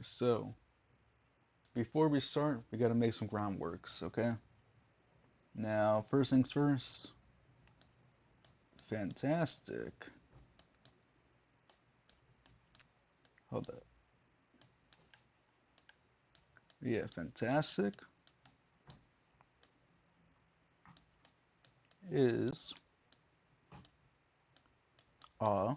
So, before we start, we gotta make some groundworks, okay? Now, first things first, fantastic. Hold up. Yeah, fantastic is a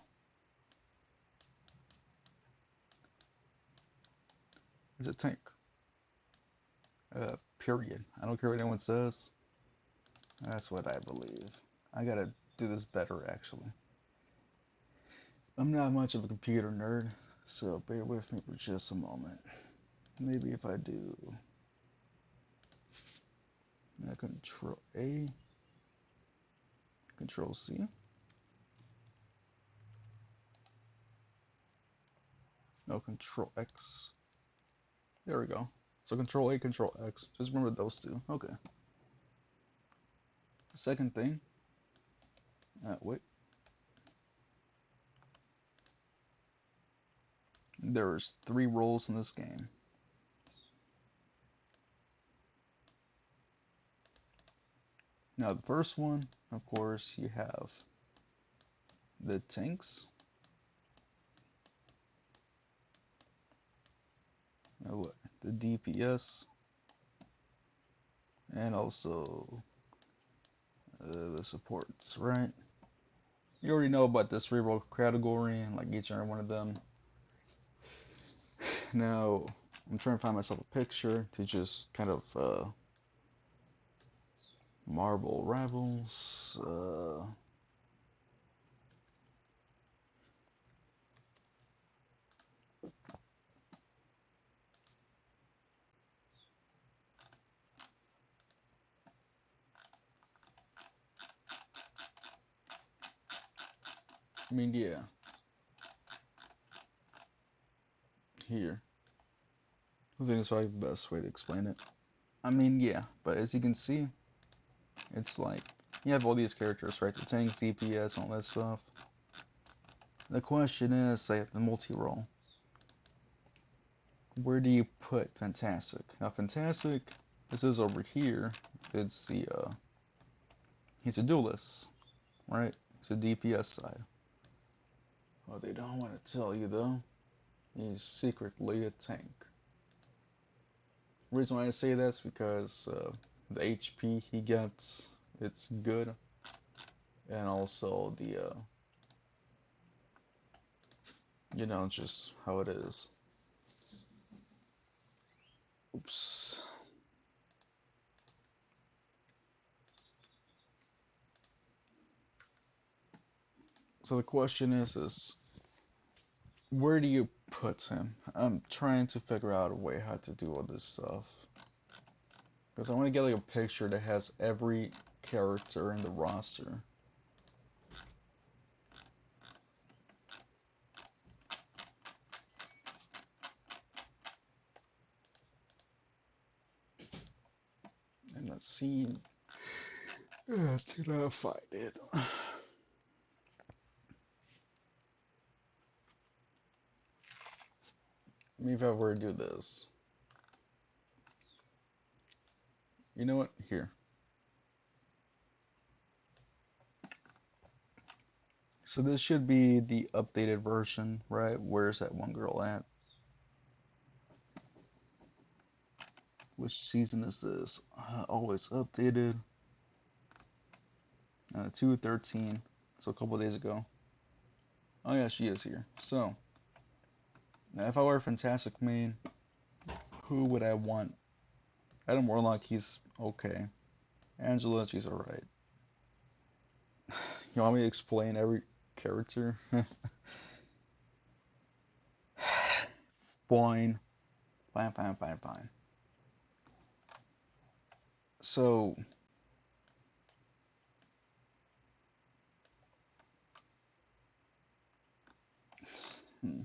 is a tank. Period. I don't care what anyone says. That's what I believe. I gotta do this better, actually. I'm not much of a computer nerd, so bear with me for just a moment. Maybe if I do Control A, Control C. No, Control X. There we go. So Control A, Control X. Just remember those two. Okay. The second thing. Wait. There's 3 roles in this game. Now the first one, of course, you have the tanks. What? The DPS. And also the supports, right? You already know about this reroll category and like each and every one of them. Now, I'm trying to find myself a picture to just kind of Marble Rivals. I mean, yeah, here. I think it's probably the best way to explain it. I mean, yeah, but as you can see, it's like you have all these characters, right? The tanks, DPS, all that stuff. The question is, say, the multi-role. Where do you put Fantastic? Now, Fantastic, this is over here. It's the he's a duelist, right? He's a DPS side. What they don't want to tell you though, he's secretly a tank. The reason why I say that's because the HP he gets, it's good, and also the just how it is. Oops. So the question is where do you put him? I'm trying to figure out a way how to do all this stuff. Because I want to get like a picture that has every character in the roster. And let's see. Did I find it? Maybe if I were to do this. You know what? Here. So this should be the updated version, right? Where's that one girl at? Which season is this? Always updated. 213. So a couple days ago. Oh yeah, she is here. So, now if I were a Fantastic main, who would I want? Adam Warlock, he's okay. Angela, she's alright. You want me to explain every character? Fine. Fine, fine, fine, fine. So, hmm,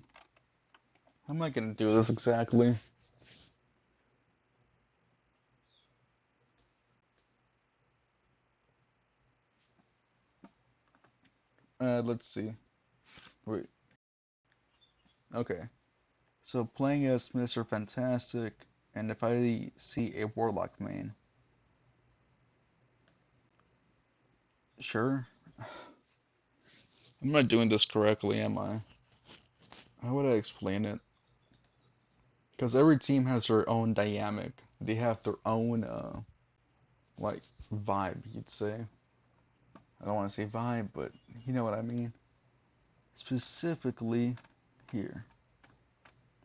how am I gonna do this exactly? Let's see. Wait. Okay. So playing as Mr. Fantastic, and if I see a Warlock main, sure. I'm not doing this correctly, am I? How would I explain it? Because every team has their own dynamic. They have their own, like, vibe, you'd say. I don't want to say vibe, but you know what I mean. Specifically here.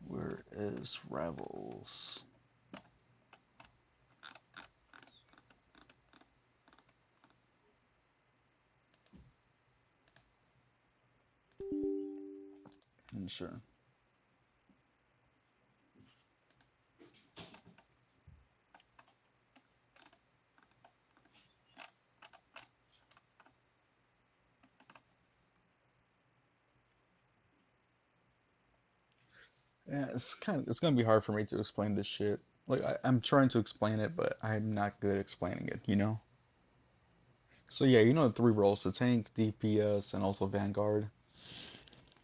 Where is Rebels? Sure. Yeah, it's gonna be hard for me to explain this shit. Like I'm trying to explain it, but I'm not good explaining it, you know? So yeah, you know the three roles, the tank, DPS, and also Vanguard.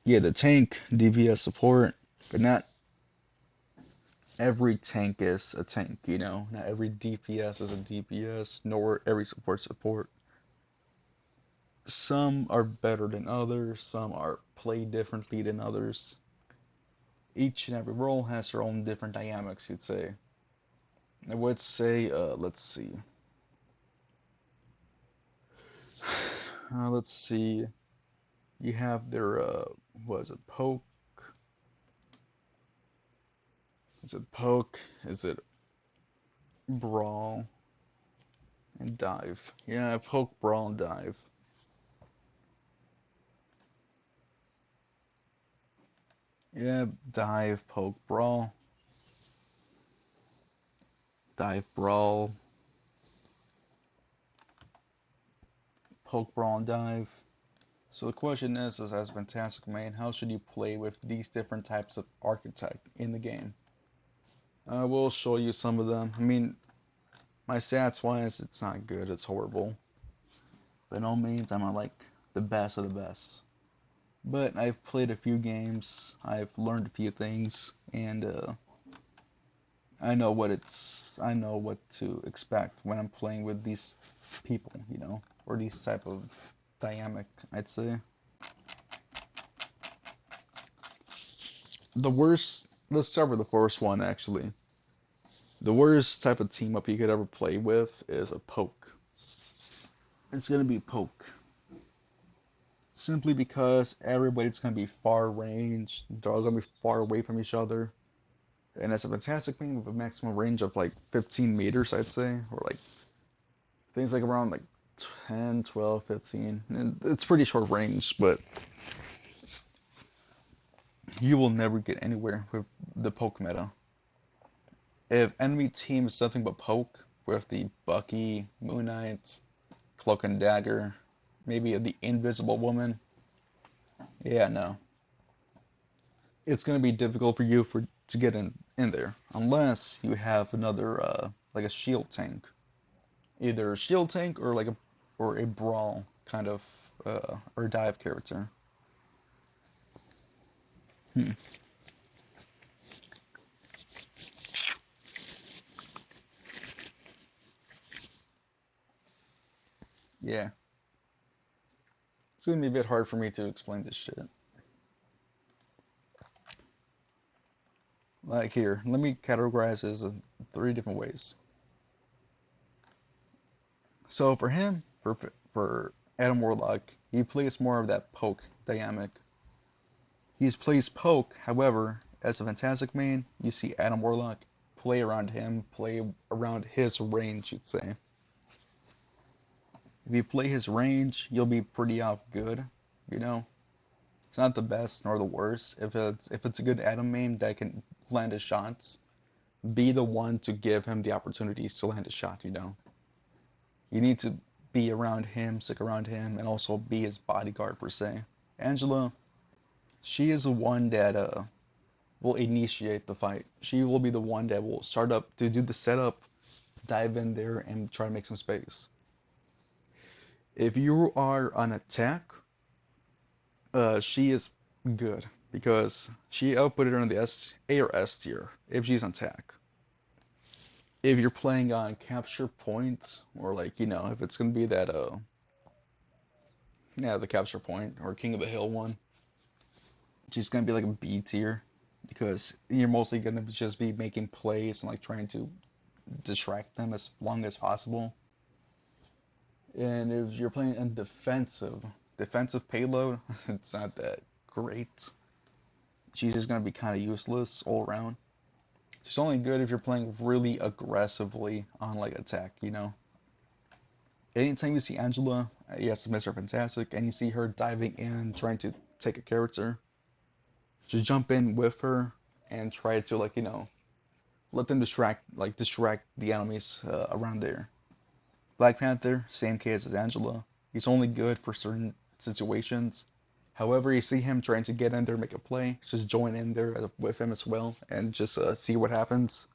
Yeah, the tank, DPS support, but not every tank is a tank, you know? Not every DPS is a DPS, nor every support. Some are better than others, some are played differently than others. Each and every role has their own different dynamics, you'd say. I would say, let's see. Let's see. You have their, what is it, poke? Is it poke? Is it brawl? And dive. Yeah, poke, brawl, and dive. Yeah, dive, poke, brawl. Dive, brawl, poke, brawl, and dive. So the question is as Fantastic Main, how should you play with these different types of architect in the game? I will show you some of them. I mean, my stats wise, it's not good, it's horrible. By no means am I like the best of the best. But I've played a few games, I've learned a few things, and I know what to expect when I'm playing with these people, you know, or these type of dynamic, I'd say. The worst, let's start with the first one actually. The worst type of team up you could ever play with is a poke. It's gonna be poke. Simply because everybody's gonna be far range, they're all gonna be far away from each other. And it's a fantastic thing with a maximum range of like 15 meters, I'd say, or like things like around like 10, 12, 15. And it's pretty short range, but you will never get anywhere with the poke meta. If enemy team is nothing but poke with the Bucky, Moon Knight, Cloak and Dagger, maybe the Invisible Woman, yeah, no. It's gonna be difficult for you to get in there unless you have another like a shield tank, either a shield tank or like a brawl kind of or dive character. Hmm. Yeah, it's gonna be a bit hard for me to explain this shit. Like here, let me categorize this in three different ways. So for him, for Adam Warlock, he plays more of that poke dynamic. He plays poke, however, as a Fantastic main, you see Adam Warlock play around him, play around his range, you'd say. If you play his range, you'll be pretty off good, you know? It's not the best nor the worst. If it's a good Adam main that can land his shots, be the one to give him the opportunities to land a shot, you know? You need to be around him, stick around him, and also be his bodyguard per se. Angela, she is the one that will initiate the fight. She will be the one that will start up to do the setup, dive in there, and try to make some space. If you are on attack, she is good. because she outputted her in the A or S tier if she's on attack. If you're playing on capture points, or like, if it's gonna be that yeah, the capture point or King of the Hill one, she's gonna be like a B tier because you're mostly gonna just be making plays and like trying to distract them as long as possible. And if you're playing a defensive payload, it's not that great. She's just gonna be kind of useless all around. She's only good if you're playing really aggressively on like attack. Anytime you see Angela, yes, Mr. Fantastic, and you see her diving in trying to take a character, just jump in with her and try to let them distract the enemies around there. Black Panther, same case as Angela. He's only good for certain situations. However, you see him trying to get in there, make a play, just join in there with him as well, and just see what happens.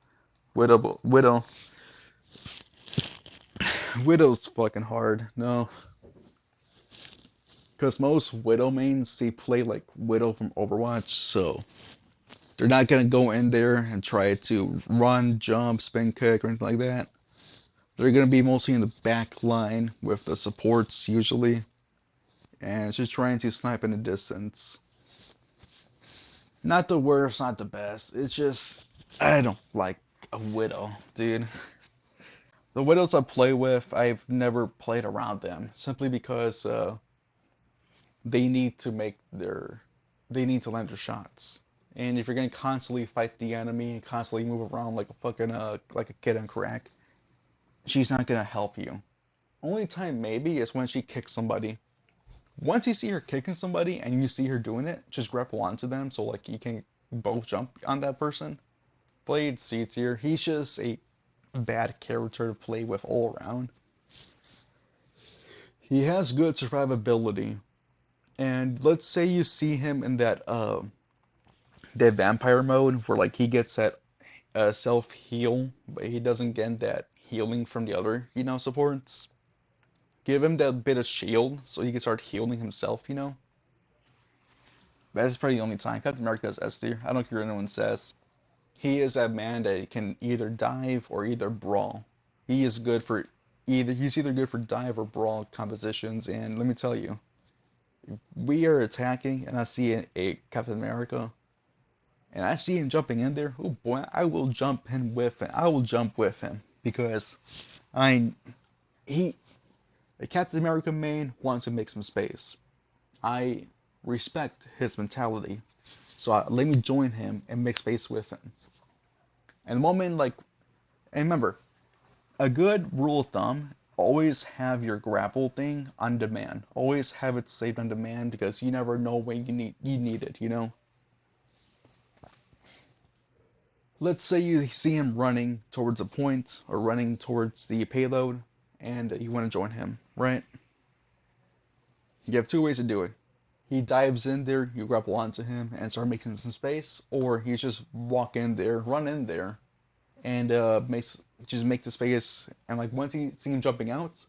Widow's fucking hard. No, because most Widow mains they play like Widow from Overwatch, so they're not gonna go in there and try to run, jump, spin kick, or anything like that. They're gonna be mostly in the back line with the supports usually, and it's just trying to snipe in the distance. Not the worst, not the best. It's just I don't like a Widow, dude. The Widows I play with, I've never played around them simply because they need to make their they need to land their shots. And if you're gonna constantly fight the enemy and constantly move around like a fucking like a kid on crack, she's not gonna help you. Only time maybe is when she kicks somebody. Once you see her kicking somebody and you see her doing it, just grapple onto them so like you can both jump on that person. Blade C tier. He's just a bad character to play with all around. He has good survivability, and let's say you see him in that vampire mode where like he gets that self heal, but he doesn't get that healing from the other supports. Give him that bit of shield so he can start healing himself. That's probably the only time. Captain America is S tier. I don't care what anyone says. He is that man that can either dive or either brawl. He is good for he's either good for dive or brawl compositions, and let me tell you, we are attacking and I see a Captain America and I see him jumping in there, oh boy, I will jump in with him. I will jump with him because I he a Captain America main wants to make some space. I respect his mentality, so let me join him and make space with him. And the moment and remember, a good rule of thumb: always have your grapple thing on demand. Always have it saved on demand because you never know when you need it. Let's say you see him running towards a point or running towards the payload and you want to join him, right? You have two ways to do it. He dives in there, you grapple onto him and start making some space, or he just walk in there, run in there, and make the space. And like once you see him jumping out,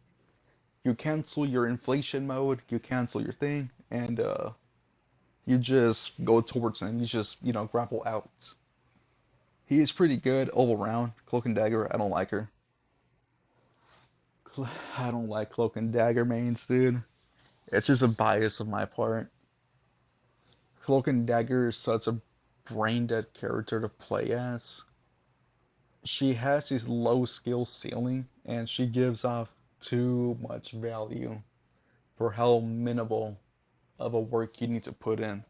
you cancel your inflation mode, you cancel your thing, and you just go towards him. You just grapple out. He is pretty good all around. Cloak and Dagger, I don't like her. I don't like Cloak and Dagger mains, dude. It's just a bias of my part. Cloak and Dagger is such a brain dead character to play as. She has this low skill ceiling and she gives off too much value for how minimal of a work you need to put in.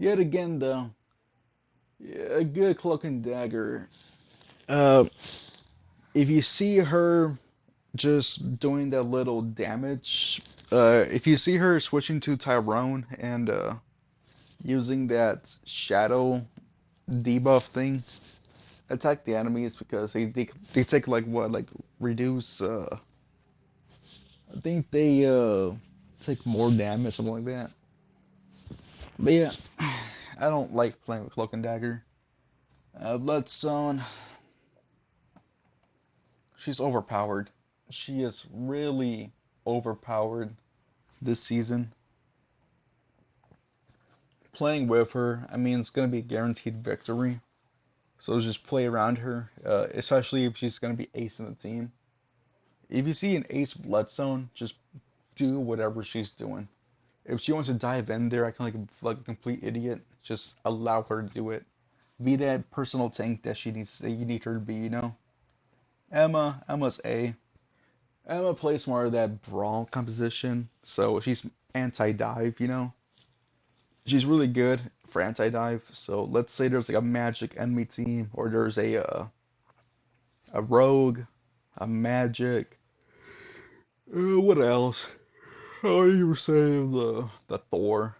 Yet again, though, a good Cloak and Dagger. Uh, if you see her just doing that little damage, if you see her switching to Tyrone and using that shadow debuff thing, attack the enemies because they take like what, like reduce. I think they take more damage, something like that. But yeah, I don't like playing with Cloak and Dagger. Bloodstone, she's overpowered. She is really overpowered. this season. Playing with her, I mean, it's going to be a guaranteed victory. So just play around her, especially if she's going to be ace in the team. If you see an ace Bloodstone, just do whatever she's doing. If she wants to dive in there, I can like a complete idiot. Just allow her to do it. Be that personal tank that you need her to be. You know. Emma's A. Emma plays more of that brawl composition, so she's anti-dive. You know. She's really good for anti-dive. So let's say there's like a magic enemy team, or there's a rogue, a magic. What else? Oh, you were saying the Thor.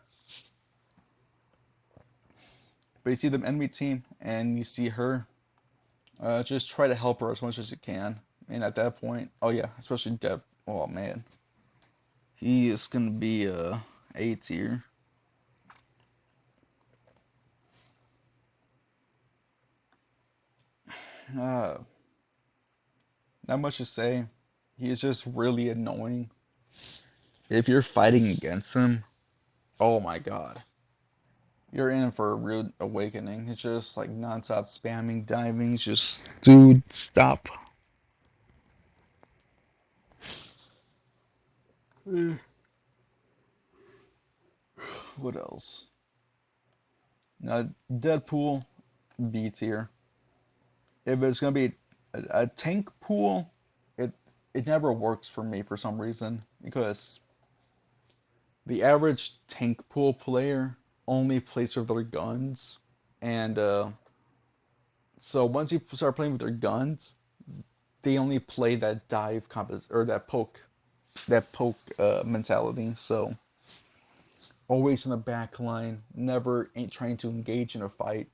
But you see the enemy team and you see her. Just try to help her as much as you can. And at that point, oh yeah, especially Dev. Oh man, he is gonna be A tier. Uh, Not much to say. He is just really annoying. If you're fighting against him, oh my god, you're in for a rude awakening. It's just like non-stop spamming, diving. It's just, dude, stop. Eh, what else? Deadpool, B tier. If it's gonna be a tank pool, it it never works for me for some reason because the average tank pool player only plays with their guns, and so once you start playing with their guns, they only play that dive compos or that poke mentality. So always in the back line, never ain't trying to engage in a fight.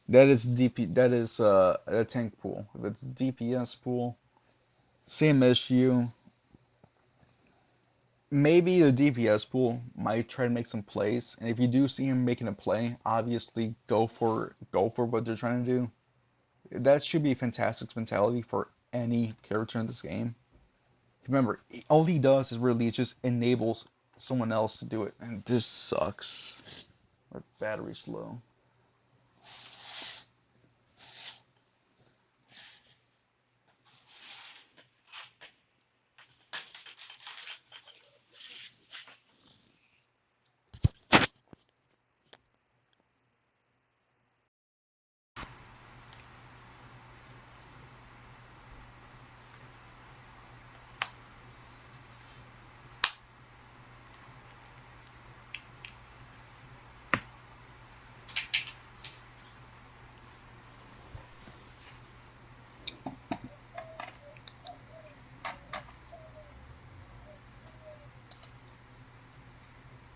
That is DP. That is a tank pool. If it's DPS pool, same issue. Maybe the DPS pool might try to make some plays, and if you do see him making a play, obviously go for what they're trying to do. That should be Fantastic's mentality for any character in this game. Remember, all he does is really just enables someone else to do it, and this sucks. My battery's low.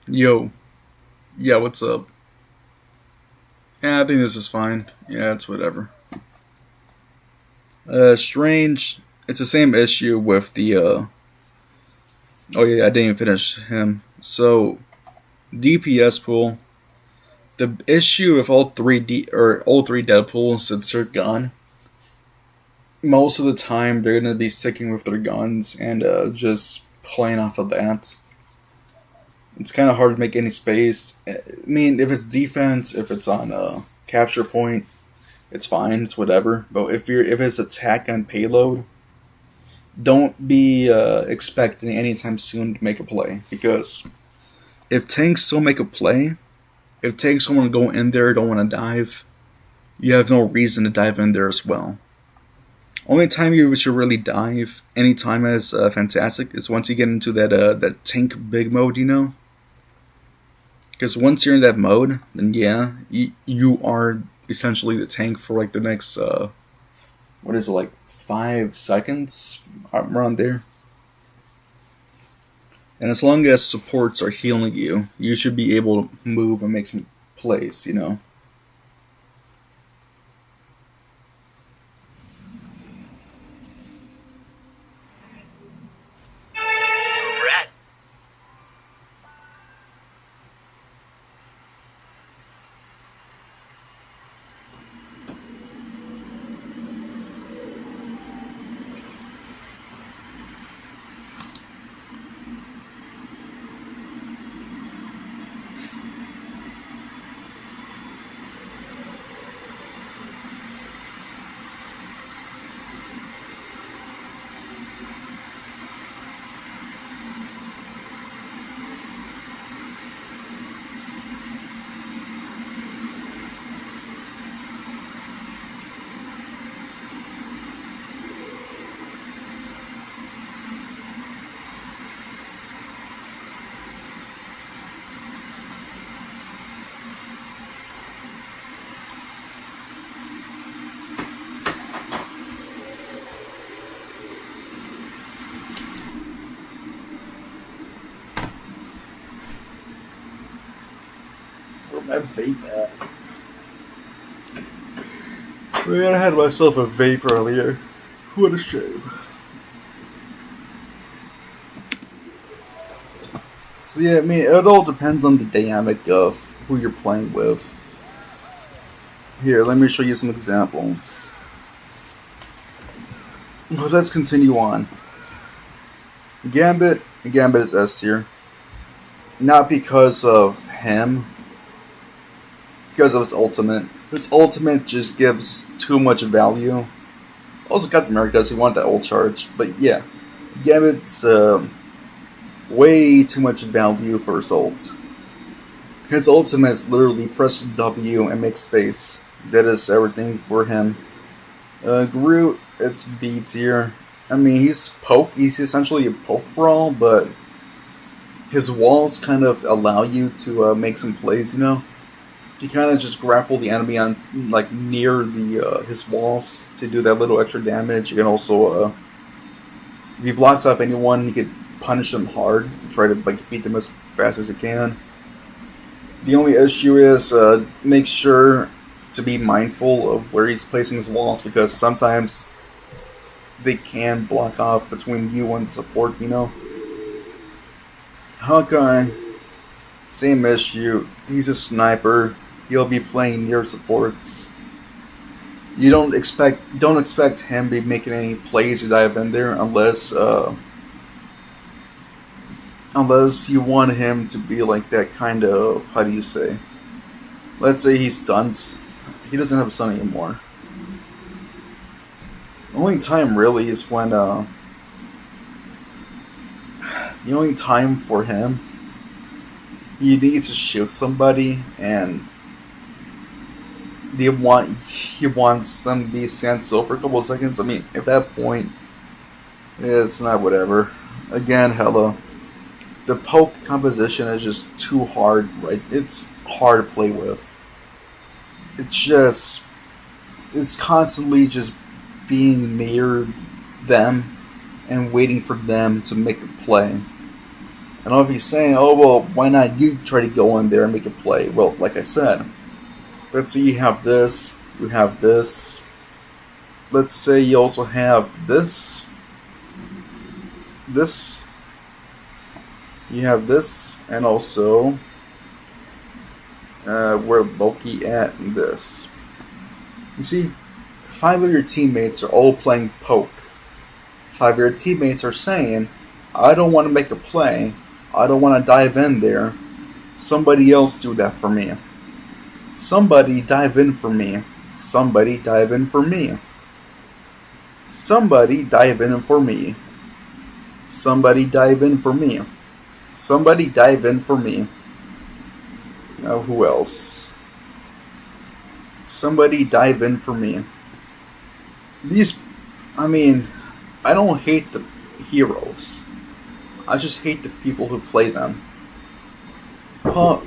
Yo, yeah, what's up? Yeah, I think this is fine. Yeah, it's whatever. Strange. It's the same issue with the. Oh yeah, I didn't even finish him. So DPS pool. The issue with all three Deadpools since they're gone. Most of the time, they're gonna be sticking with their guns and just playing off of that. It's kind of hard to make any space. I mean, if it's defense, if it's on a capture point, it's fine. It's whatever. But if it's attack on payload, don't be expecting anytime soon to make a play because if tanks don't make a play, if tanks don't want to go in there, don't want to dive, you have no reason to dive in there as well. Only time you should really dive anytime as fantastic is once you get into that tank big mode, you know. Because once you're in that mode, then yeah, you are essentially the tank for like the next what is it, like 5 seconds around there. And as long as supports are healing you, you should be able to move and make some plays, you know. where my vape at? Man, I had myself a vape earlier. What a shame. So yeah, I mean, it all depends on the dynamic of who you're playing with. Here, let me show you some examples. Well, let's continue on. Gambit is S tier. Not because of him, because of his ultimate. His ultimate just gives too much value. Also, Captain America does, he wanted that ult charge. But yeah, Gambit's way too much value for his ult. His ultimate is literally press W and make space. That is everything for him. Groot, it's B tier. I mean, he's essentially a poke brawl, but his walls kind of allow you to make some plays, you know? You kind of just grapple the enemy on, like, near the his walls to do that little extra damage. You can also, if he blocks off anyone, you can punish them hard. Try to, like, beat them as fast as you can. The only issue is, make sure to be mindful of where he's placing his walls, because sometimes they can block off between you and the support, you know? Hawkeye, same issue. He's a sniper. He'll be playing near supports. You don't expect him to be making any plays to dive in there unless you want him to be like that kind of, how do you say? Let's say he stuns. He doesn't have a stun anymore. The only time really is when the only time for him, he needs to shoot somebody and he wants them to be stand still for a couple of seconds. I mean, at that point, it's not whatever. Again, hella. The poke composition is just too hard, right? It's hard to play with. It's constantly just being near them and waiting for them to make a play. And I'll be saying, oh, well, why not you try to go in there and make a play? Well, like I said, let's say you have this, you have this. Let's say you also have this, you have this, and also where Loki at and this. You see, 5 of your teammates are all playing poke. 5 of your teammates are saying, I don't want to make a play, I don't want to dive in there, somebody else do that for me. Somebody dive in for me. Somebody dive in for me. Somebody dive in for me. Somebody dive in for me. Somebody dive in for me. Now who else? Somebody dive in for me. I don't hate the heroes. I just hate the people who play them. Huh.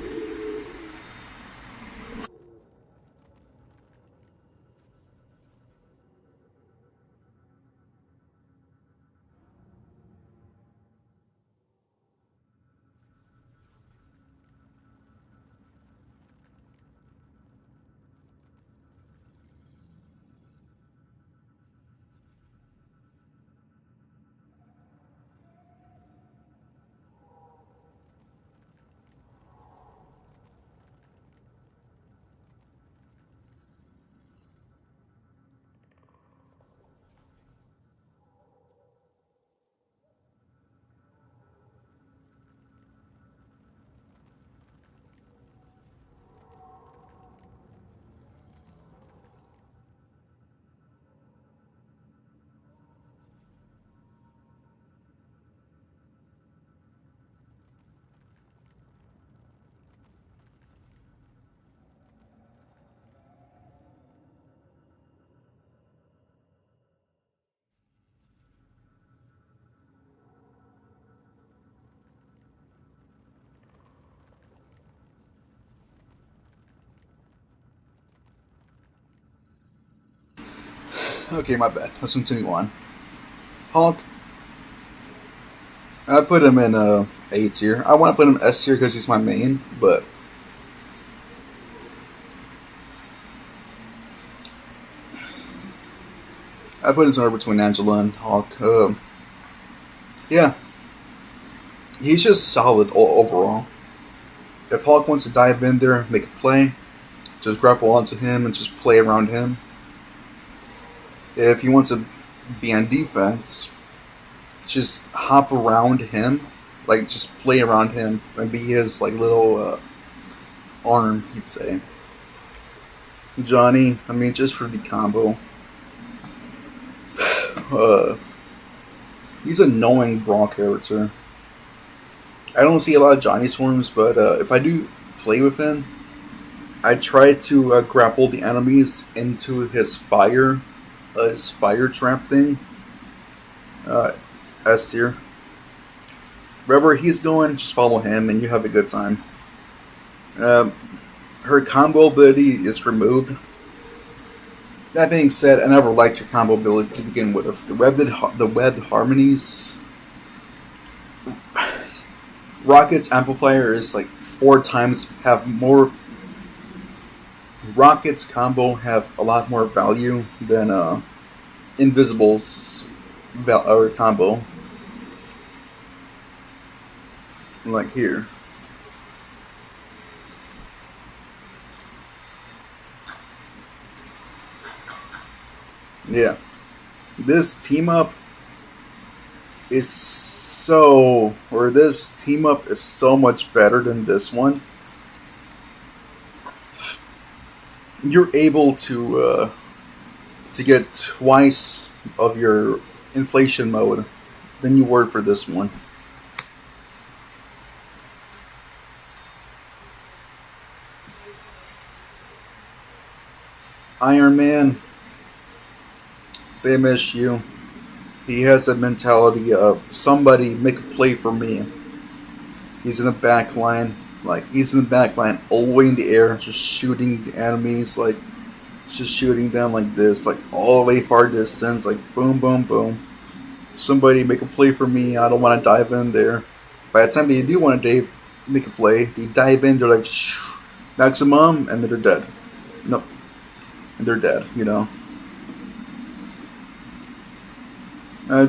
Okay, my bad. Let's continue on. Hulk. I put him in A tier. I want to put him S tier because he's my main, but I put him somewhere between Angela and Hawk. Yeah, he's just solid overall. If Hawk wants to dive in there, make a play, just grapple onto him and just play around him. If he wants to be on defense, just hop around him, like just play around him and be his like little arm, he'd say. Johnny, I mean, just for the combo. He's a knowing brawl character. I don't see a lot of Johnny Swarms, but if I do play with him, I try to grapple the enemies into his fire trap thing. S tier. Wherever he's going, just follow him and you have a good time. Her combo ability is removed. That being said, I never liked her combo ability to begin with. The webbed harmonies. Rocket's amplifier is like 4 times have more. Rocket's combo have a lot more value than Invisible's combo. Like here. Yeah. This team up is so much better than this one. You're able to get twice of your inflation mode than you were for this one. Iron Man, same issue. He has a mentality of somebody make a play for me. He's in the back line, all the way in the air, just shooting the enemies, like just shooting them like this, like all the way far distance, like boom, boom, boom. Somebody make a play for me. I don't want to dive in there. By the time they do want to make a play, they dive in. They're like maximum, and then they're dead. Nope. And they're dead, you know.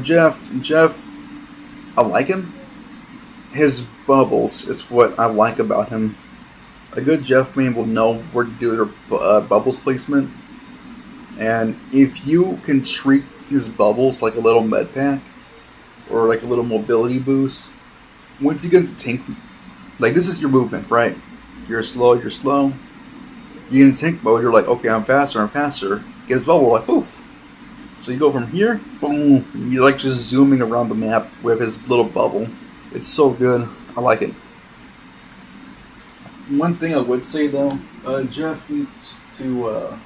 Jeff, I like him. His bubbles is what I like about him. A good Jeff main will know where to do their bubbles placement. And if you can treat his bubbles like a little med pack, or like a little mobility boost, once you get into tank, like this is your movement, right? You're slow. You get in tank mode, you're like, okay, I'm faster. Get his bubble, like, poof. So you go from here, boom, you're like just zooming around the map with his little bubble. It's so good. I like it. One thing I would say though, Jeff needs to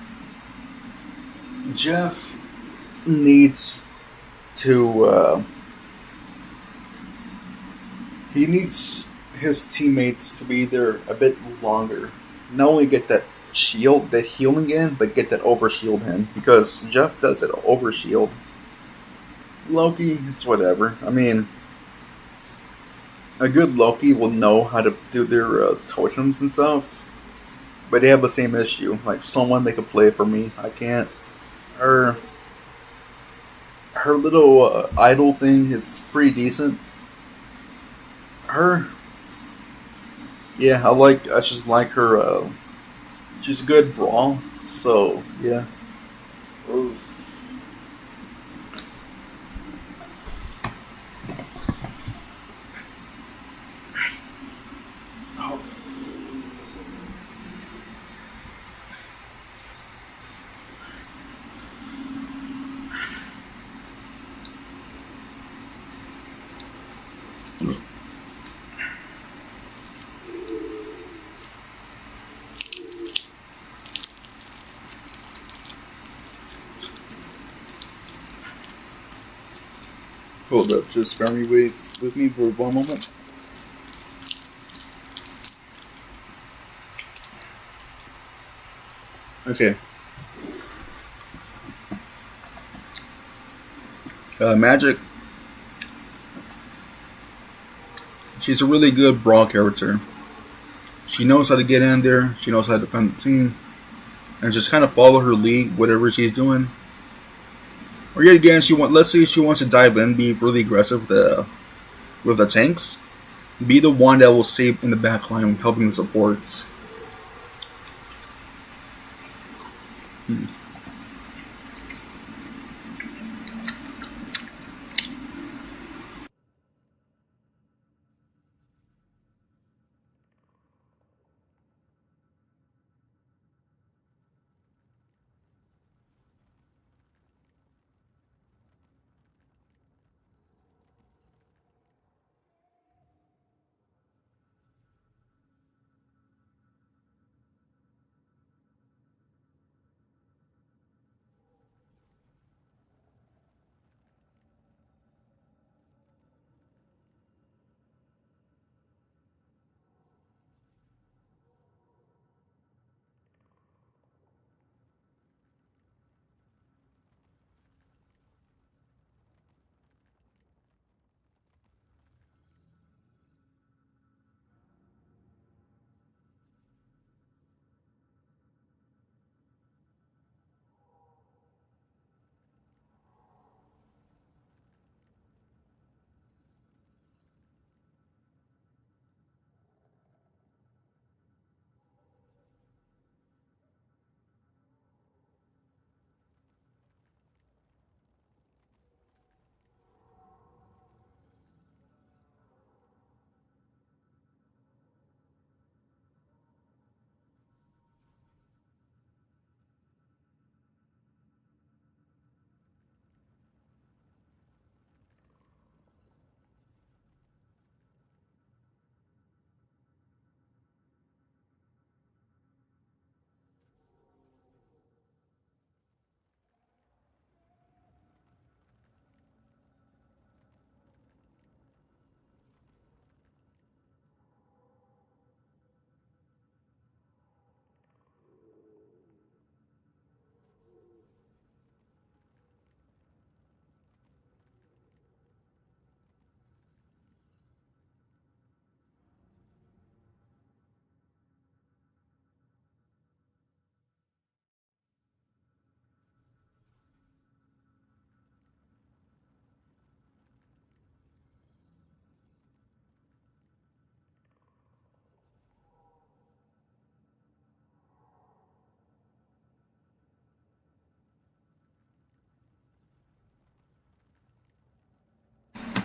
he needs his teammates to be there a bit longer. Not only get that shield, that healing in, but get that overshield in. Because Jeff does it overshield. Loki, it's whatever. I mean, a good Loki will know how to do their totems and stuff. But they have the same issue. Like, someone make a play for me. I can't. Her little idol thing, it's pretty decent. Yeah, I just like her. She's a good brawl, so yeah. Oof. Hold up, just bear me with me for one moment. Okay. Magic. She's a really good brawl character. She knows how to get in there. She knows how to defend the team. And just kind of follow her lead, whatever she's doing. Or yet again, let's say she wants to dive in, be really aggressive with the tanks, be the one that will save in the back line, helping the supports.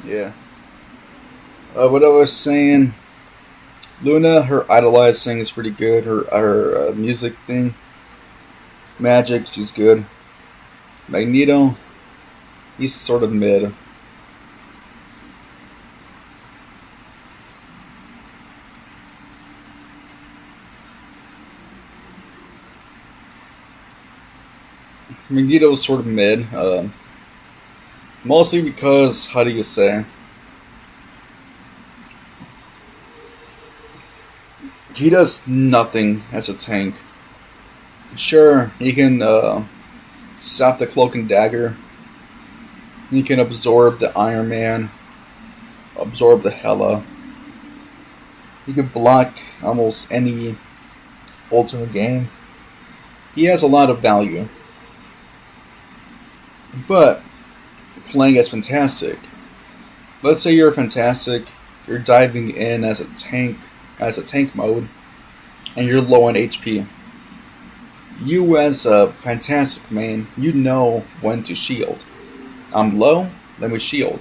Yeah. What I was saying, Luna, her idolized thing is pretty good. Her music thing, magic, she's good. Magneto, he's sort of mid. Magneto's sort of mid. Mostly because, how do you say? He does nothing as a tank. Sure, he can stop the cloak and dagger. He can absorb the Iron Man, absorb the Hela. He can block almost any ults in the game. He has a lot of value. But playing as Fantastic, let's say you're Fantastic, you're diving in as a tank mode, and you're low on HP. You as a Fantastic main, you know when to shield. I'm low, let me shield.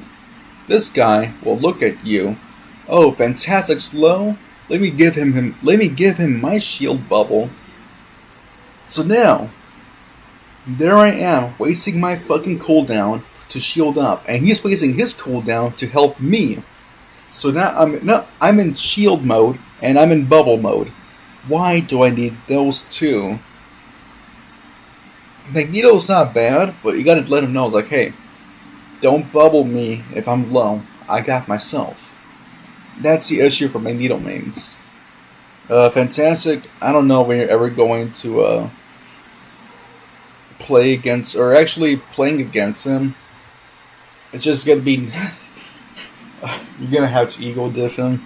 This guy will look at you. Oh, Fantastic's low. Let me give him my shield bubble. So now, there I am wasting my fucking cooldown to shield up, and he's wasting his cooldown to help me. So now I'm in shield mode and I'm in bubble mode. Why do I need those two? Magneto's not bad, but you gotta let him know, like, hey, don't bubble me if I'm low. I got myself. That's the issue for Magneto mains. Fantastic, I don't know when you're ever going to play against, or actually playing against him. It's just gonna be, you're gonna have to ego diff him.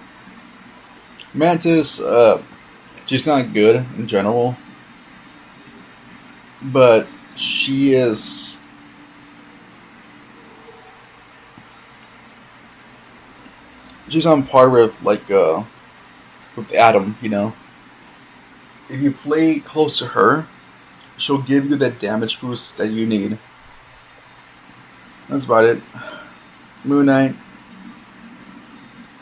Mantis, she's not good in general, but she is She's on par with with Adam. If you play close to her, she'll give you that damage boost that you need. That's about it. Moon Knight.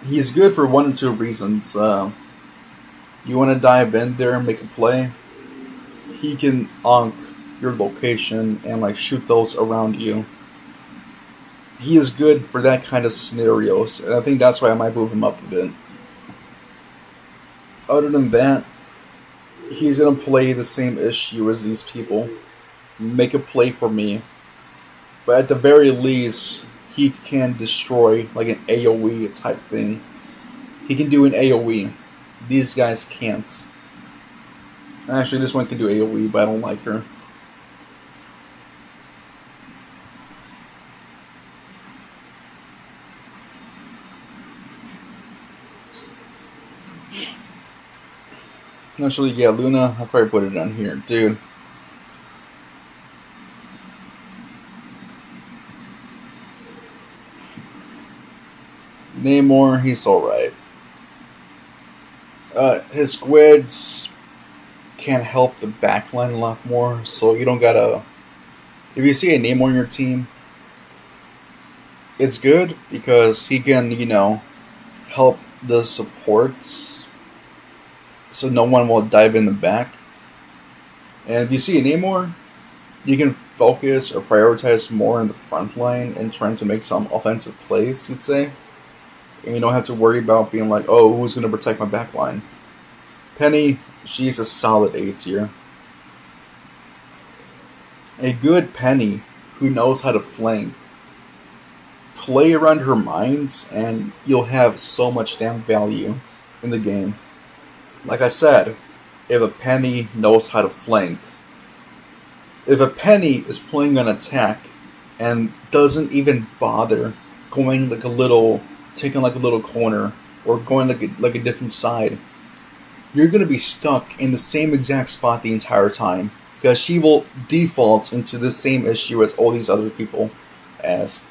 He's good for one or two reasons. You want to dive in there and make a play. He can onk your location and shoot those around you. He is good for that kind of scenarios, and I think that's why I might move him up a bit. Other than that, he's gonna play the same issue as these people. Make a play for me. But at the very least, he can destroy an AoE type thing. He can do an AoE. These guys can't. Actually, this one can do AoE, but I don't like her. Actually, yeah, Luna, I'll probably put it down here. Dude. Namor, he's alright. His squids can help the backline a lot more, so you don't gotta... If you see a Namor on your team, it's good because he can, help the supports so no one will dive in the back. And if you see a Namor, you can focus or prioritize more in the front line and trying to make some offensive plays, you'd say. And you don't have to worry about being like, oh, who's going to protect my back line? Penny, she's a solid A tier. A good Penny who knows how to flank. Play around her mines and you'll have so much damn value in the game. Like I said, if a Penny knows how to flank, if a Penny is playing an attack and doesn't even bother going taking a little corner or going like a different side, you're going to be stuck in the same exact spot the entire time because she will default into the same issue as all these other people as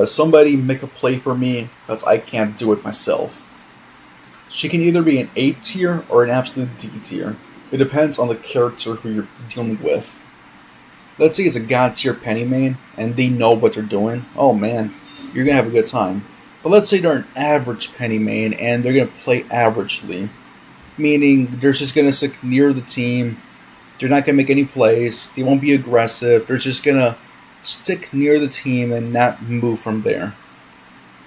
somebody make a play for me because I can't do it myself. She can either be an A tier or an absolute D tier. It depends on the character who you're dealing with. Let's say it's a god tier Penny main and they know what they're doing. Oh man, you're going to have a good time. But let's say they're an average Penny main and they're going to play averagely. Meaning they're just going to stick near the team. They're not going to make any plays. They won't be aggressive. They're just going to stick near the team and not move from there.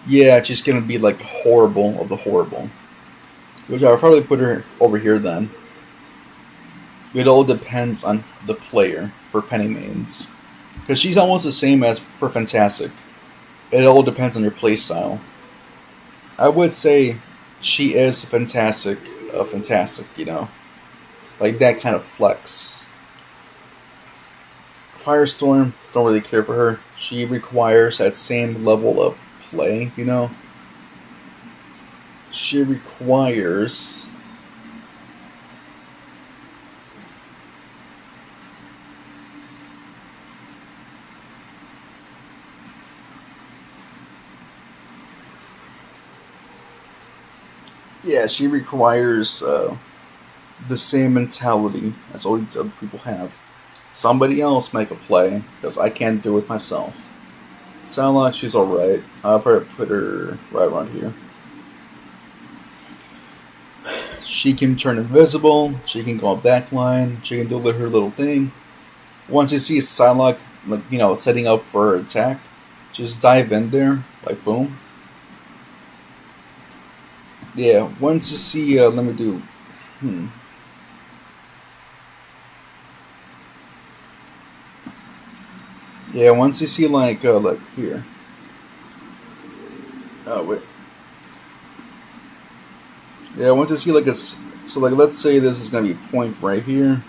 Yeah, it's just going to be horrible of the horrible. Which I'll probably put her over here then. It all depends on the player for Penny mains. Because she's almost the same as for Fantastic. It all depends on your playstyle. I would say she is fantastic, like that kind of flex. Firestorm, don't really care for her. She requires that same level of play, She requires... Yeah, she requires the same mentality as all these other people have. Somebody else make a play, because I can't do it myself. Psylocke, she's alright. I'll probably put her right around here. She can turn invisible, she can go backline, she can do her little thing. Once you see Psylocke, setting up for her attack, just dive in there, boom. Yeah, once you see, let me do, Yeah, once you see here. Oh, wait. Yeah, once you see let's say this is going to be a point right here.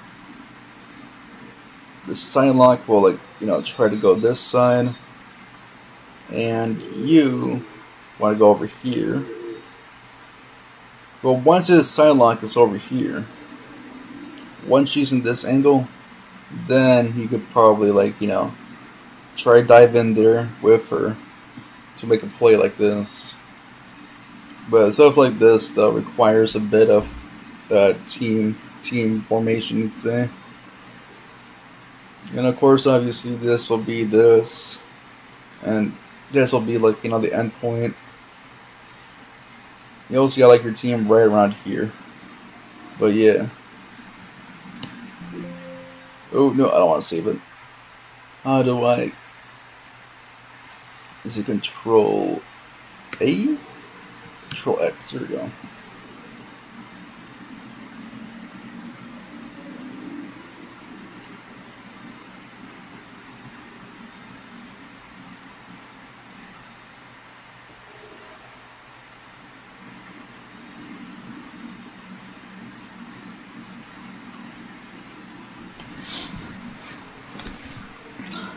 The Psylocke will, try to go this side. And you want to go over here. Well, once his Psylocke is over here, once she's in this angle, then you could probably, try to dive in there with her to make a play like this. But stuff like this though requires a bit of team formation, you'd say. And of course, obviously, this will be this, and this will be like the end point. You also got like your team right around here. But yeah. Oh no, I don't want to save it. How do I? Is it Control A? Control X. There we go.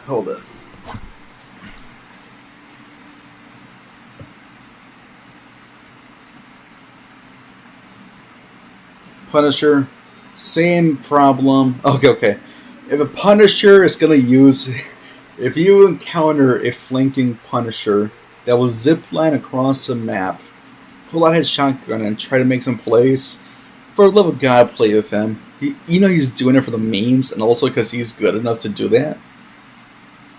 Hold it. Punisher, same problem. Okay. If a Punisher is gonna use, if you encounter a flanking Punisher that will zipline across the map, pull out his shotgun and try to make some plays, for the love of God, play with him. He's doing it for the memes and also because he's good enough to do that.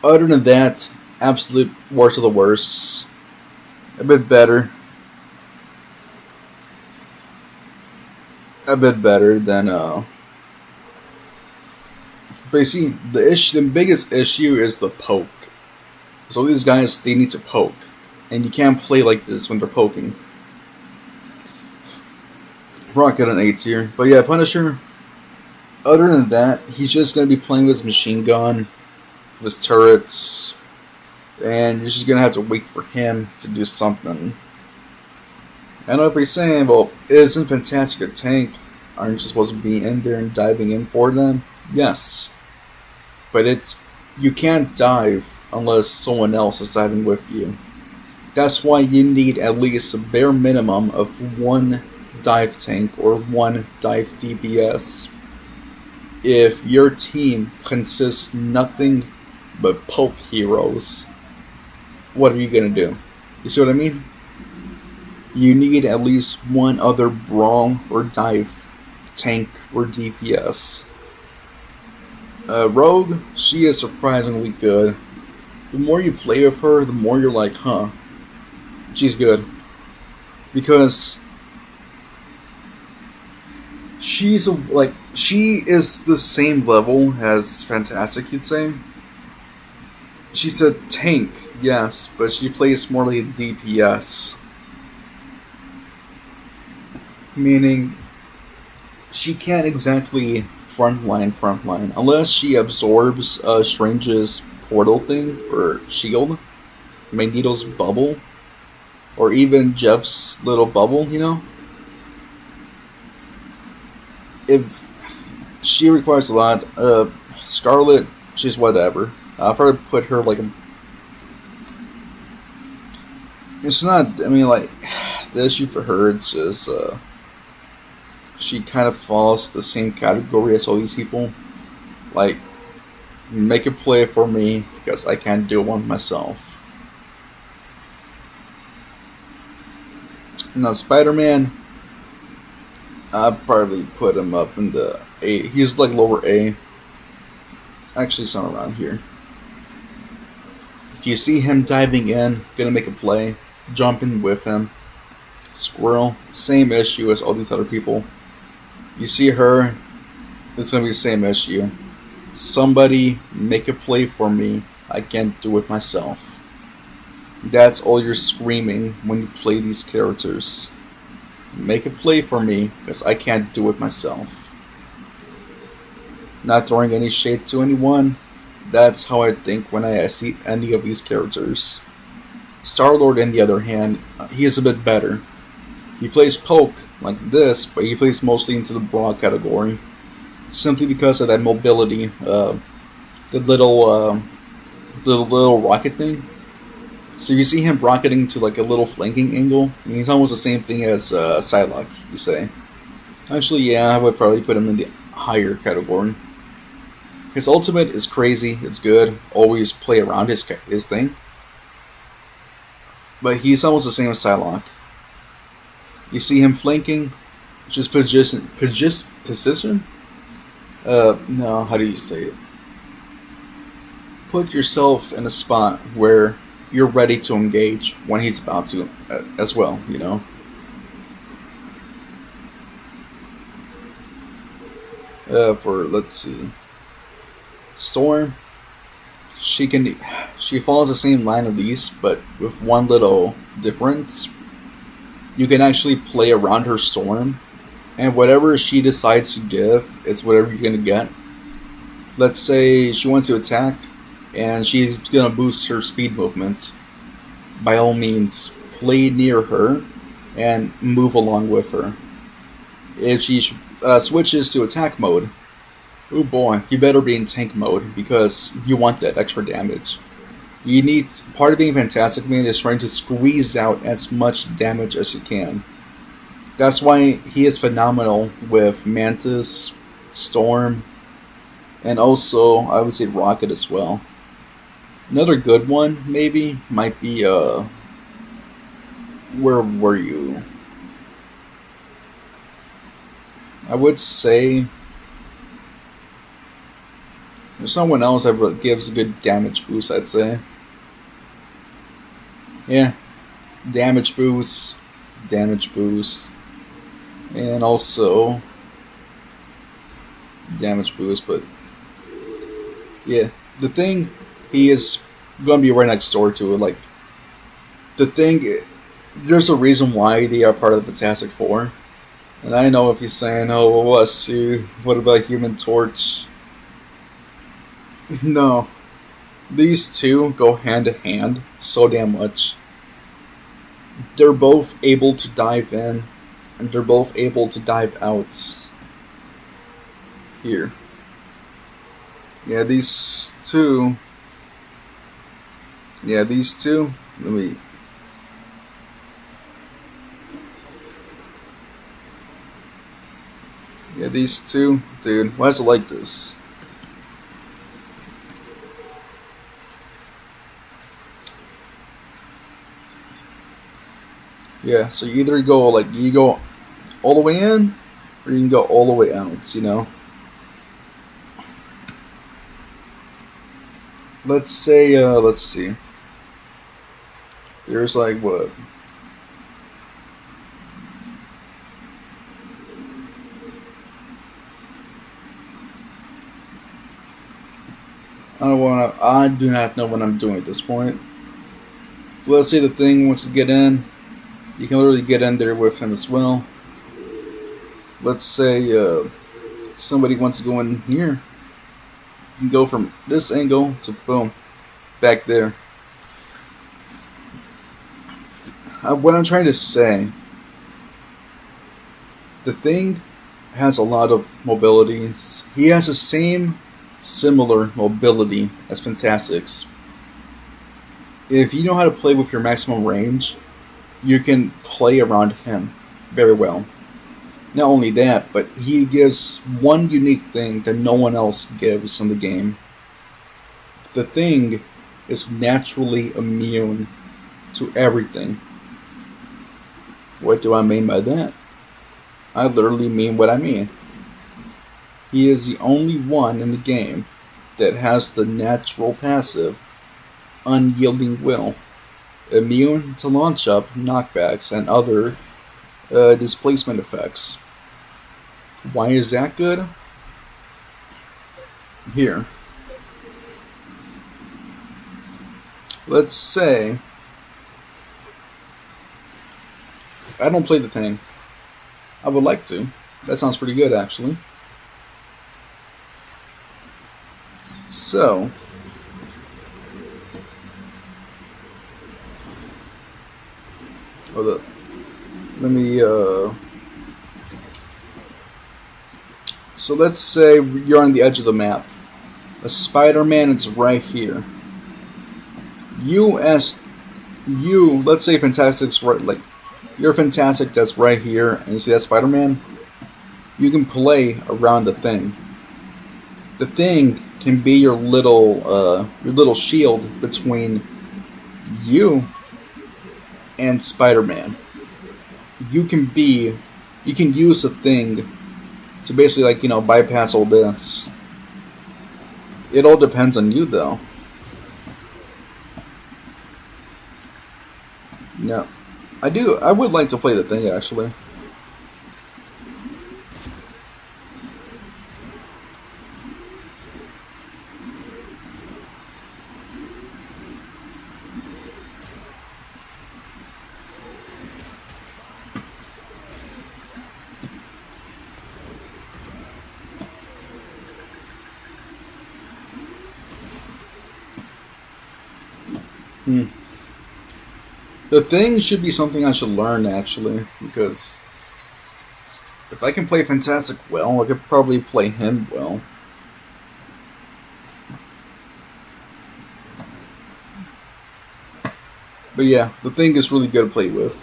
Other than that, absolute worst of the worst. A bit better. A bit better than But you see, the biggest issue is the poke. So these guys, they need to poke, and you can't play like this when they're poking. Rocket an A tier, but yeah, Punisher. Other than that, he's just gonna be playing with his machine gun, with his turrets, and you're just gonna have to wait for him to do something. And I'll be saying, well, isn't Fantastic a tank? Aren't you supposed to be in there and diving in for them? Yes. But you can't dive unless someone else is diving with you. That's why you need at least a bare minimum of one dive tank or one dive DPS. If your team consists nothing but poke heroes, what are you gonna do? You see what I mean? You need at least one other brawl or dive tank or DPS. Rogue, she is surprisingly good. The more you play with her, the more you're like, huh, she's good. Because she is the same level as Fantastic, you'd say. She's a tank, yes, but she plays more like a DPS. Meaning, she can't exactly frontline, unless she absorbs Strange's portal thing, or shield, Magneto's bubble, or even Jeff's little bubble, If she requires a lot, Scarlet, she's whatever. I'll probably put her like it's not, the issue for her, it's just, she kind of falls the same category as all these people. Like, make a play for me because I can't do one myself. Now, Spider-Man, I'd probably put him up in the A. He's like lower A. Actually, somewhere around here. If you see him diving in, gonna make a play, jump in with him. Squirrel, same issue as all these other people. You see her, it's going to be the same issue. Somebody make a play for me. I can't do it myself. That's all you're screaming when you play these characters. Make a play for me, because I can't do it myself. Not throwing any shade to anyone. That's how I think when I see any of these characters. Star-Lord, on the other hand, he is a bit better. He plays poke like this, but he plays mostly into the broad category, simply because of that mobility, the little rocket thing. So you see him rocketing to like a little flanking angle. He's almost the same thing as Psylocke, you say. Actually, yeah, I would probably put him in the higher category. His ultimate is crazy, it's good, always play around his thing. But he's almost the same as Psylocke. You see him flanking, just position. No, how do you say it? Put yourself in a spot where you're ready to engage when he's about to, as well. You know. For let's see, Storm. She follows the same line of these, but with one little difference. You can actually play around her Storm, and whatever she decides to give, it's whatever you're gonna get. Let's say she wants to attack, and she's gonna boost her speed movement. By all means, play near her and move along with her. If she switches to attack mode, oh boy, you better be in tank mode because you want that extra damage. You need part of being Fantastic Man is trying to squeeze out as much damage as you can. That's why he is phenomenal with Mantis, Storm, and also I would say Rocket as well. Another good one maybe might be where were you? I would say there's someone else that gives a good damage boost, I'd say. Yeah, damage boost, and also damage boost, but yeah, the thing, he is going to be right next door to it. Like, the thing, there's a reason why they are part of the Fantastic Four. And I know if you're saying, oh, well, what about Human Torch? No. These two go hand to hand so damn much. They're both able to dive in, and they're both able to dive out. Here. Yeah, these two. Let me. Yeah, these two. Dude, why is it like this? Yeah, so you either go all the way in, or you can go all the way out, you know? Let's say, let's see. There's like what? I do not know what I'm doing at this point. Let's say the thing wants to get in. You can literally get in there with him as well. Let's say somebody wants to go in here. You can go from this angle to boom, back there. What I'm trying to say, the thing has a lot of mobilities. He has the same similar mobility as Fantastics. If you know how to play with your maximum range, you can play around him very well. Not only that, but he gives one unique thing that no one else gives in the game. The thing is naturally immune to everything. What do I mean by that? I literally mean what I mean. He is the only one in the game that has the natural passive, Unyielding Will, immune to launch up, knockbacks, and other displacement effects. Why is that good? Here. Let's say I don't play the thing. I would like to. That sounds pretty good, actually. So, hold up. Let me, so let's say you're on the edge of the map. A Spider-Man is right here. Let's say Fantastic's right, like, you're Fantastic that's right here, and you see that Spider-Man? You can play around the thing. The thing can be your little shield between you and Spider-Man. you can be, you can use the thing to basically like bypass all this. It all depends on you though. Yeah, I would like to play the thing actually. Hmm. The thing should be something I should learn actually, because if I can play Fantastic well, I could probably play him well. But yeah, the thing is really good to play with.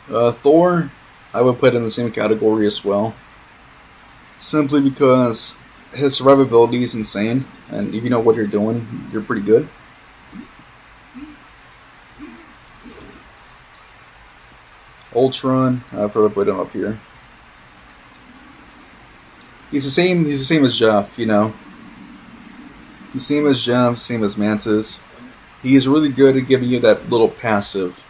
Thor, I would put in the same category as well, simply because his survivability is insane, and if you know what you're doing, you're pretty good. Ultron, I'll probably put him up here. He's the same. He's the same as Jeff. The same as Jeff, same as Mantis. He is really good at giving you that little passive.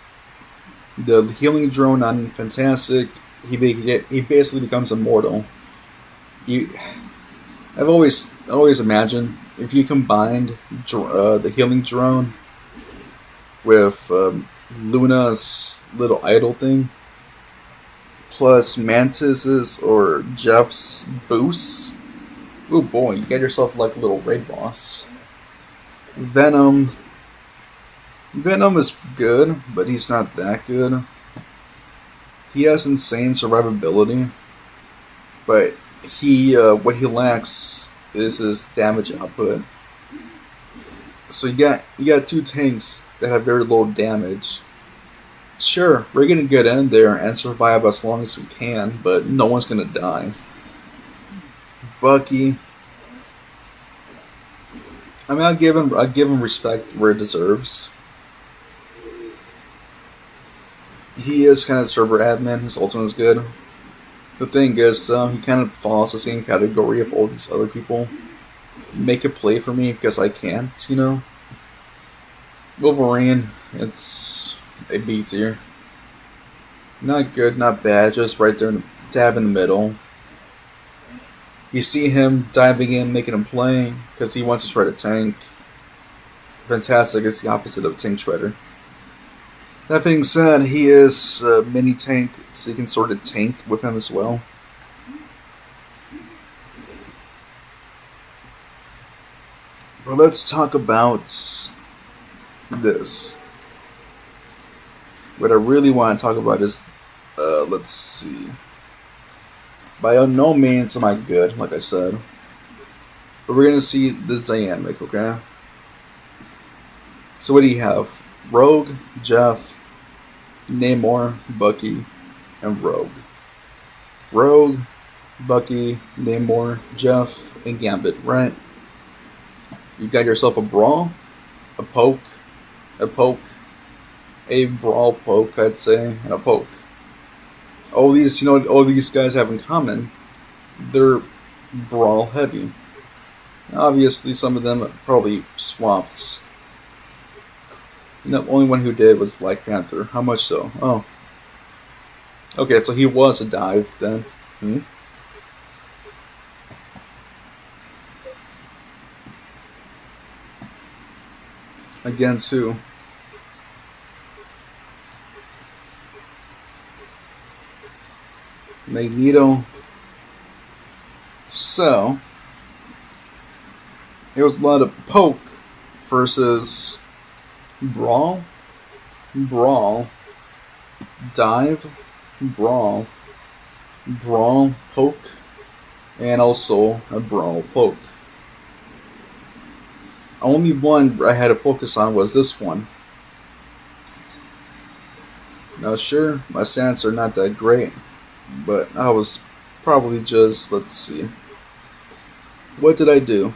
The healing drone on Fantastic, he basically becomes immortal. You, I've always imagined if you combined the healing drone with Luna's little idol thing, plus Mantis's or Jeff's boost. Oh boy, you get yourself like a little raid boss. Venom. Venom is good, but he's not that good. He has insane survivability, but what he lacks is his damage output. So you got two tanks that have very low damage. Sure, we're gonna get in there and survive as long as we can, but no one's gonna die. Bucky, I mean, I give him respect where it deserves. He is kind of server admin. His ultimate is good. The thing is, he kind of falls the same category of all these other people. Make a play for me because I can't. Wolverine, it's a B tier. Not good, not bad, just right there, dab in the middle. You see him diving in, making him play because he wants to shred a tank. Fantastic is the opposite of Tank Shredder. That being said, he is a mini tank, so you can sort of tank with him as well. But let's talk about this. What I really want to talk about is, let's see. By no means am I good, like I said. But we're going to see the dynamic, okay? So what do you have? Rogue, Jeff, Namor, Bucky, and Rogue. Rogue, Bucky, Namor, Jeff, and Gambit, right? You got yourself a brawl, a poke, a brawl poke, I'd say, and a poke. All these guys have in common, they're brawl heavy. Obviously, some of them probably swapped. The only one who did was Black Panther. How much so? Oh. Okay, so he was a dive then. Against who? Magneto. So, it was a lot of poke versus brawl, dive, brawl, poke, and also a brawl poke. Only one I had to focus on was this one. Now sure, my stats are not that great, but I was probably just, let's see. What did I do?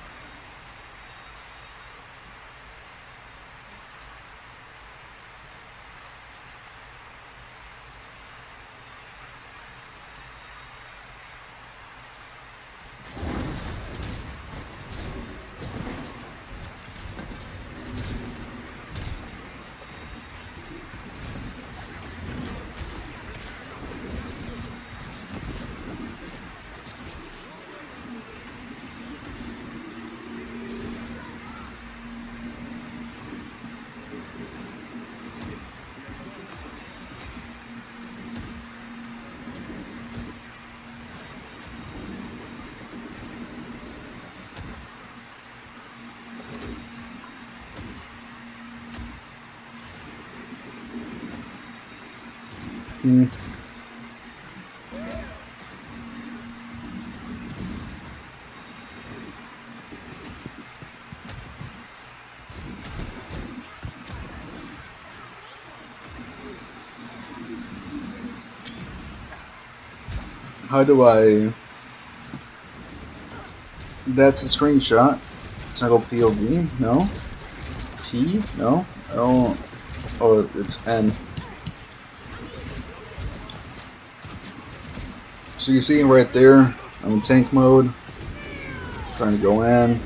Mm. How do I? That's a screenshot. Toggle POV? No. P? No. Oh. Oh, it's N. So you see right there, I'm in tank mode. Trying to go in.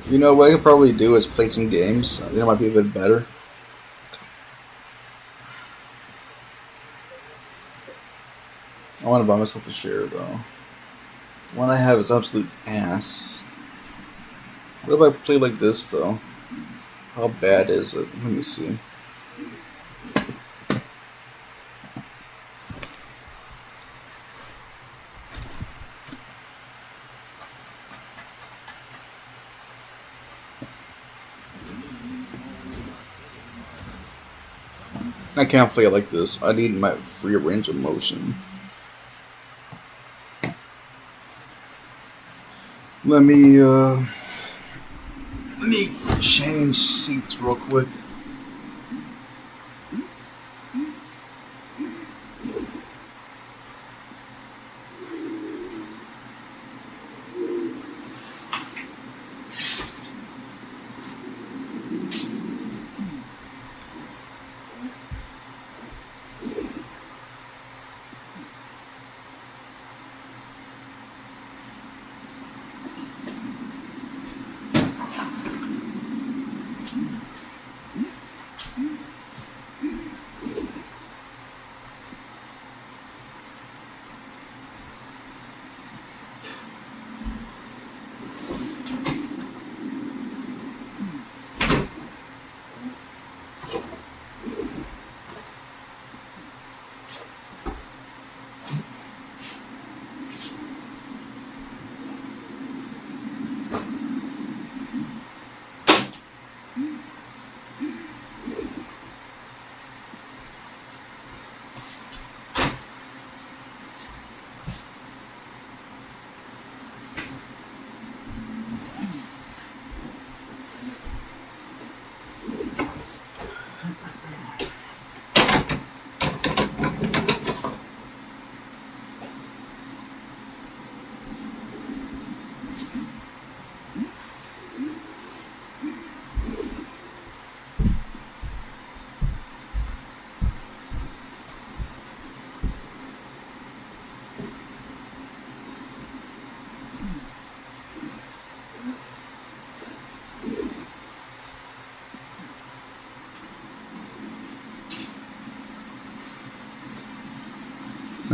You know what I could probably do is play some games. I think it might be a bit better. I want to buy myself a share though. One I have is absolute ass. What if I play like this though? How bad is it? Let me see. I can't play it like this. I need my free range of motion. Let me change seats real quick.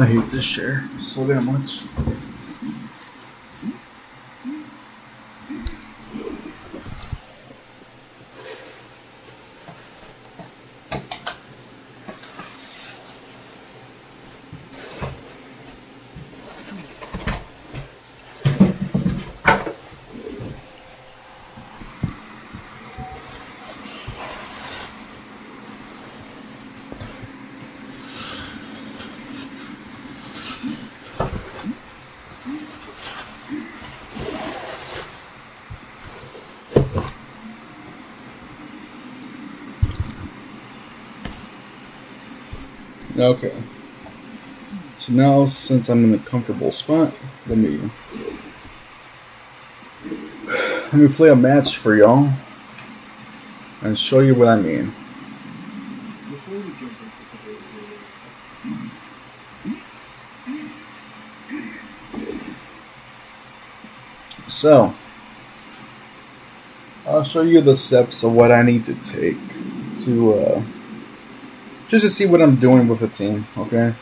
I hate this chair so damn much. Okay. So now, since I'm in a comfortable spot, let me play a match for y'all and show you what I mean. So, I'll show you the steps of what I need to take to just to see what I'm doing with the team, okay?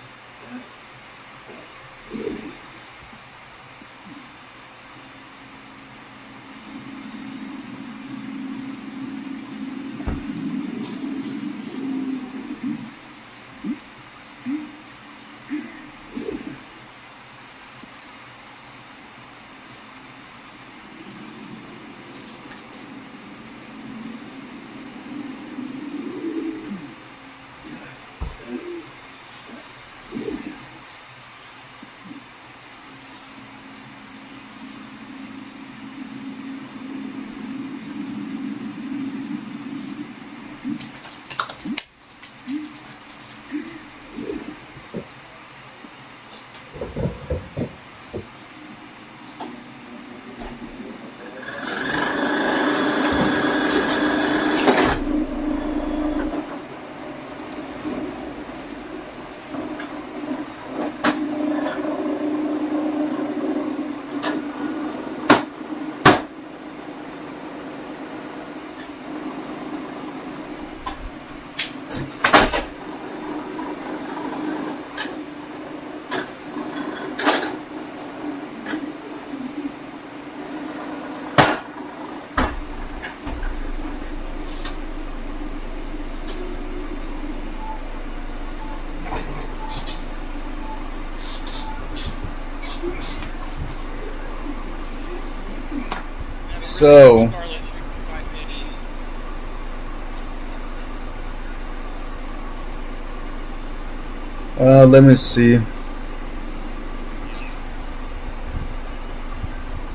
So, Scarlet 580. let me see.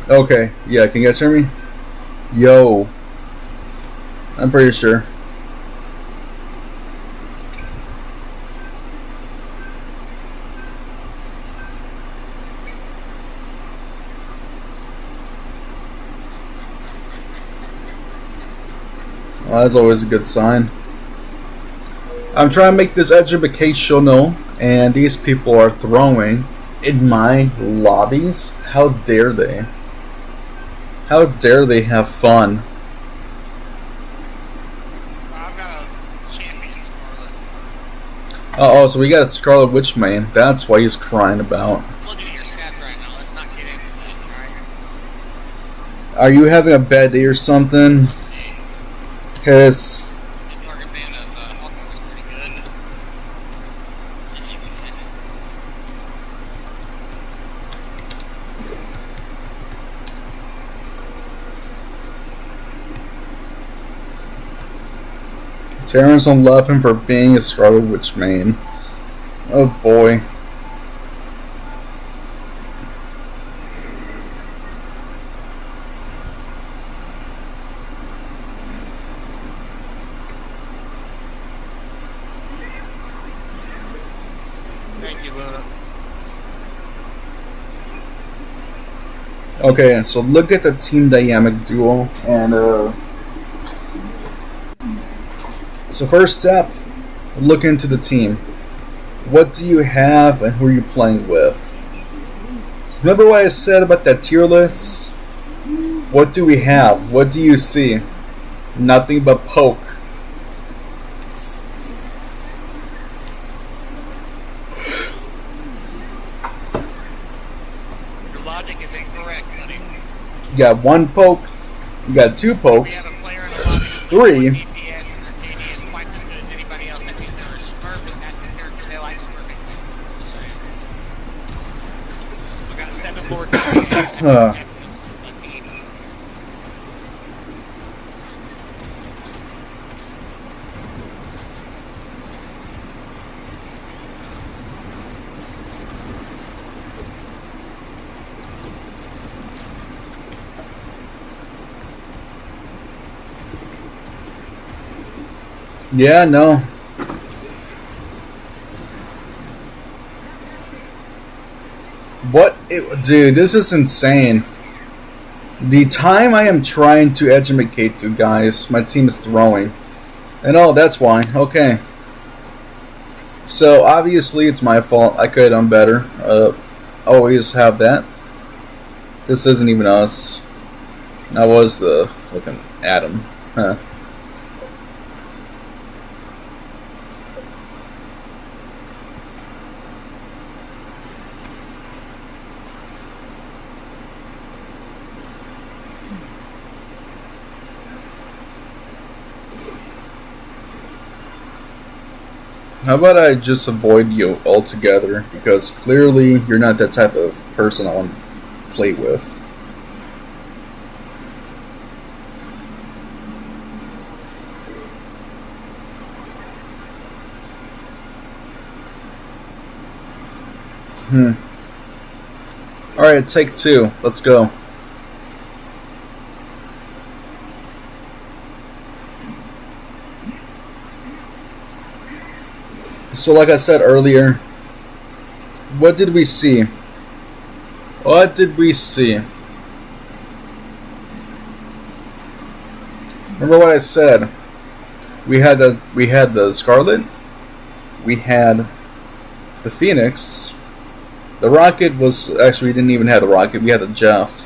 Okay, yeah, can you guys hear me? Yo, I'm pretty sure. Well, that's always a good sign. I'm trying to make this educational, and these people are throwing in my lobbies. How dare they? How dare they have fun? I've got a champion Scarlet. Oh, so we got a Scarlet Witch main. That's why he's crying about. Looking at your stats right now. Let's not get into it, alright? Are you having a bad day or something? His. His target band of Hawkeye was pretty good. His parents don't love him for being a Scarlet Witch main. Oh boy. Thank you, Luna. Okay, so look at the team dynamic duel, and so first step, look into the team. What do you have, and who are you playing with? Remember what I said about that tier list? What do we have? What do you see? Nothing but poke. Your logic is incorrect, buddy. You got one poke, you got two We pokes, have a player in the lobby with three. DPS, and their KD is quite as good as anybody else. That means they're a smurf, and that's the character they like smurfing. We got a 7 Lord DPS. Yeah, no. Dude, this is insane. The time I am trying to educate to guys, my team is throwing. And oh, that's why. Okay. So, obviously, it's my fault. I could have done better. Always have that. This isn't even us. That was the fucking Adam. Huh. How about I just avoid you altogether? Because clearly you're not that type of person I want to play with. Alright, take two. Let's go. So like I said earlier, what did we see? What did we see? Remember what I said? We had the Scarlet, we had the Phoenix. The Rocket was actually, we didn't even have the Rocket, we had the Jeff.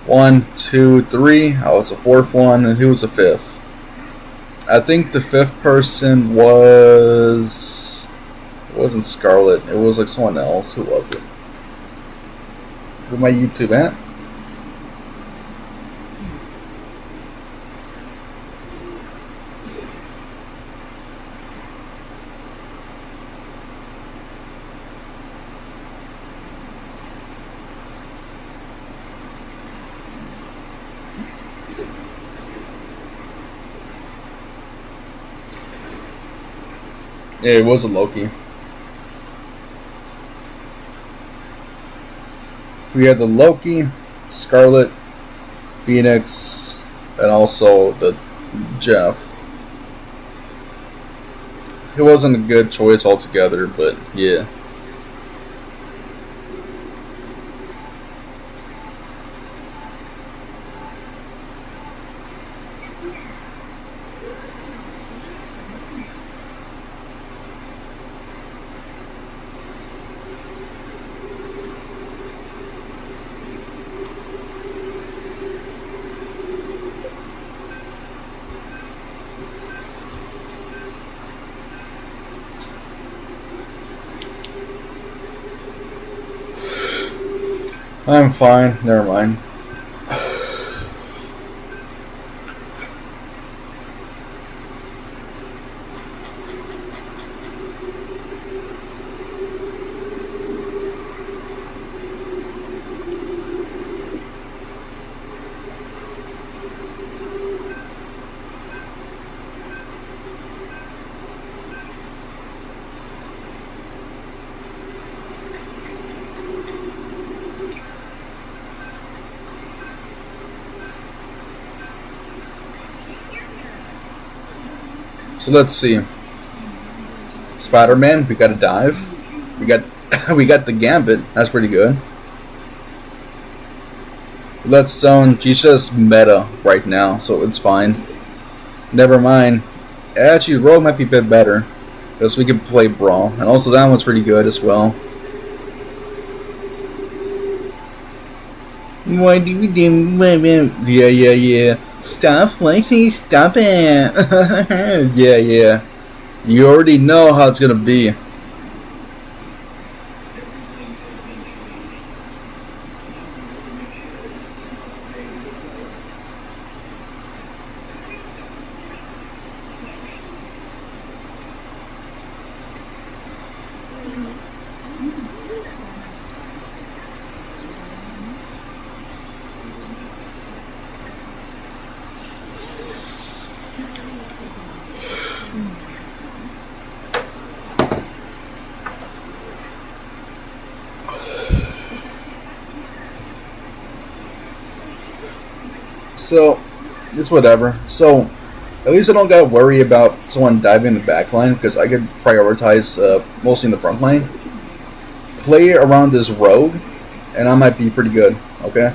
1, 2, 3, I was the fourth one, and who was the fifth? I think the fifth person was, it wasn't Scarlet, it was like someone else. Who was it? Where my YouTube at? Yeah, it was a Loki. We had the Loki, Scarlet, Phoenix, and also the Jeff. It wasn't a good choice altogether, but yeah. I'm fine. Never mind. So let's see. Spider-Man, we got a dive. We got we got the Gambit. That's pretty good. Let's zone. She's just meta right now, so it's fine. Never mind. Actually, Rogue might be a bit better because we can play Brawl, and also that one's pretty good as well. Why do we do? Yeah. Stop flexing, stop it. Yeah. You already know how it's gonna be. So, it's whatever. So, at least I don't gotta worry about someone diving in the back line because I could prioritize mostly in the front line. Play around this Rogue, and I might be pretty good, okay?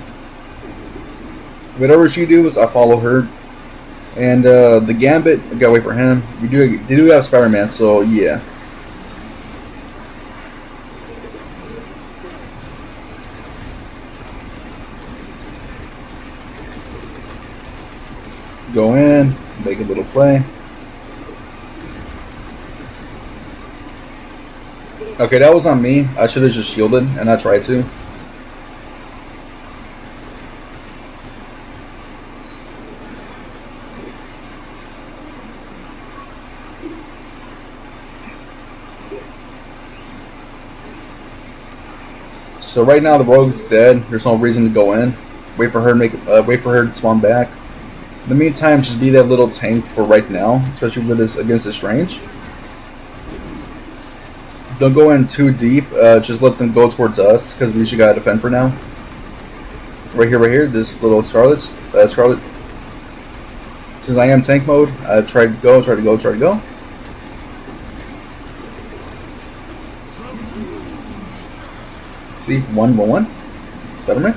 Whatever she does, I follow her. And the Gambit, I gotta wait for him. They do have Spider-Man, so yeah. Go in, make a little play. Okay, that was on me. I should have just shielded, and I tried to. So right now the Rogue's dead. There's no reason to go in. Wait for her to wait for her to spawn back. In the meantime, just be that little tank for right now, especially with this against this range. Don't go in too deep. Just let them go towards us because we should gotta defend for now. Right here. This little Scarlet. Since I am tank mode, I try to go. See, 1-1. Spider-Man.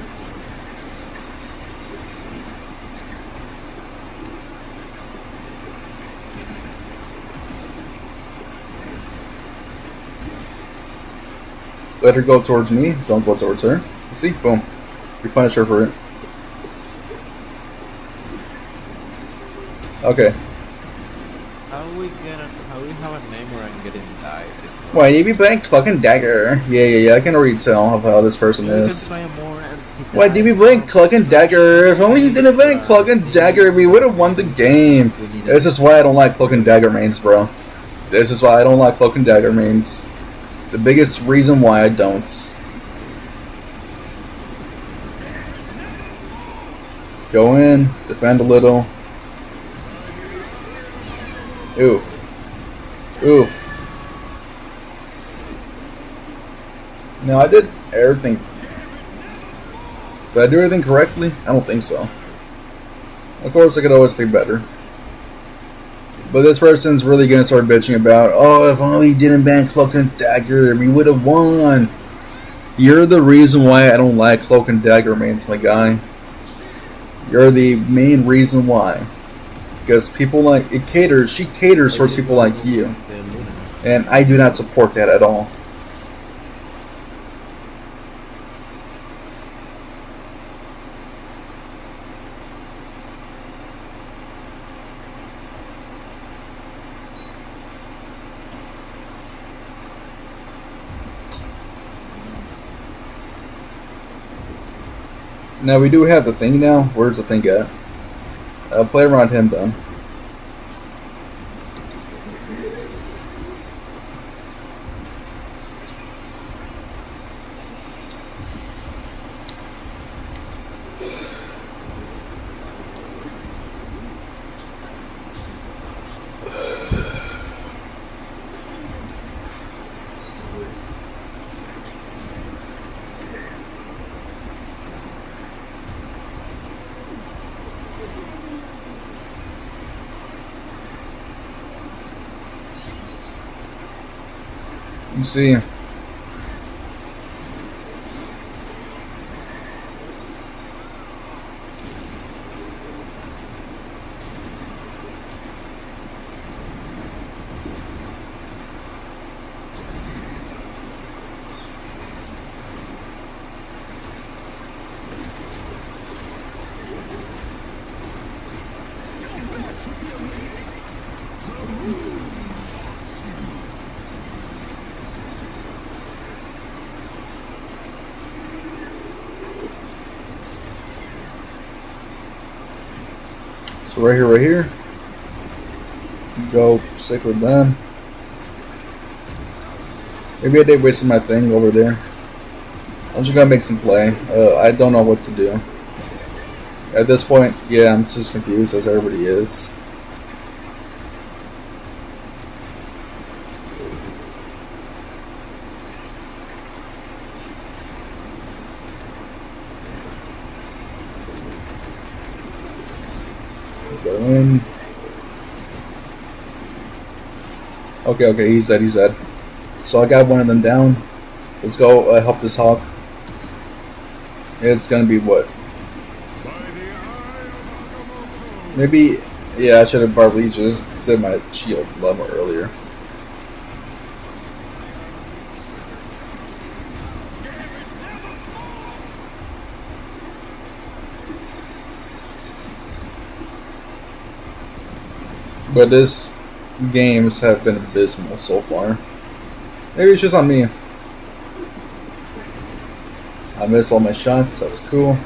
Let her go towards me. Don't go towards her. You see? Boom. We punish her for it. Okay. How we have a name where I'm getting died? Why DB Blank Cloak and Dagger? Yeah. I can already tell how this person is. Why DB Blank Cloak and Dagger? If only you didn't Blank Cloak and Dagger, we would have won the game. This is why I don't like Cloak and Dagger mains, bro. This is why I don't like Cloak and Dagger mains. The biggest reason why I don't. Go in, defend a little. Oof. Now I did everything. Did I do everything correctly? I don't think so. Of course, I could always be better. But this person's really gonna start bitching about, oh, if only you didn't ban Cloak and Dagger, we would have won. You're the reason why I don't like Cloak and Dagger mains, my guy. You're the main reason why. Because people like it caters. She caters towards people like you, and I do not support that at all. Now we do have the thing now. Where's the thing at? I'll play around him then. You see, so right here. Go stick with them. Maybe I did waste my thing over there. I'm just gonna make some play. I don't know what to do. At this point, yeah, I'm just confused as everybody is. Go in. Okay, he's dead. So I got one of them down. Let's go help this hawk. It's gonna be what? Maybe, yeah, I should have probably just did my shield a lot more earlier. But this games have been abysmal so far. Maybe it's just on me. I missed all my shots, that's cool.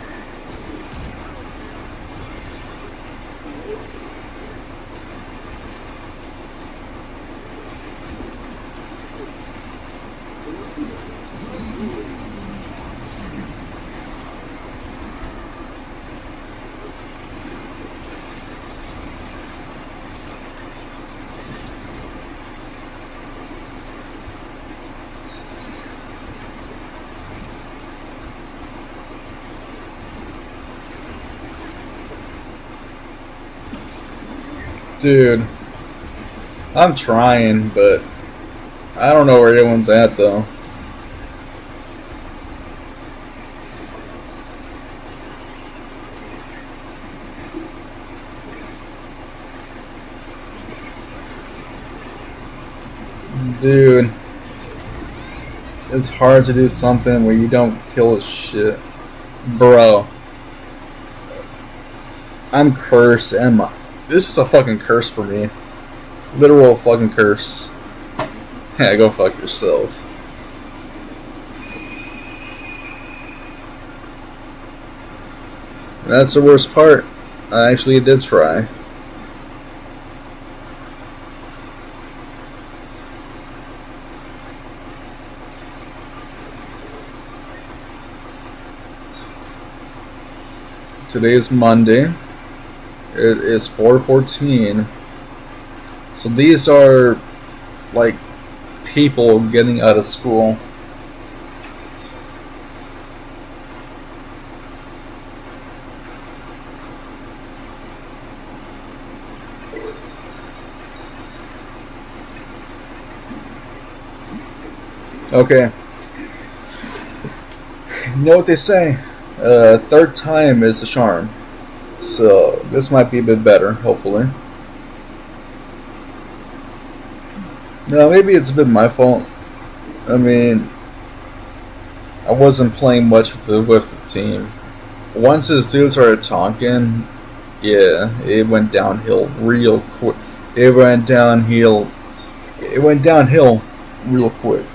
Dude, I'm trying, but I don't know where anyone's at though. Dude, it's hard to do something where you don't kill a shit. Bro, I'm cursed and this is a fucking curse for me. Literal fucking curse. Yeah, go fuck yourself. And that's the worst part. I actually did try. Today is Monday. It is 4:14. So these are like people getting out of school. Okay. You know what they say? Third time is the charm. So this might be a bit better, hopefully. No, maybe it's a bit my fault. I mean, I wasn't playing much with the team. Once this dude started talking, yeah, it went downhill real quick. It went downhill. It went downhill real quick.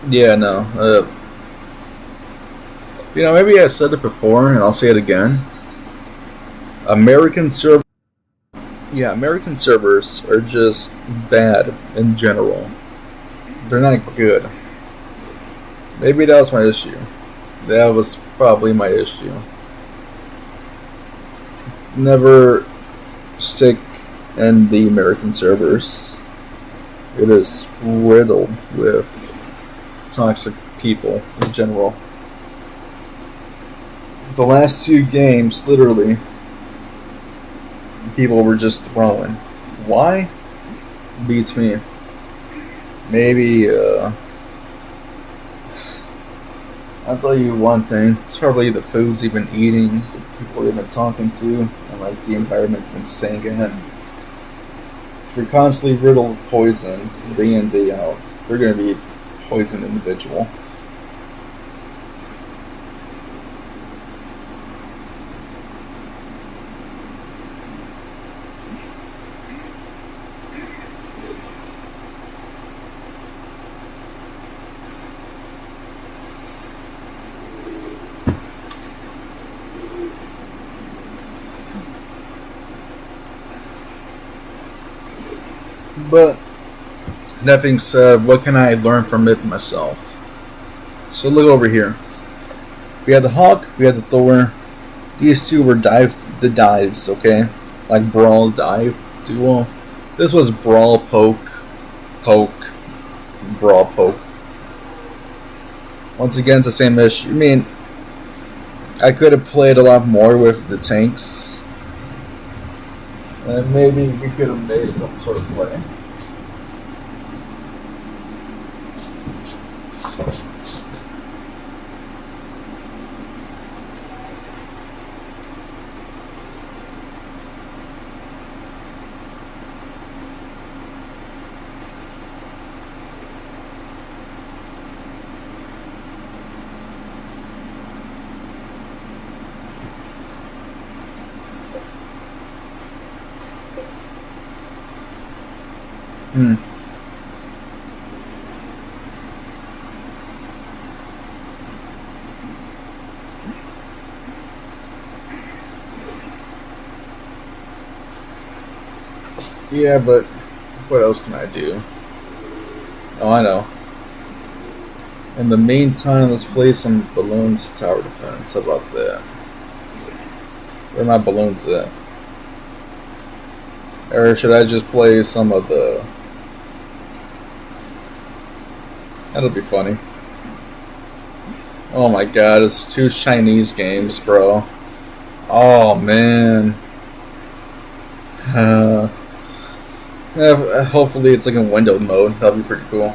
Yeah, no. Maybe I said it before, and I'll say it again. American servers, yeah, American servers are just bad in general. They're not good. Maybe that was my issue. That was probably my issue. Never stick in the American servers. It is riddled with toxic people in general. The last 2 games, literally, people were just throwing. Why? Beats me. Maybe, I'll tell you one thing. It's probably the foods they've been eating, the people they've been talking to, and like the environment they've been staying in. If you're constantly riddled with poison, day in, day out, you're going to be a poisoned individual. But that being said, what can I learn from it myself? So look over here. We had the Hawk, we had the Thor. These two were the dives, okay? Like brawl dive duo. This was brawl poke, brawl poke. Once again, it's the same issue. I mean, I could have played a lot more with the tanks. And maybe we could have made some sort of play. Yeah, but what else can I do? Oh, I know. In the meantime, let's play some balloons tower defense. How about that? Where are my balloons at? Or should I just play some of the... That'll be funny. Oh my god, it's 2 Chinese games, bro. Oh, man. Hopefully it's like in windowed mode. That'll be pretty cool.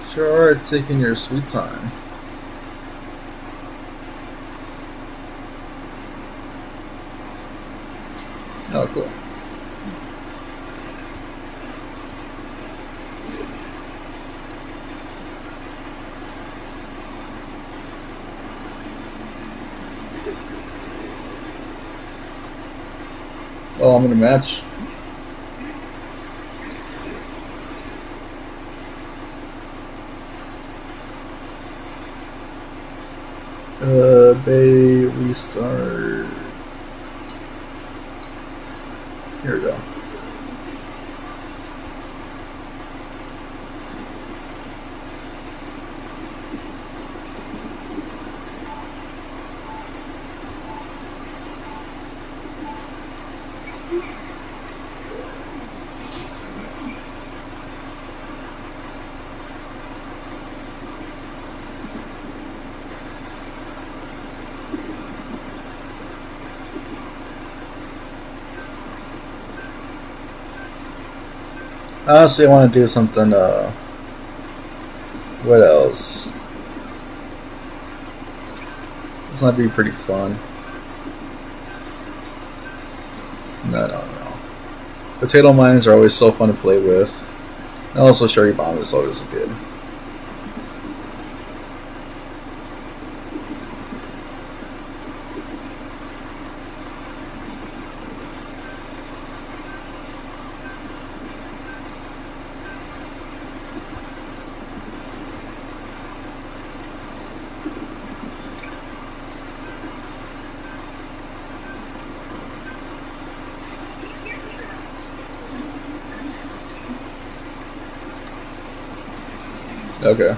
Sure, taking your sweet time. Oh, cool. Oh, I'm in a match. Bay restart. Here we go. Honestly, I want to do something, what else? This might be pretty fun. No. Potato mines are always so fun to play with. And also, Cherry Bomb is always good. Okay.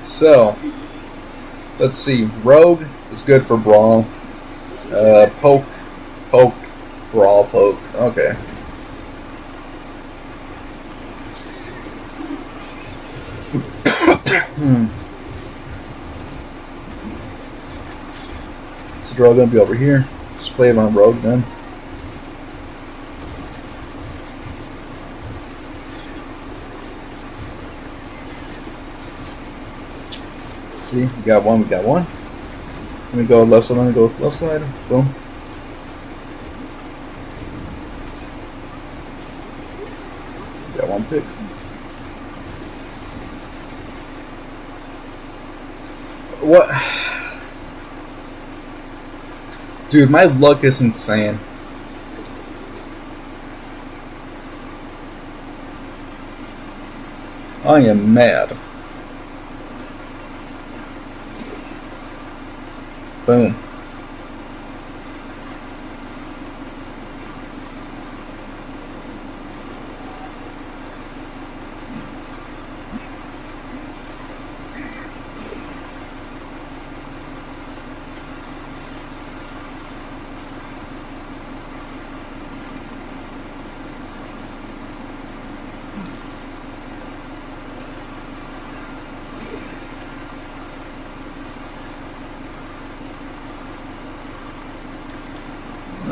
So, let's see. Rogue is good for brawl. Poke, brawl, poke. Okay. So they're all gonna be over here. Just play it on Rogue then. See, we got one. Let me go left side, let me go left side. Boom. Got one pick. What? Dude, my luck is insane. I am mad. Boom.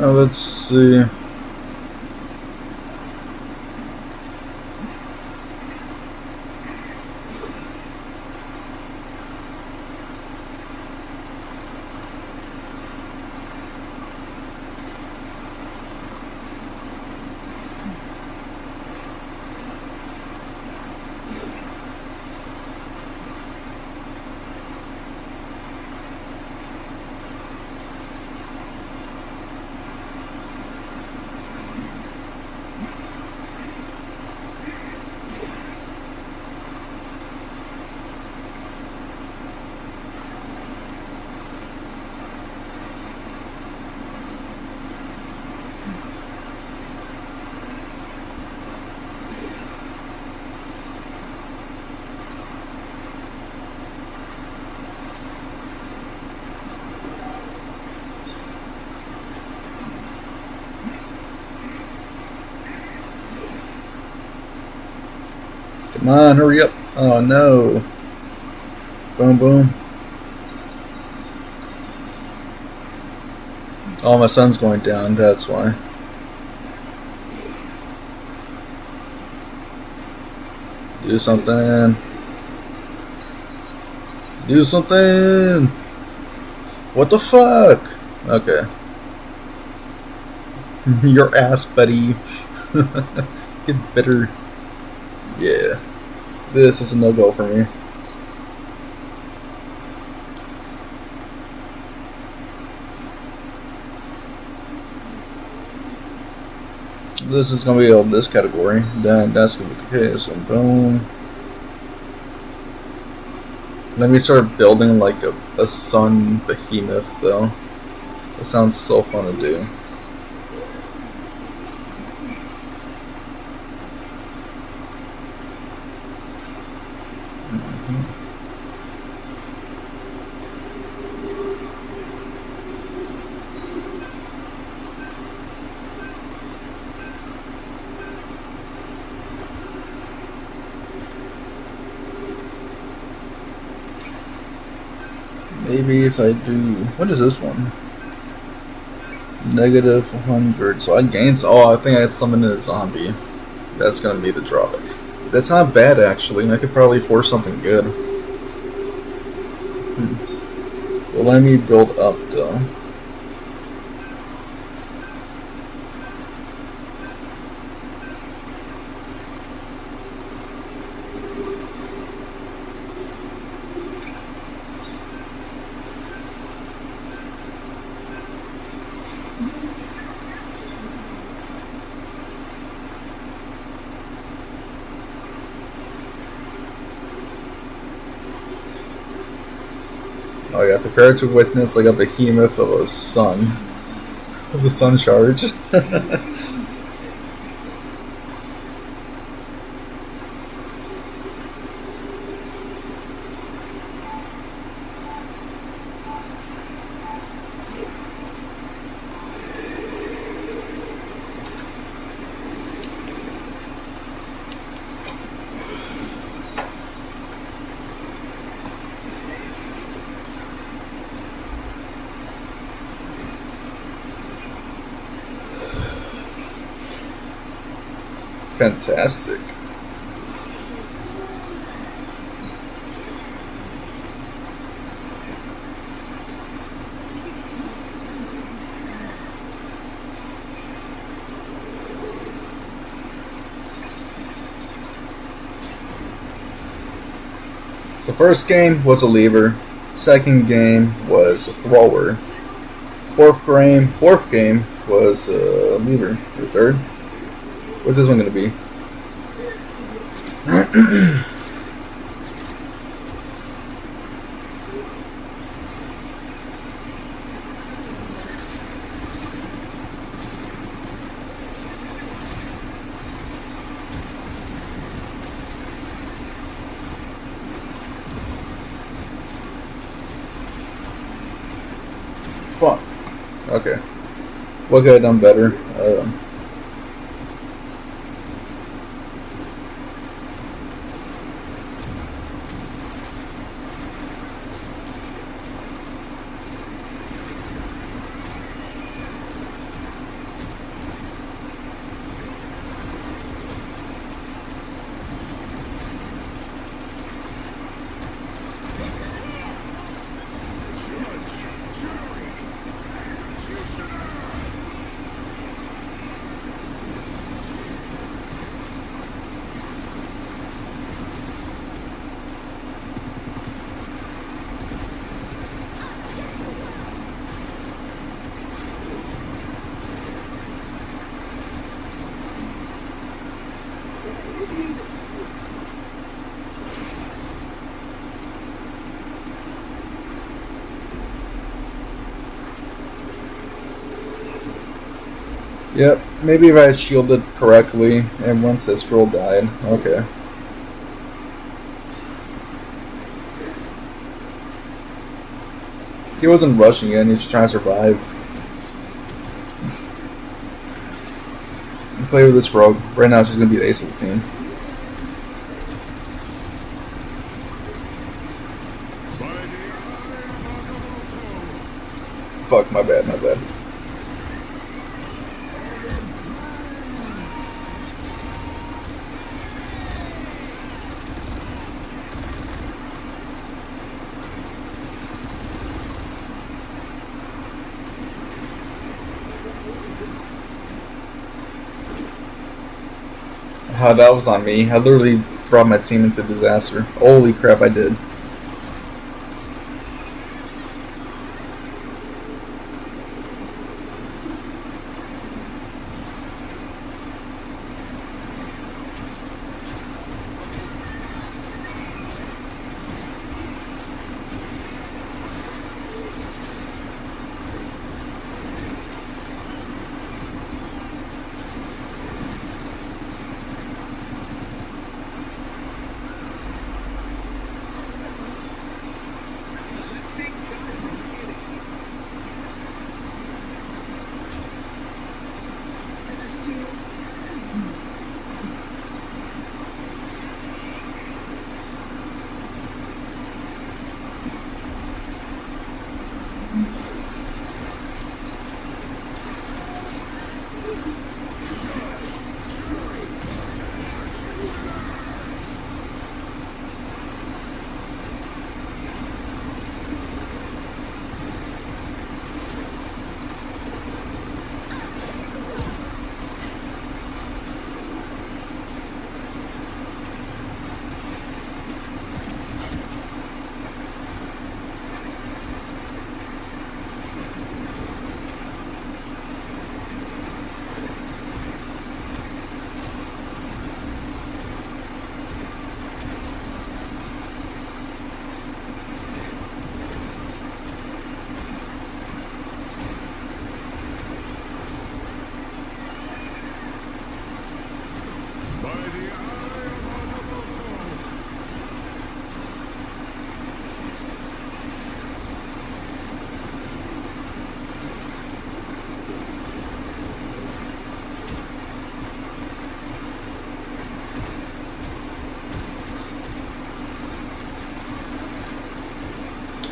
Let's see. Come on, hurry up. Oh no. Boom, boom. Oh, my sun's going down, that's why. Do something. Do something. What the fuck? Okay. Your ass, buddy. Get better. Yeah. This is a no-go for me. This is gonna be on this category. Then that's gonna be the case. And boom. Let me start building like a sun behemoth though. That sounds so fun to do. Maybe if I do, what is this one? Negative 100. So I gained. Oh, I think I summoned a zombie. That's gonna be the drawback. That's not bad actually. I could probably force something good. Well, let me build up though. Oh yeah, prepare to witness like a behemoth of a sun. Of a sun charge. Fantastic. So first game was a lever, second game was a thrower, fourth game was a lever, or third. What's this one gonna be? Fuck. Okay. What could I have done better? Yep, maybe if I had shielded correctly and once that scroll died. Okay. He wasn't rushing in, he was just trying to survive. Play with this rogue. Right now she's gonna be the ace of the team. Fuck, my bad, my bad. That was on me. I literally brought my team into disaster. Holy crap, I did.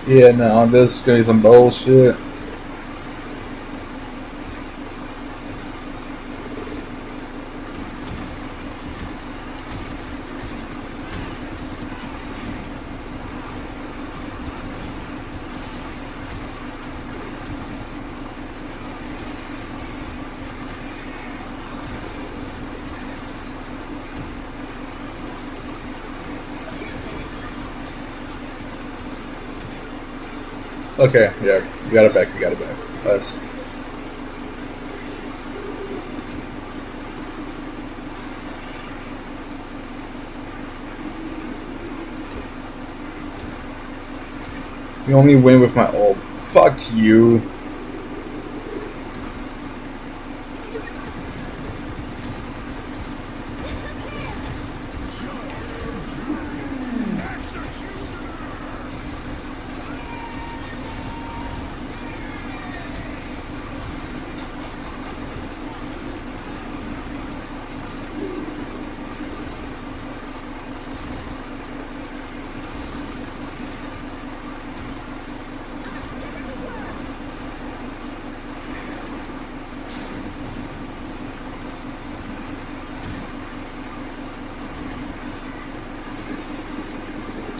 Yeah, no, this is gonna be some bullshit. Okay, yeah, we got it back, we got it back. Nice. You only win with my ult. Fuck you.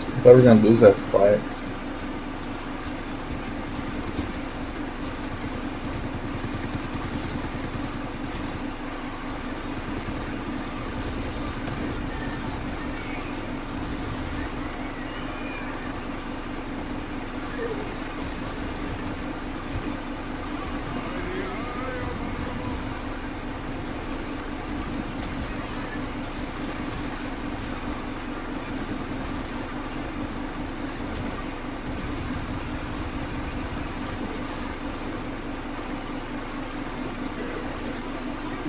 I thought we were gonna lose that fight.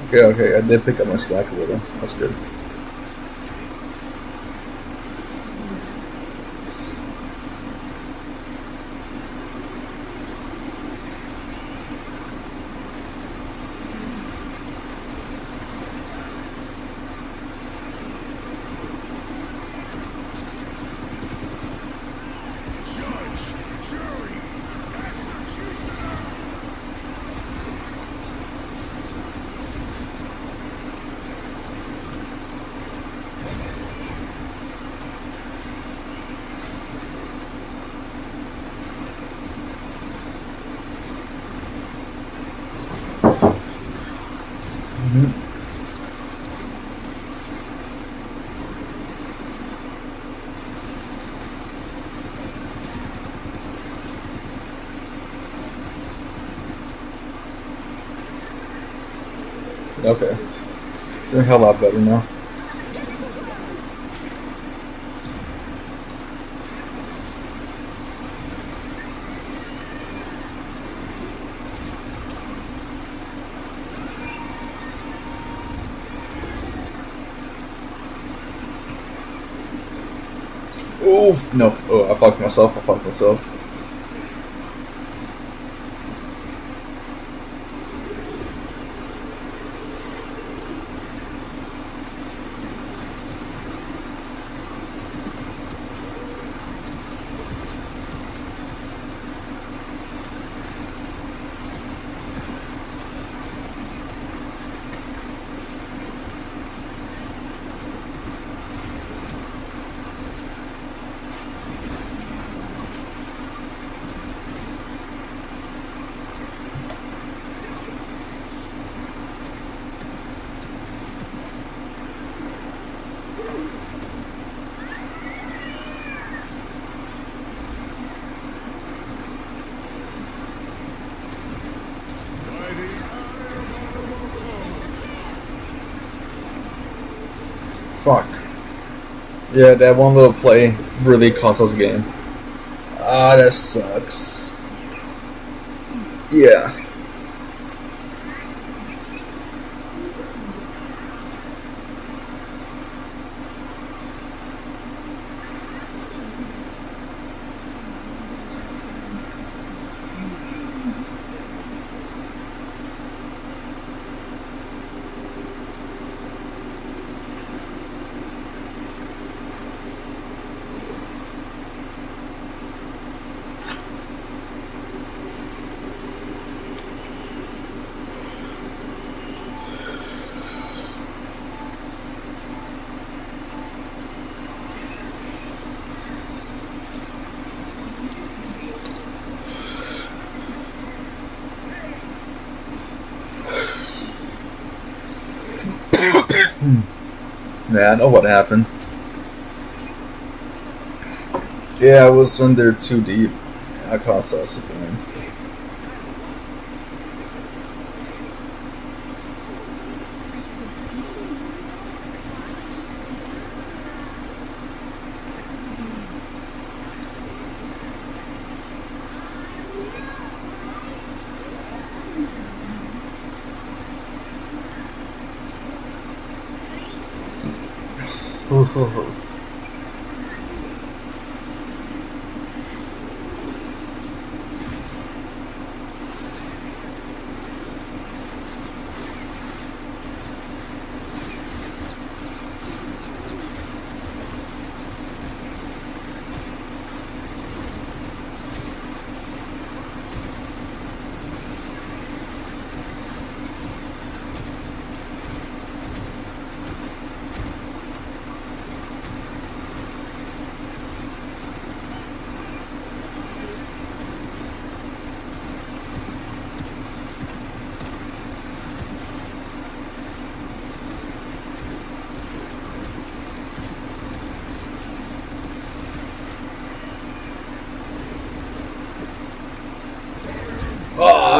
Okay, okay, I did pick up my slack a little. That's good. Okay. Doing a hell lot better now. Oof! No, oh, I fucked myself. Fuck. Yeah, that one little play really cost us a game. Ah, that sucks. Yeah. Yeah, I know what happened. Yeah, I was in there too deep. That cost us a game.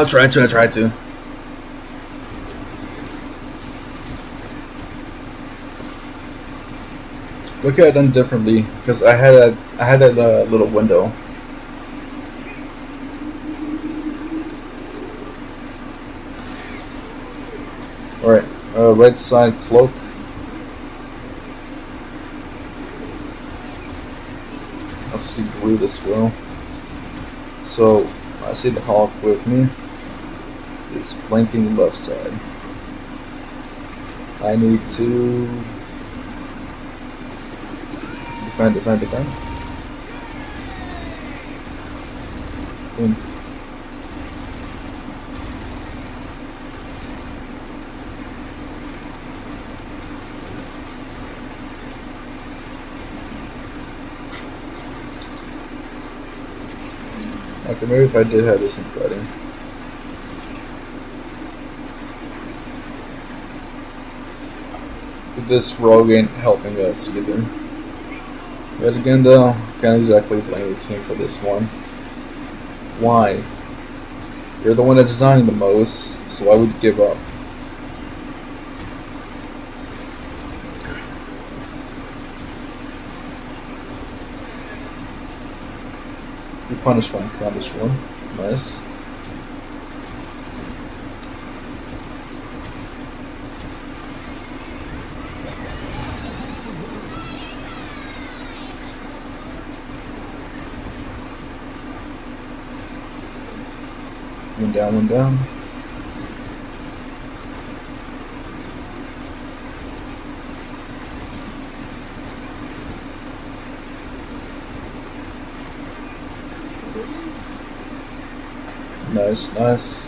Oh, I tried to. What could I have done differently? Because I had that little window. Alright, right side cloak. I also see Groot as well. So, I see the Hulk with me. It's flanking left side. I need to defend. Boom. Okay, maybe if I did have this in ready. But this rogue ain't helping us either. But again though, can't exactly blame the team for this one. Why? You're the one that's designing the most, so why would you give up? punish one. Nice. One down. Nice.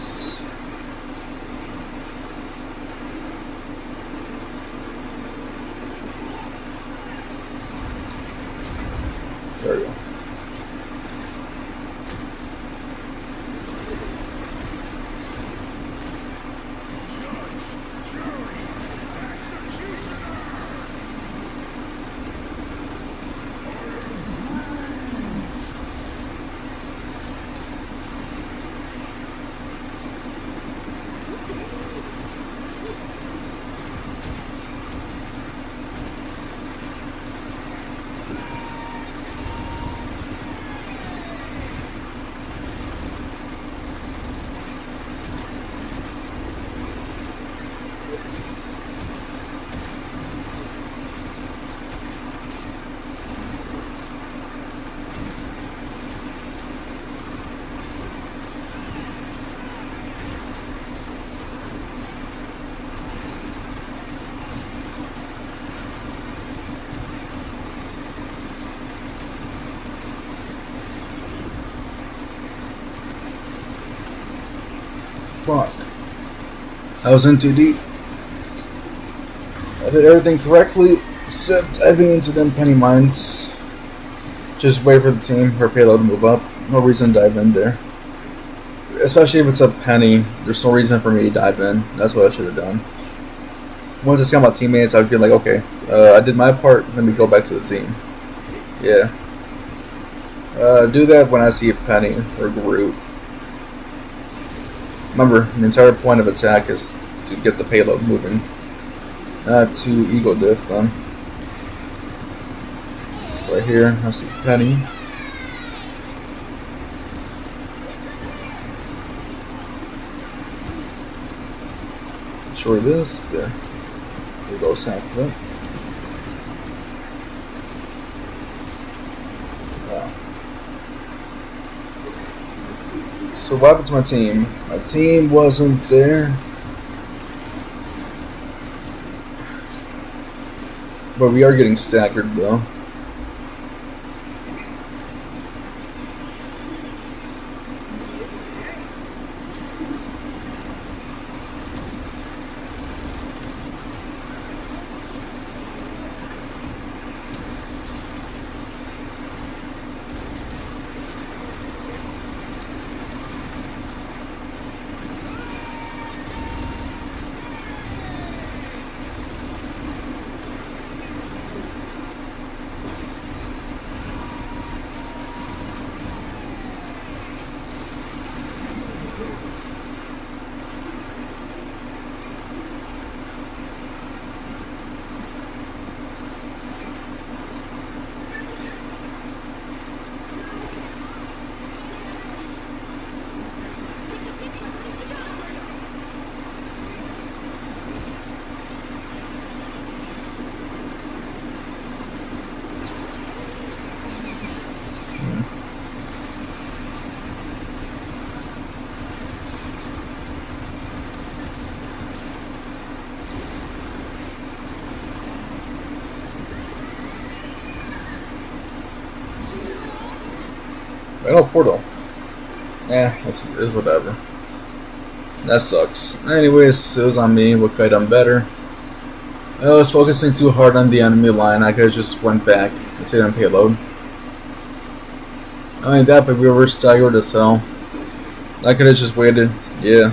There we go. Fuck. I was in too deep. I did everything correctly except diving into them penny mines. Just wait for the team or payload to move up. No reason to dive in there. Especially if it's a penny, there's no reason for me to dive in. That's what I should have done. Once I see my teammates, I'd be like, okay, I did my part, let me go back to the team. Yeah. Do that when I see a penny or Groot. Remember, the entire point of attack is to get the payload moving, not to ego diff them. Right here, I see Penny. Destroy this. There goes half of it. So what happened to my team? My team wasn't there. But we are getting staggered though. Oh, portal. Yeah, it's whatever. That sucks. Anyways, it was on me. What could I have done better? I was focusing too hard on the enemy line. I could have just went back and stayed on payload. I mean that, but we were staggered as hell. I could have just waited. Yeah.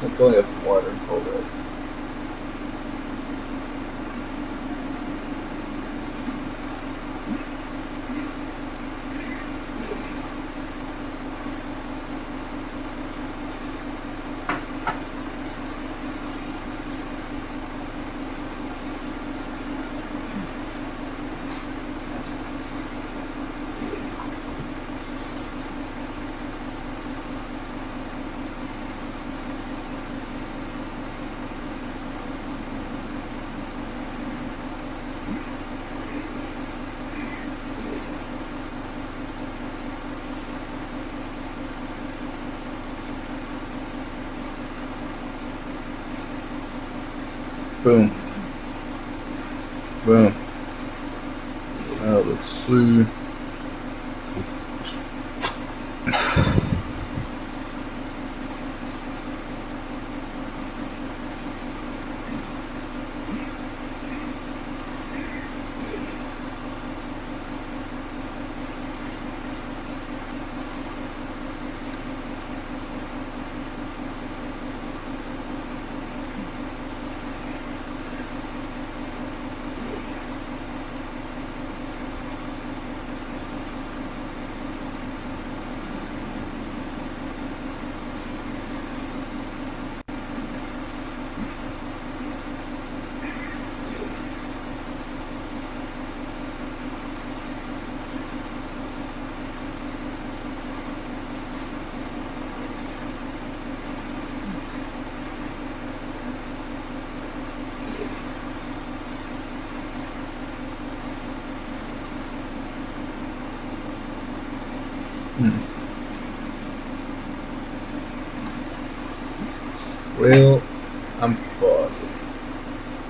I'm filling up water. Hold up. Boom. Boom. Let's see. Well, I'm fucked.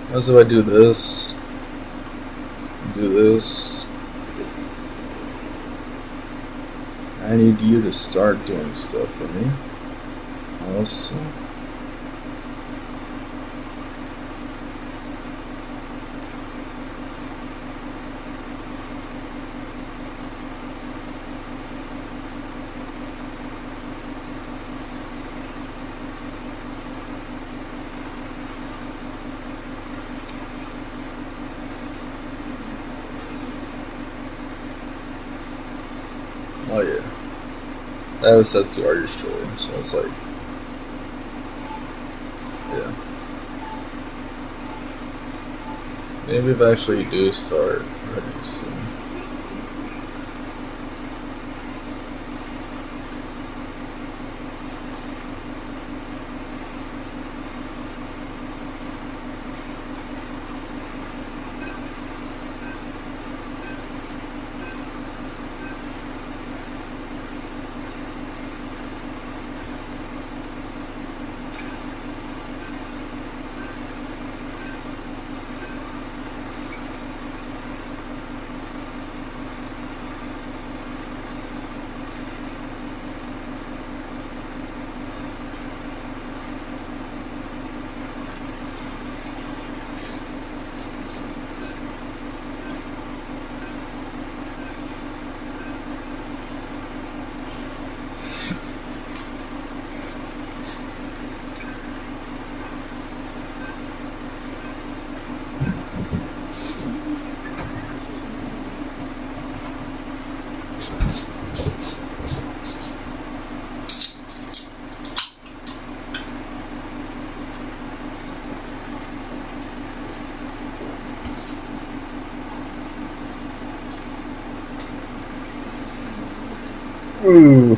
What if I do this? Do this? I need you to start doing stuff for me. Also. Oh yeah. That was set to Artist Joy, so it's like, yeah. Maybe if I actually do start writing soon. Ooh.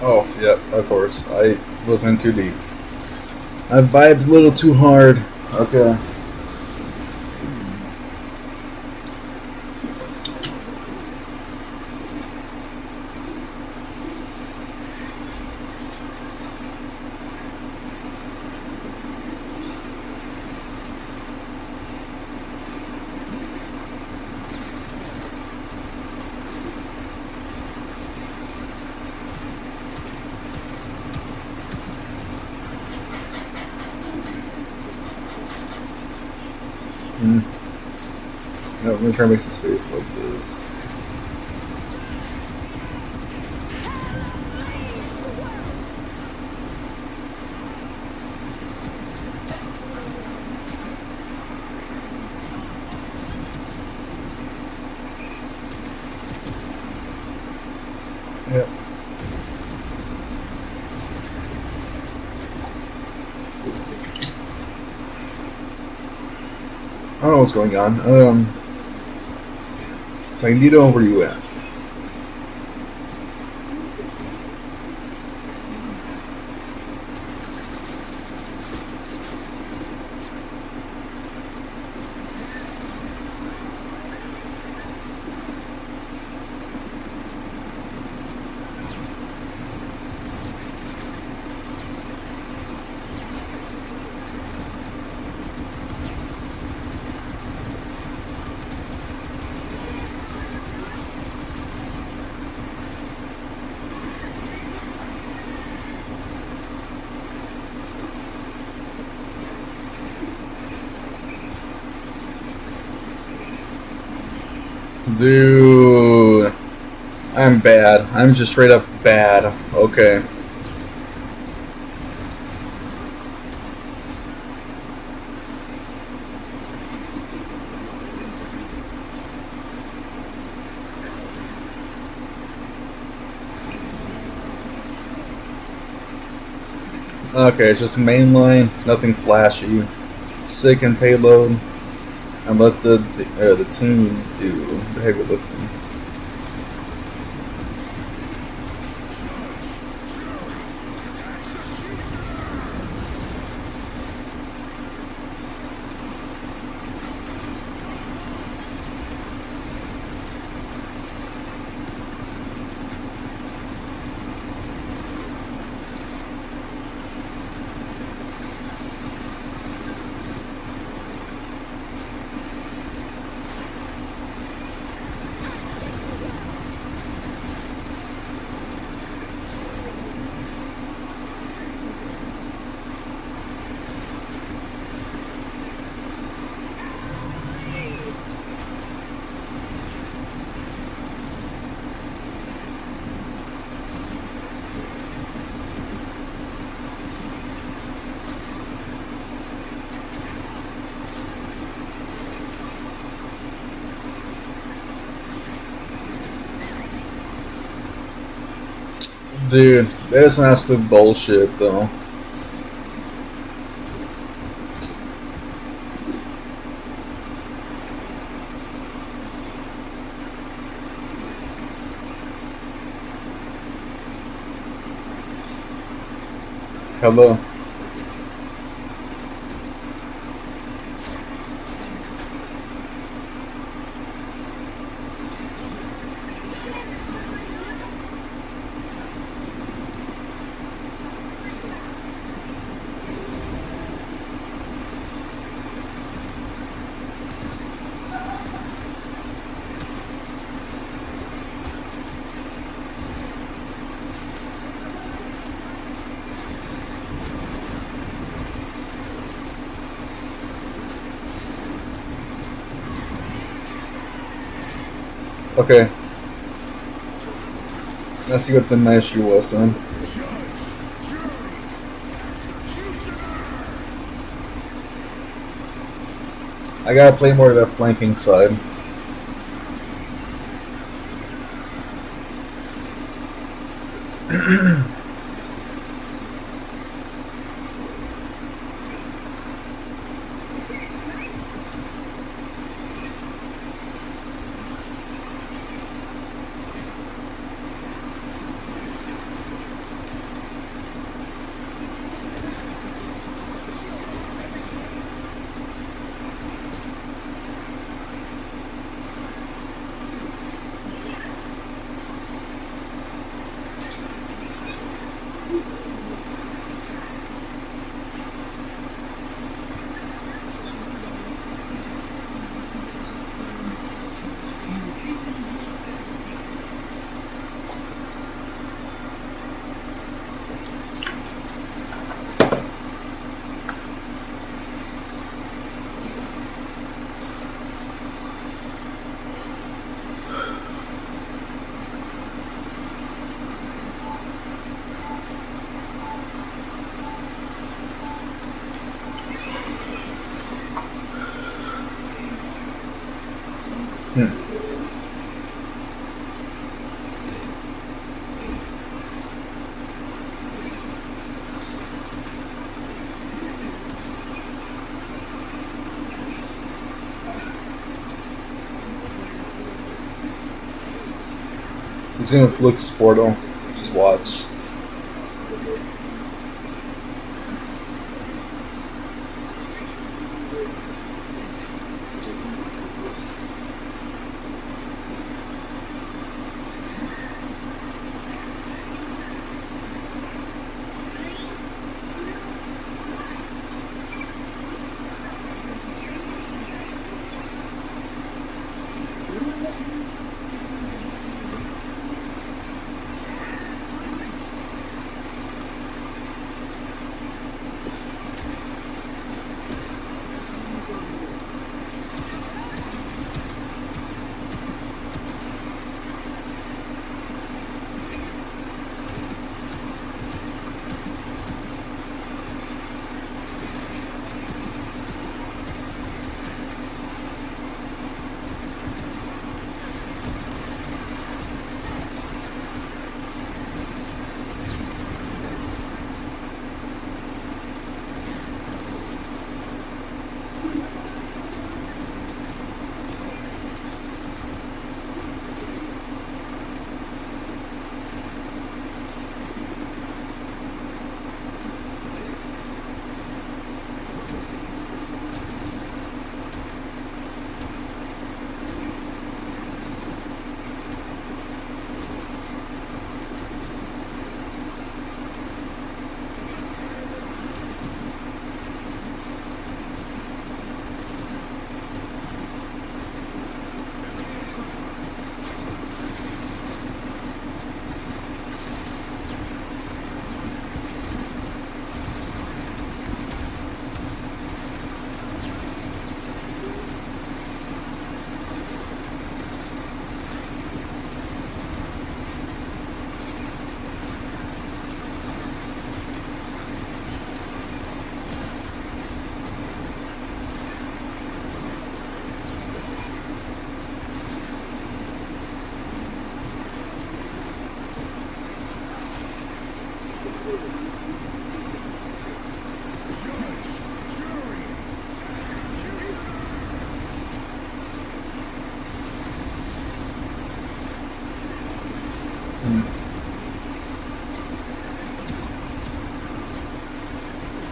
Oh, yeah, of course. I wasn't too deep. I vibed a little too hard. Okay. Hmm. No, I'm gonna try to make some space like this. Yep. I don't know what's going on. Magneto, where you at? Dude, I'm bad. I'm just straight up bad. Okay. Okay, it's just mainline, nothing flashy. Sick and payload, and let the team do the heavy lifting. Dude, that's an absolute bullshit, though. Hello. Okay. Let's see what the issue was then. I gotta play more of that flanking side. He's gonna fluke Sportal. Just watch.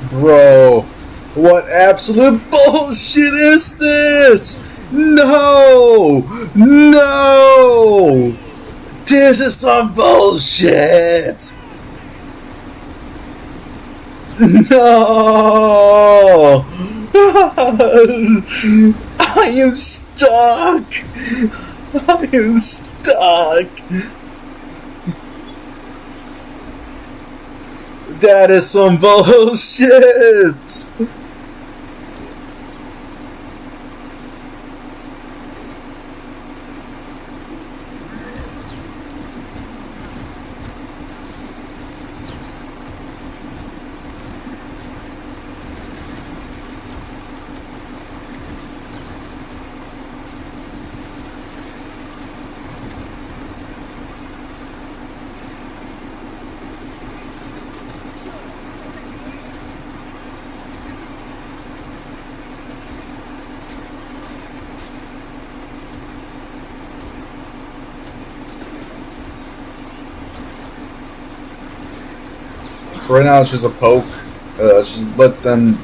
Bro, what absolute bullshit is this? No! No! This is some bullshit! No! I am stuck! I am stuck! That is some bullshit! So right now it's just a poke. Just let them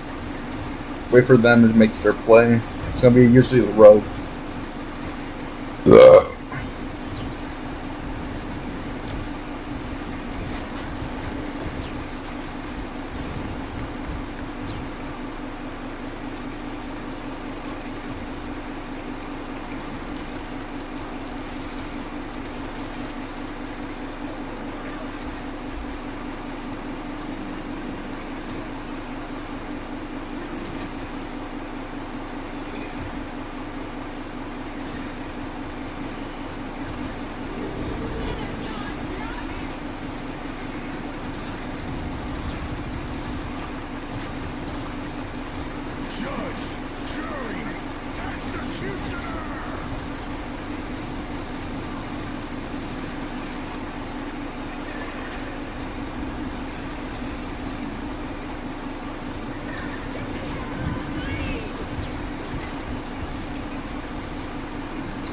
wait for them to make their play. It's gonna be usually the rogue.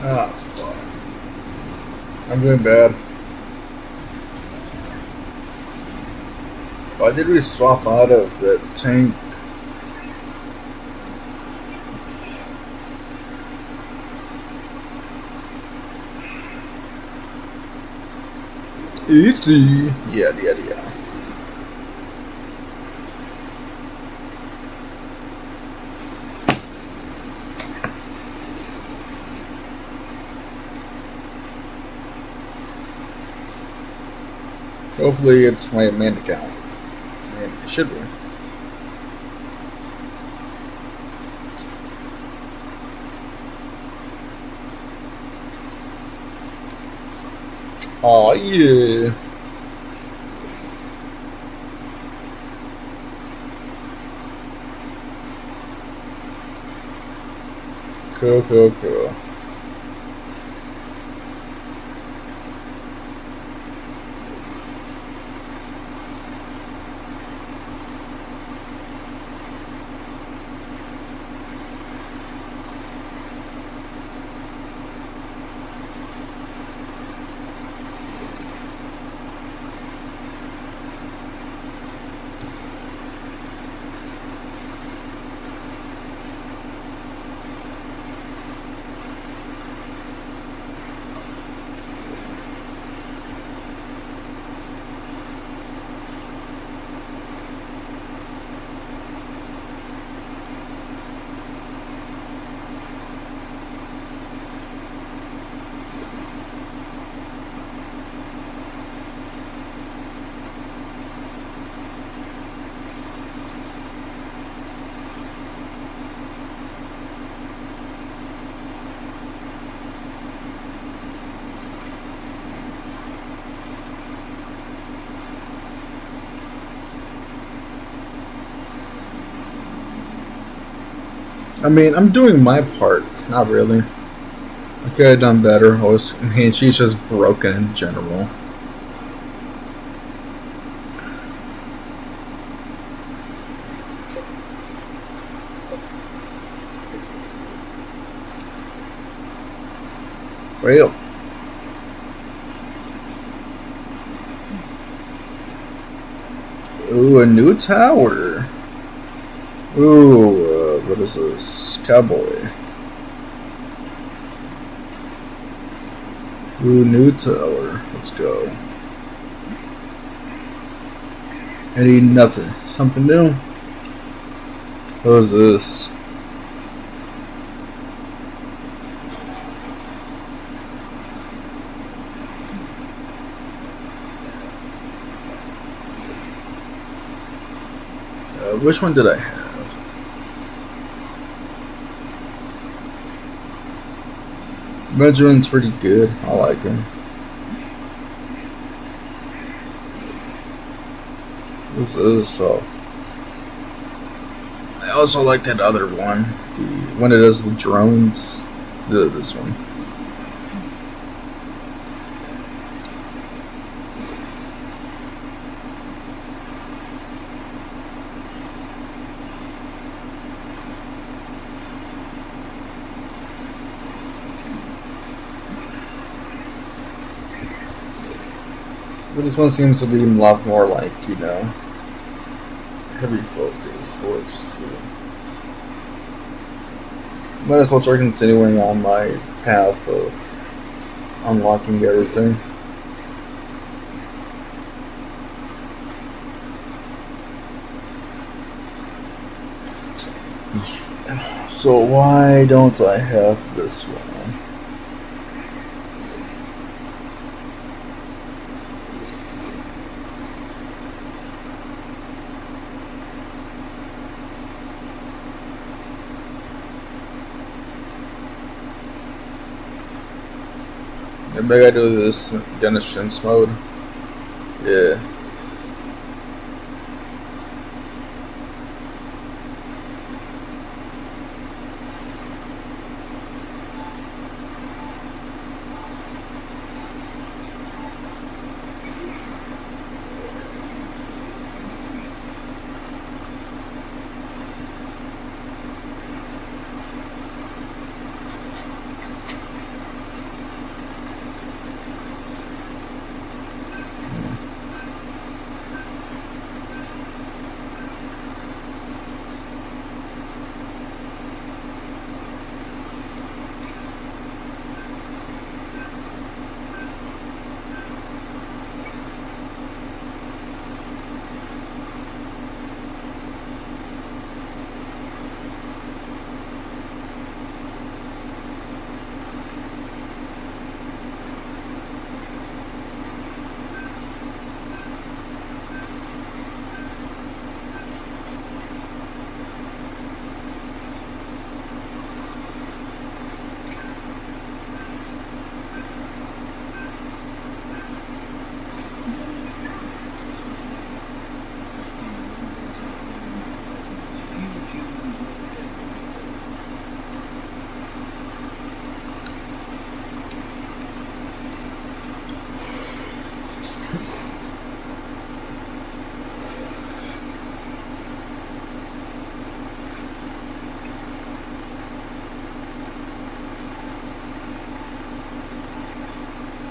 Ah, fuck. I'm doing bad. Why did we swap out of that tank? Easy. Yeah. Hopefully it's my main account. I mean, it should be. Oh yeah. Cool. I mean, I'm doing my part. Not really. I could have done better. I mean, she's just broken in general. Well. Ooh, a new tower. Ooh, what is this? Cowboy. Ooh, new tower. Let's go. I need nothing. Something new. What is this? Which one did I have? Benjamin's pretty good. I like him. What's this? Oh. I also like that other one. The one that does the drones. This one. But this one seems to be a lot more like, you know, heavy focus. So let's see. Might as well start continuing on my path of unlocking everything. So why don't I have this one? Maybe I do this Genesis mode. Yeah.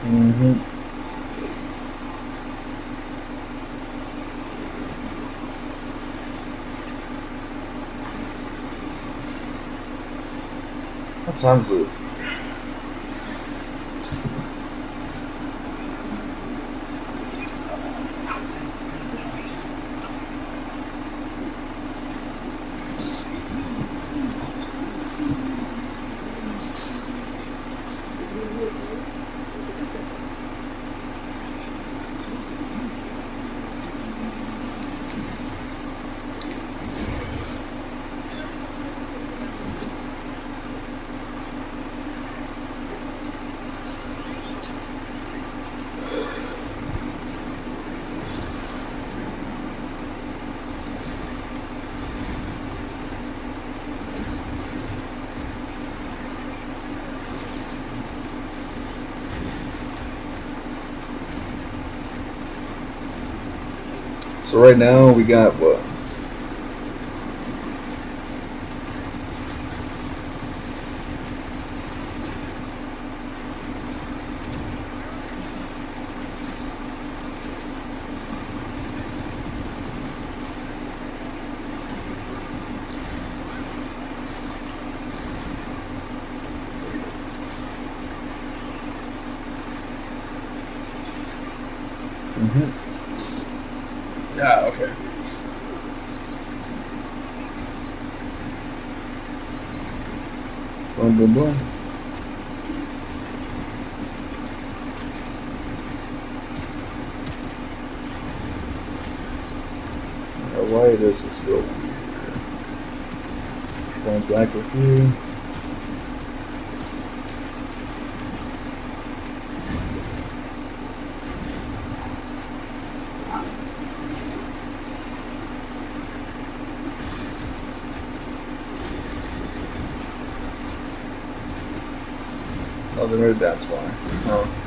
Mm-hmm. What time is it? So right now we got what? Mm-hmm. Yeah, okay. Boom, boom, boom. Why does this feel weird? Going back with you. Oh, then maybe that's why. Oh.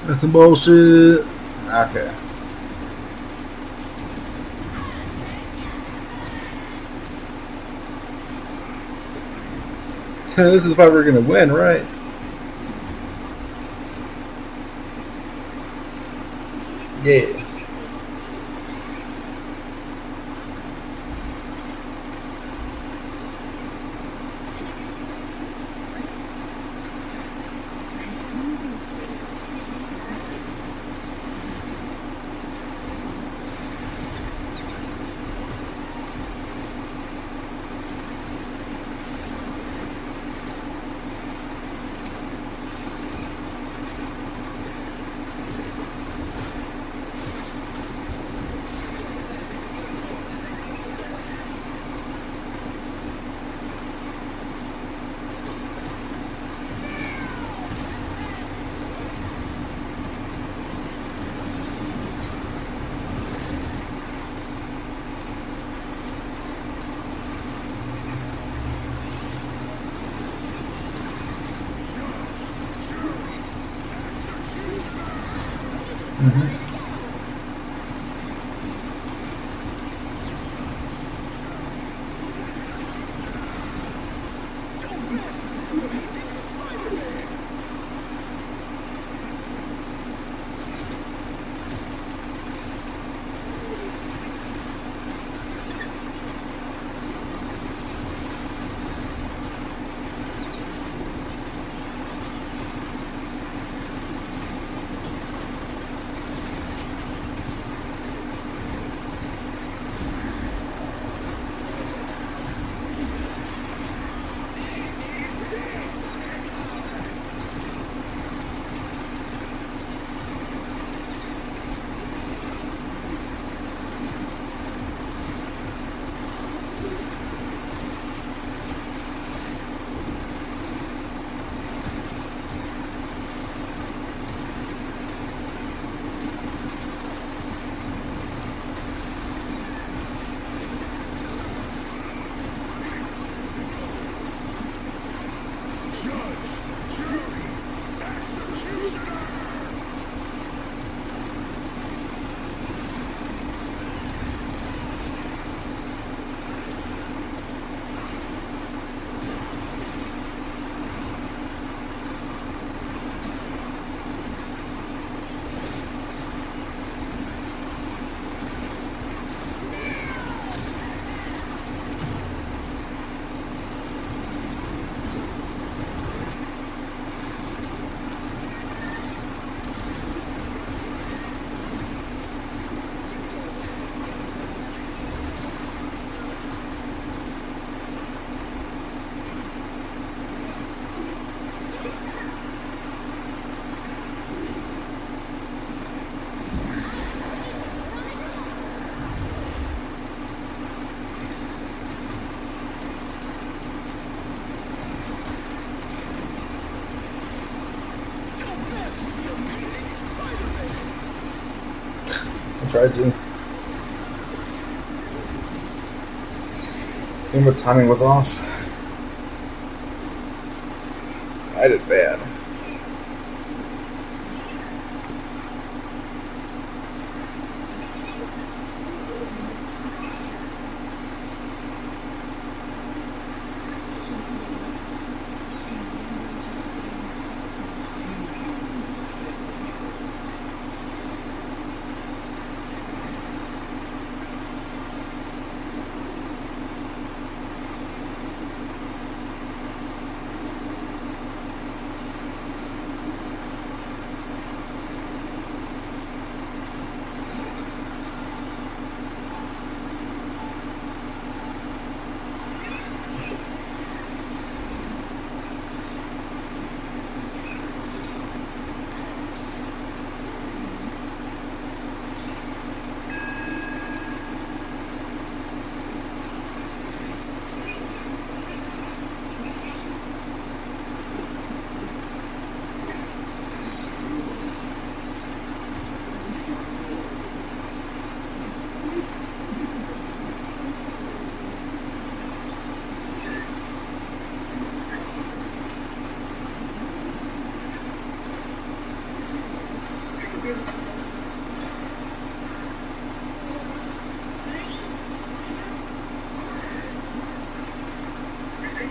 That's some bullshit. Okay. This is the fight we're gonna win, right? Yeah. Tried to. I think my timing was off. I did bad.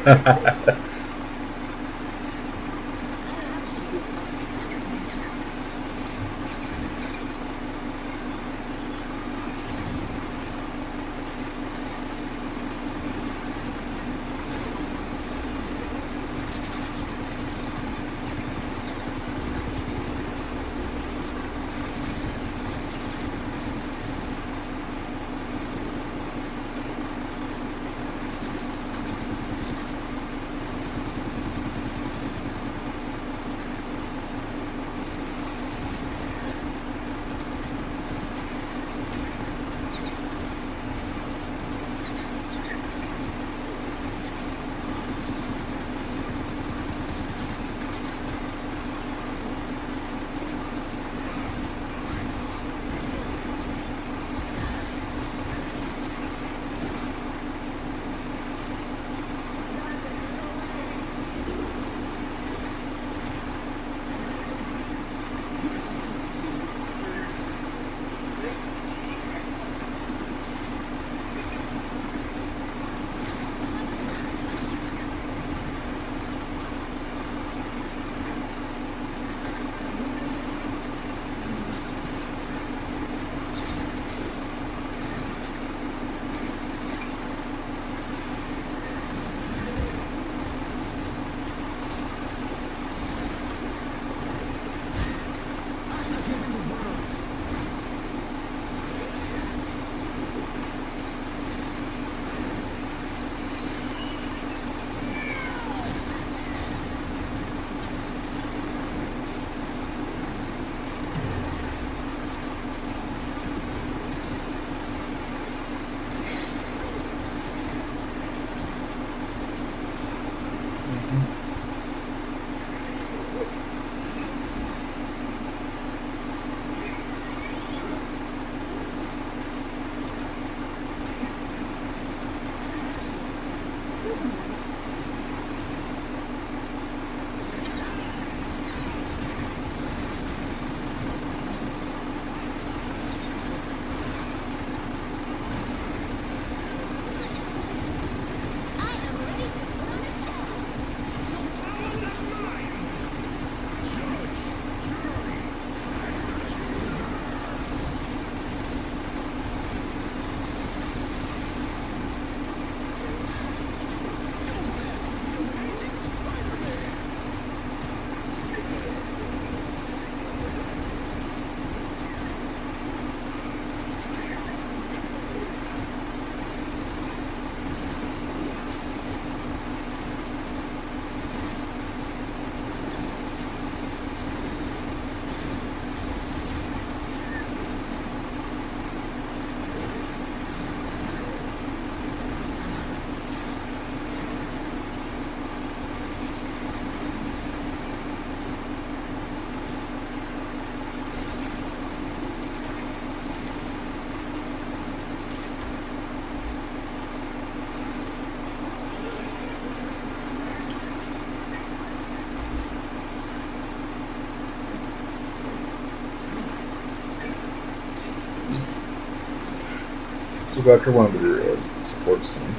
So go after one of your supports then.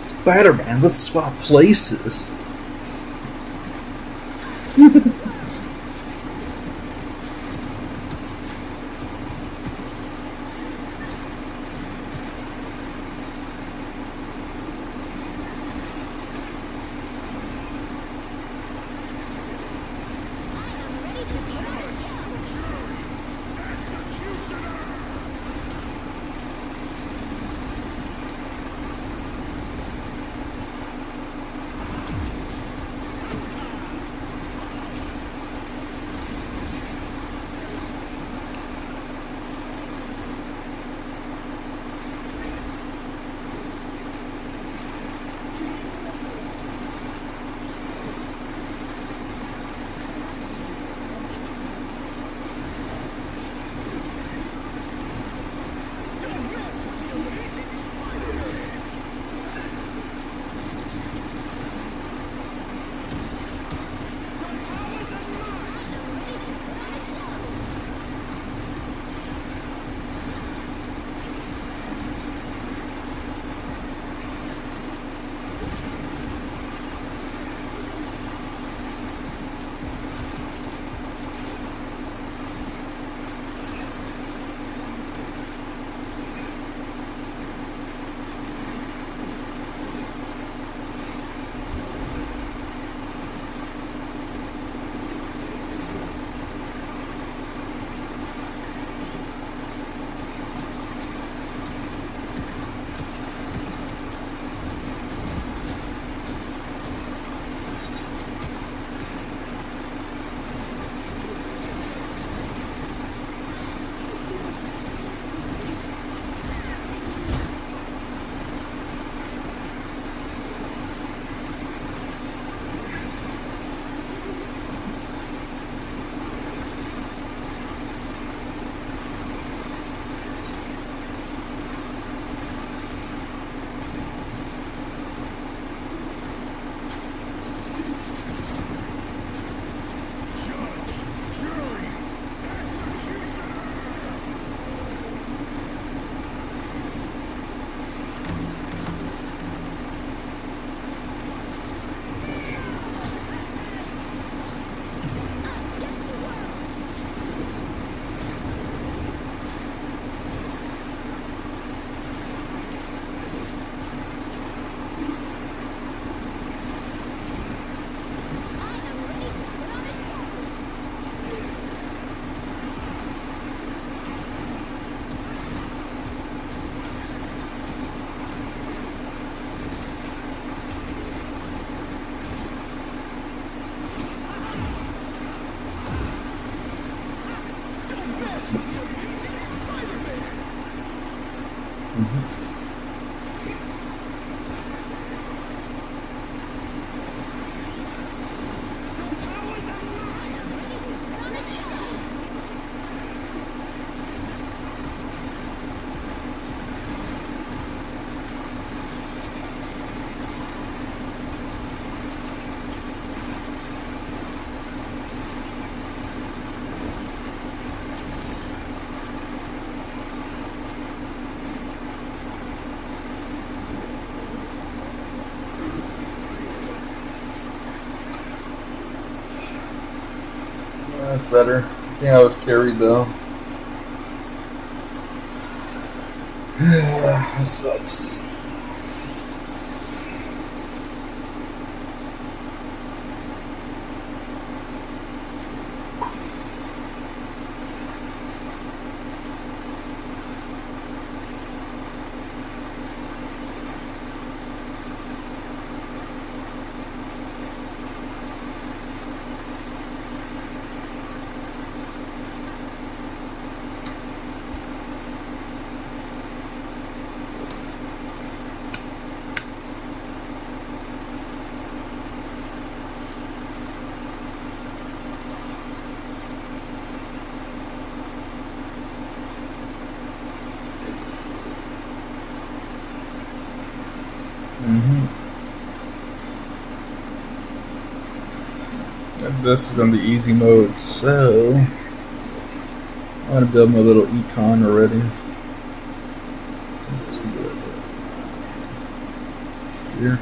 Spider-Man, let's swap places. That's better. I think I was carried though. That sucks. This is gonna be easy mode, so I'm gonna build my little econ already. Just gonna do it here.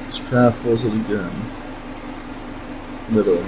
This path was it again? Middle.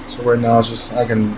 So right now it's just I can.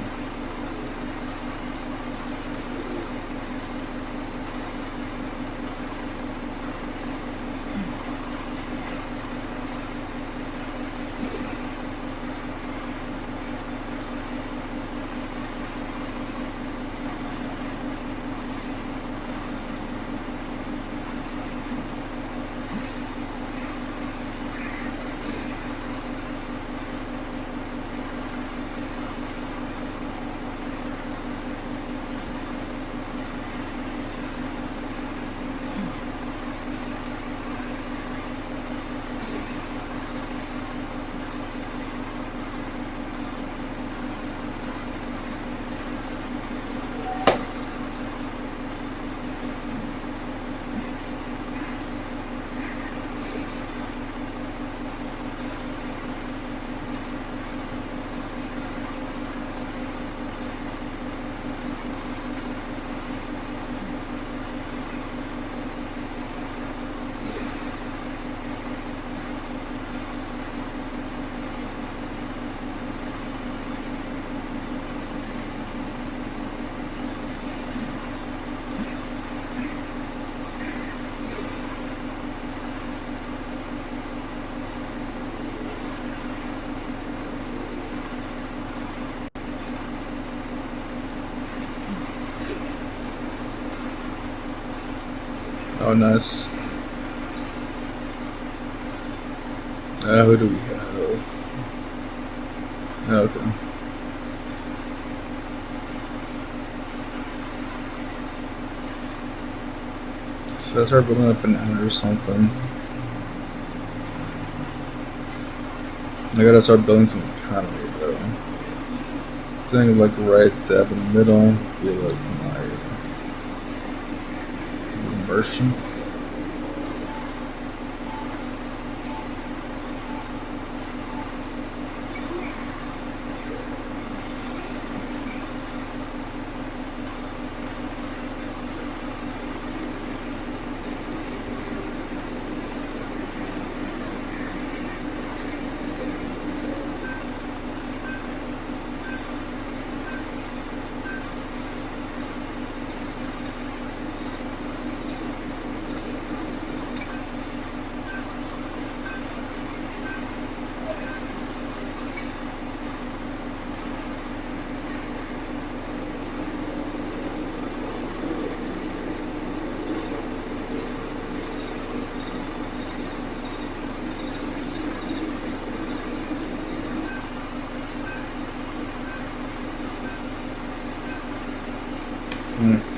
Oh, nice. Who do we have? Okay. So let's start building up an end or something. I gotta start building some economy though. I think like right there in the middle, be like my immersion. Mm.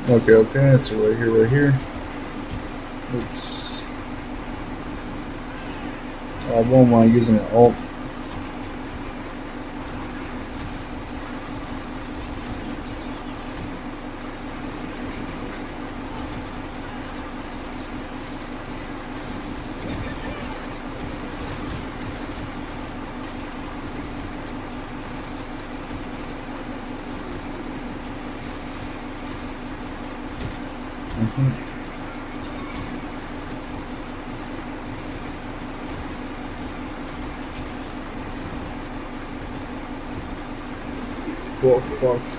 Okay, so right here. Oops. I won't mind using an alt.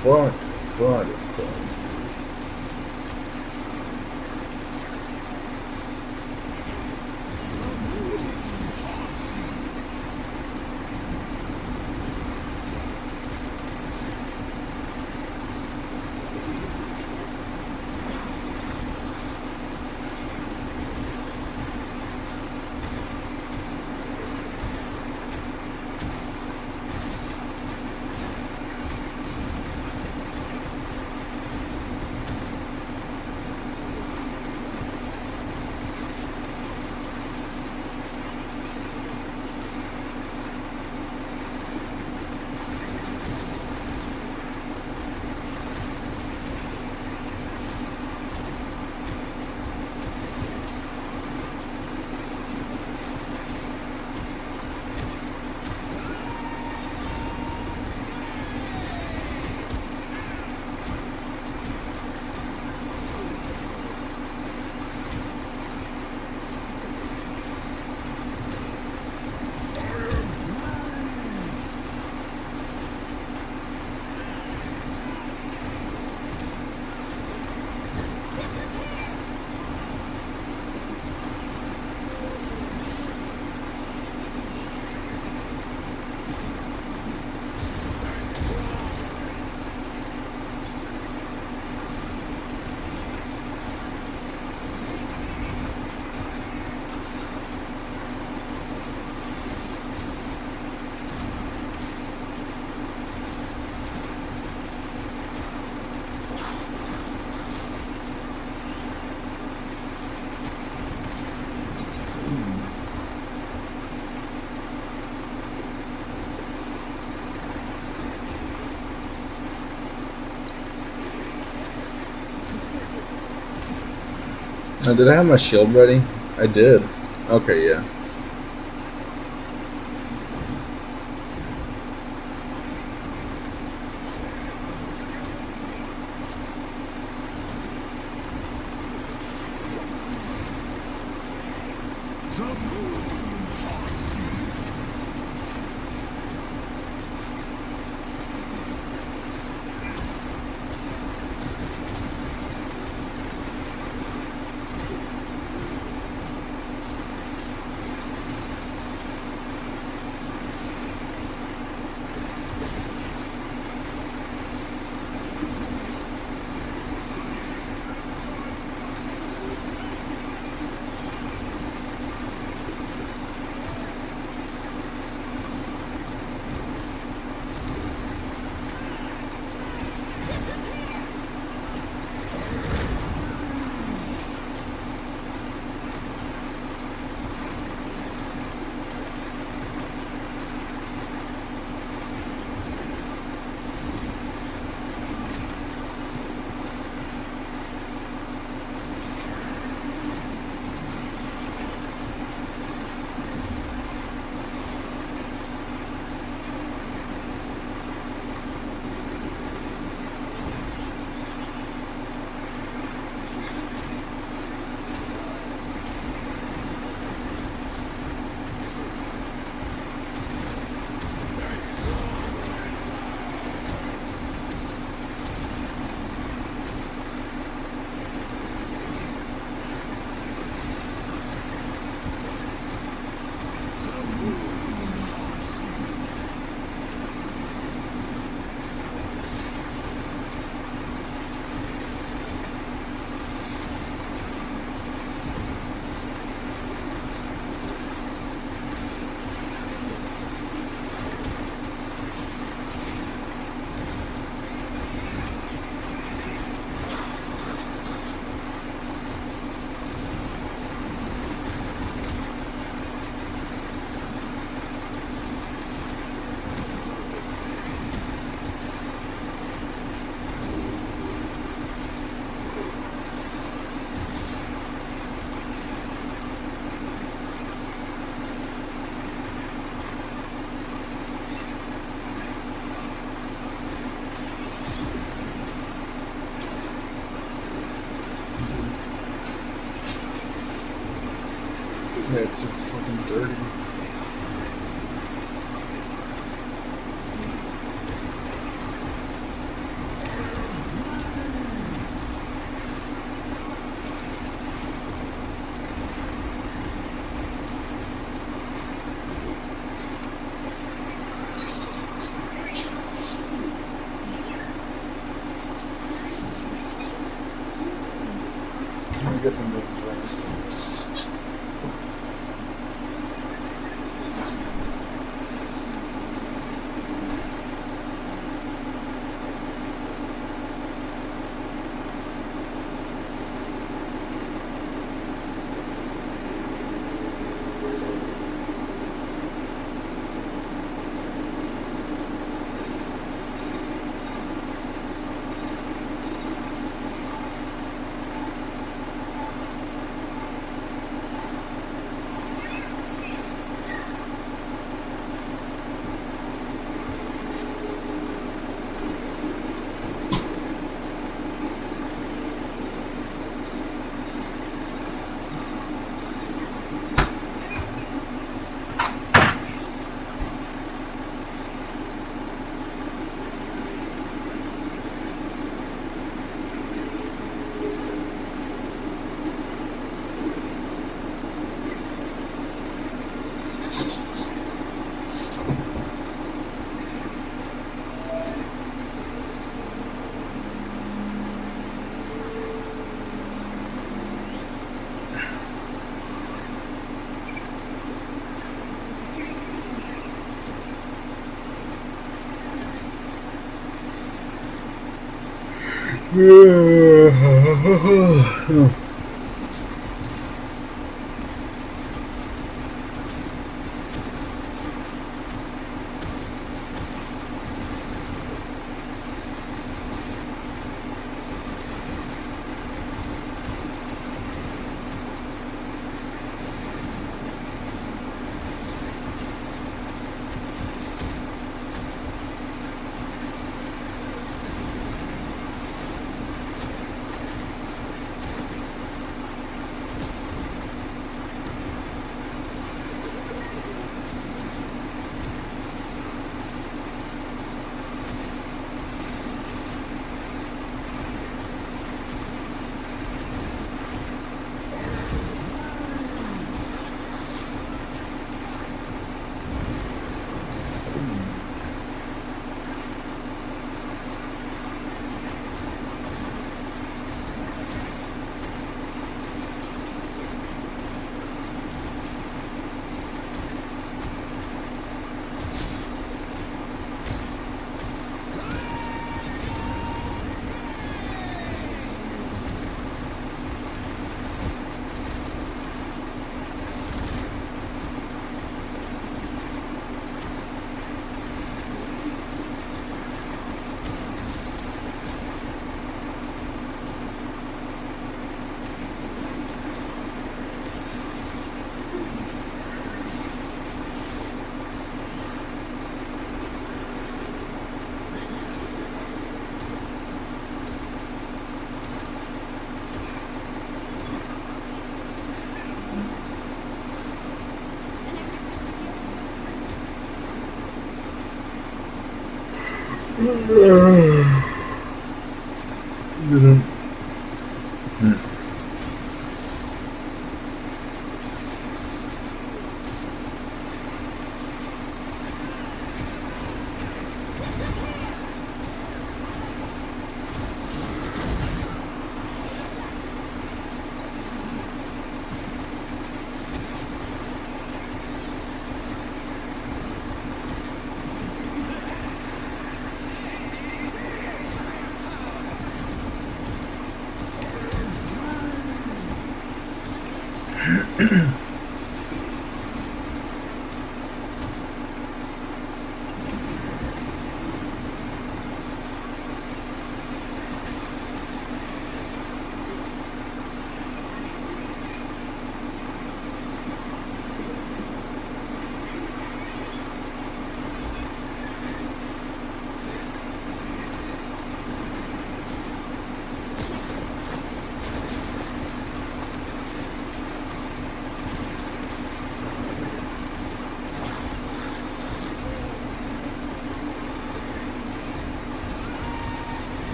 Fuck. Did I have my shield ready? I did. Okay, yeah. Yeah, it's so fucking dirty. I guess I'm making drinks.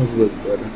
That's a bit better.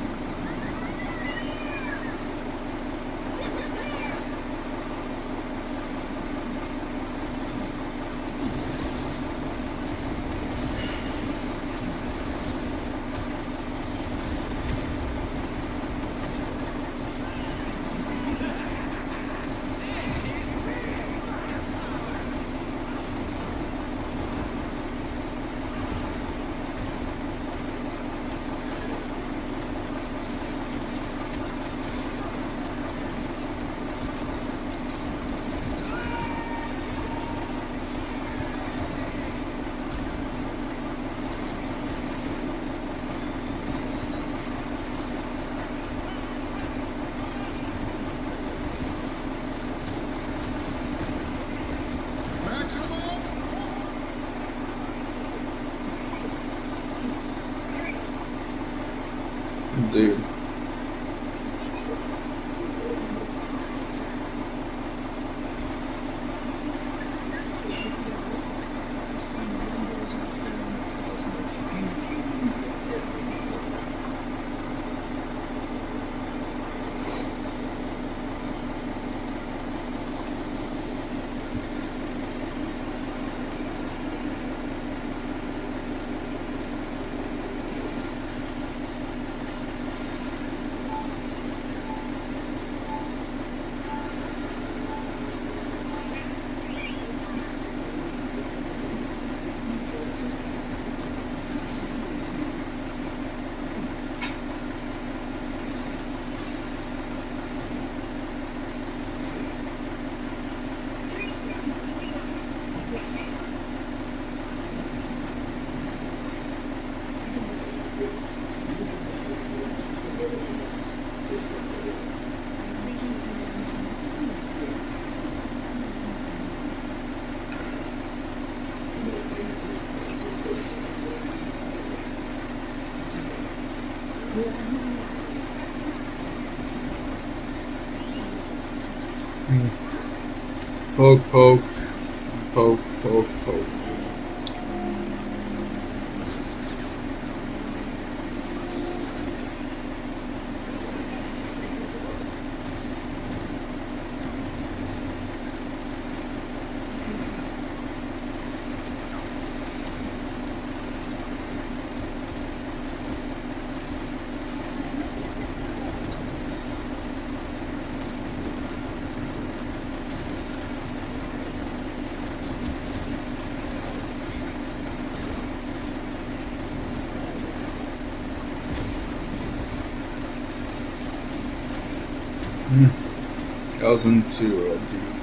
Dude. Poke, poke, poke, poke, poke. I was into Duke.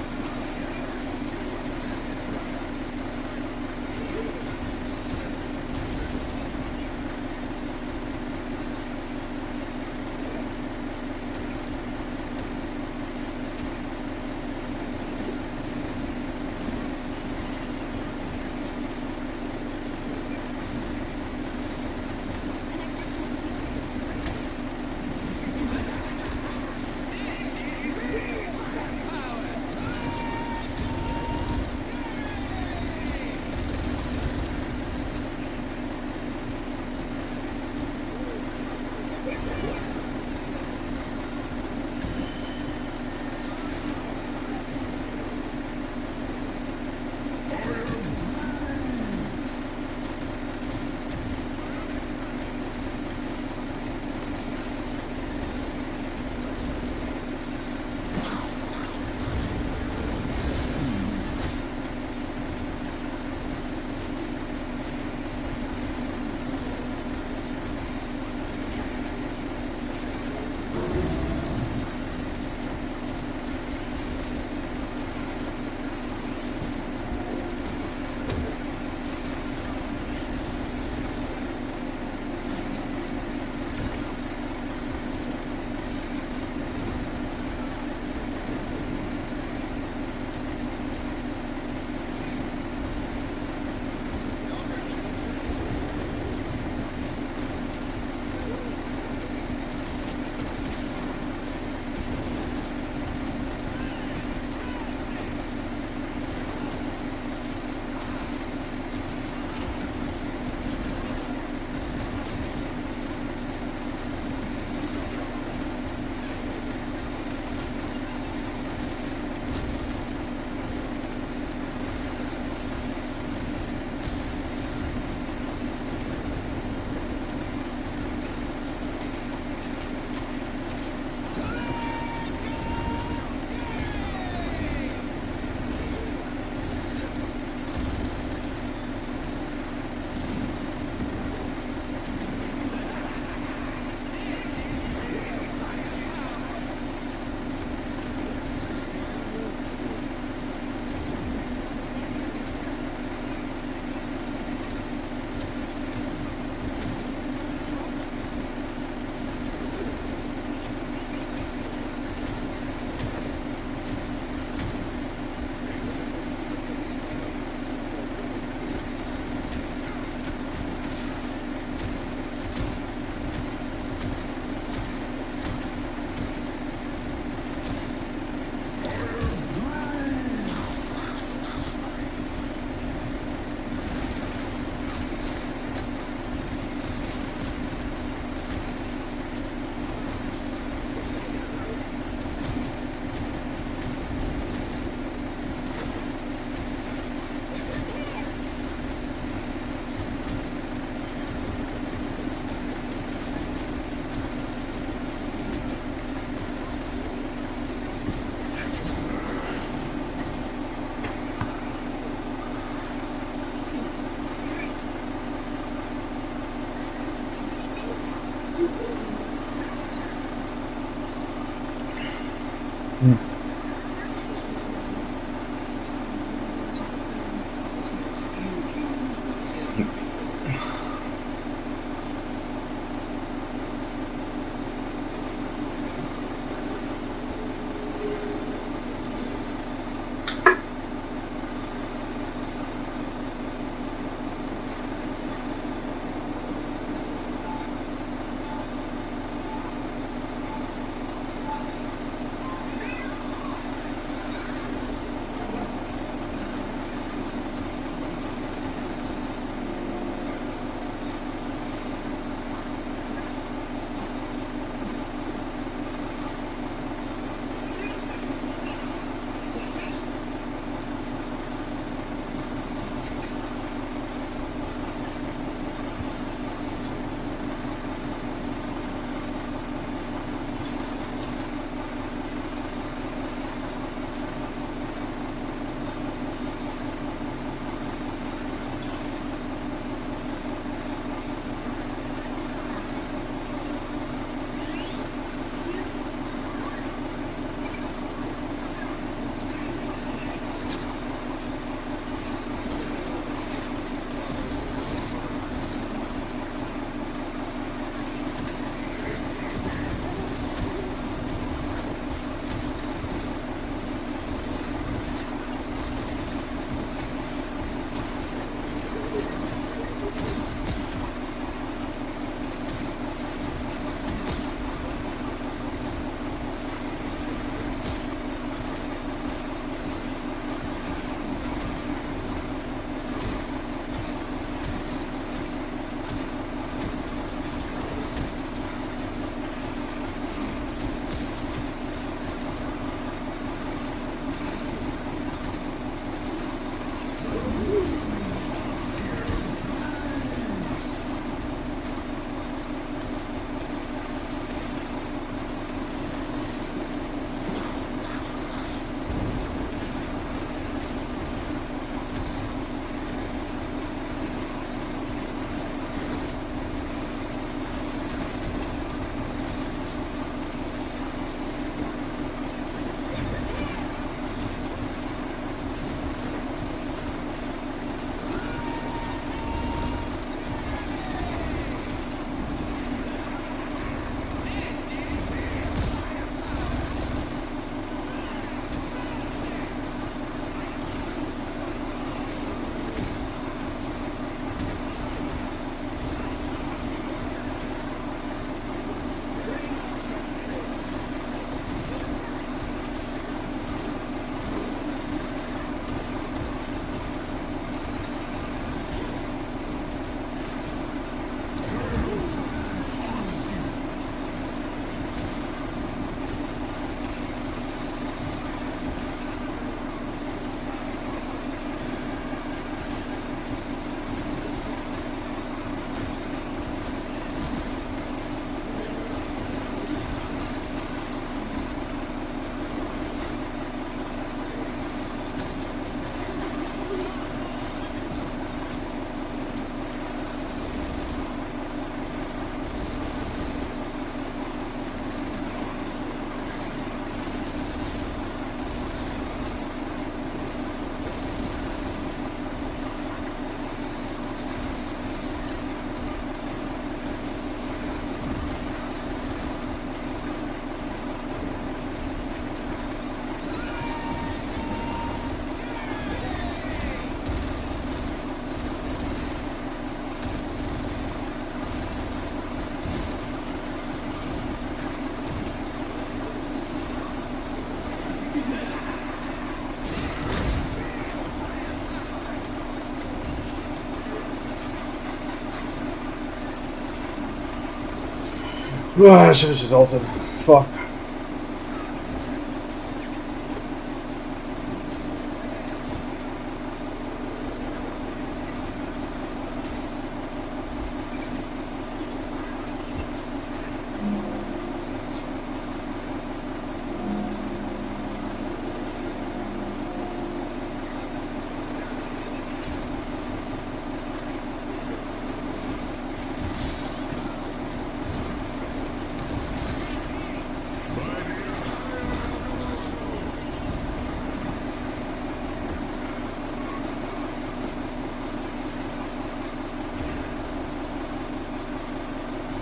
I should have just ulted. Fuck.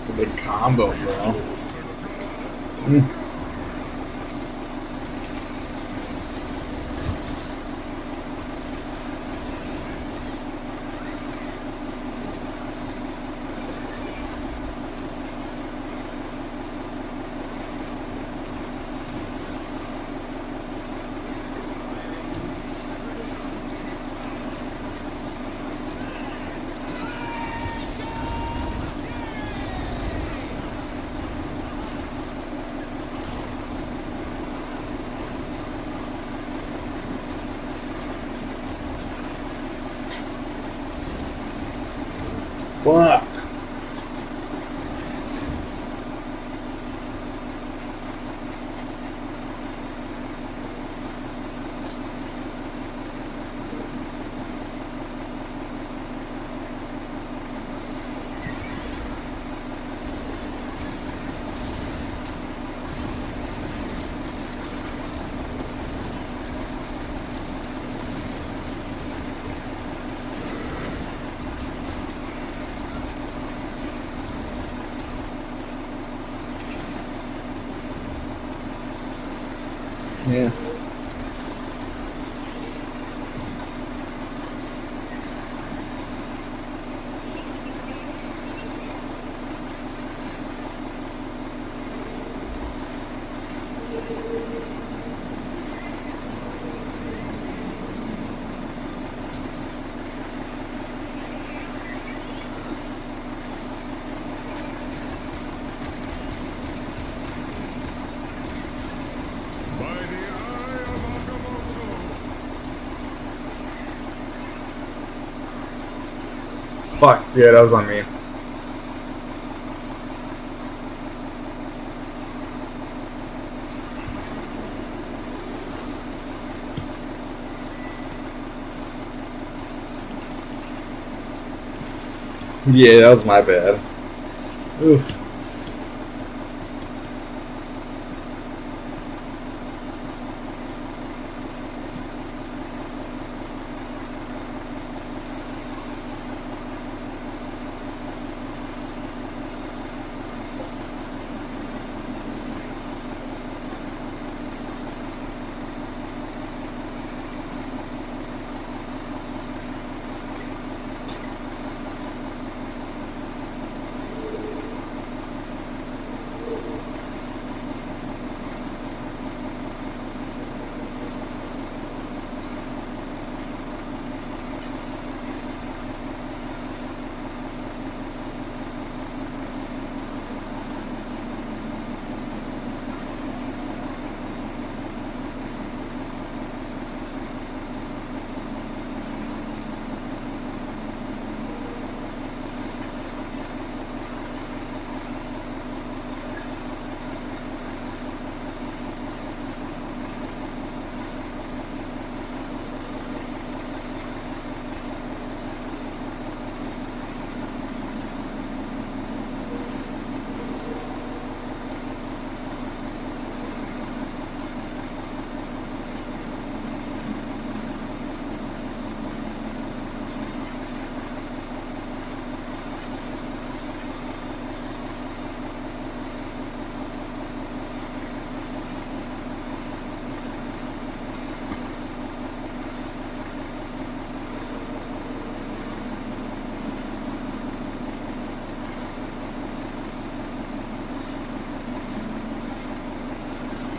A big combo, bro. Fuck. Yeah. Fuck, yeah, that was on me. Yeah, that was my bad. Oof.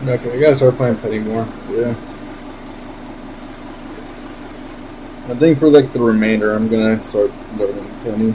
Okay, I gotta start playing Penny more. Yeah. I think for like the remainder, I'm gonna start learning Penny.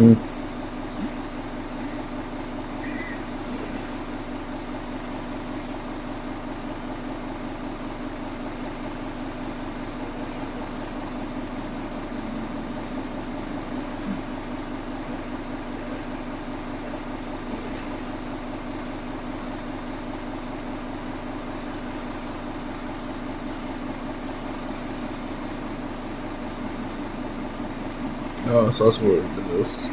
Mm. Oh, so that's what it is.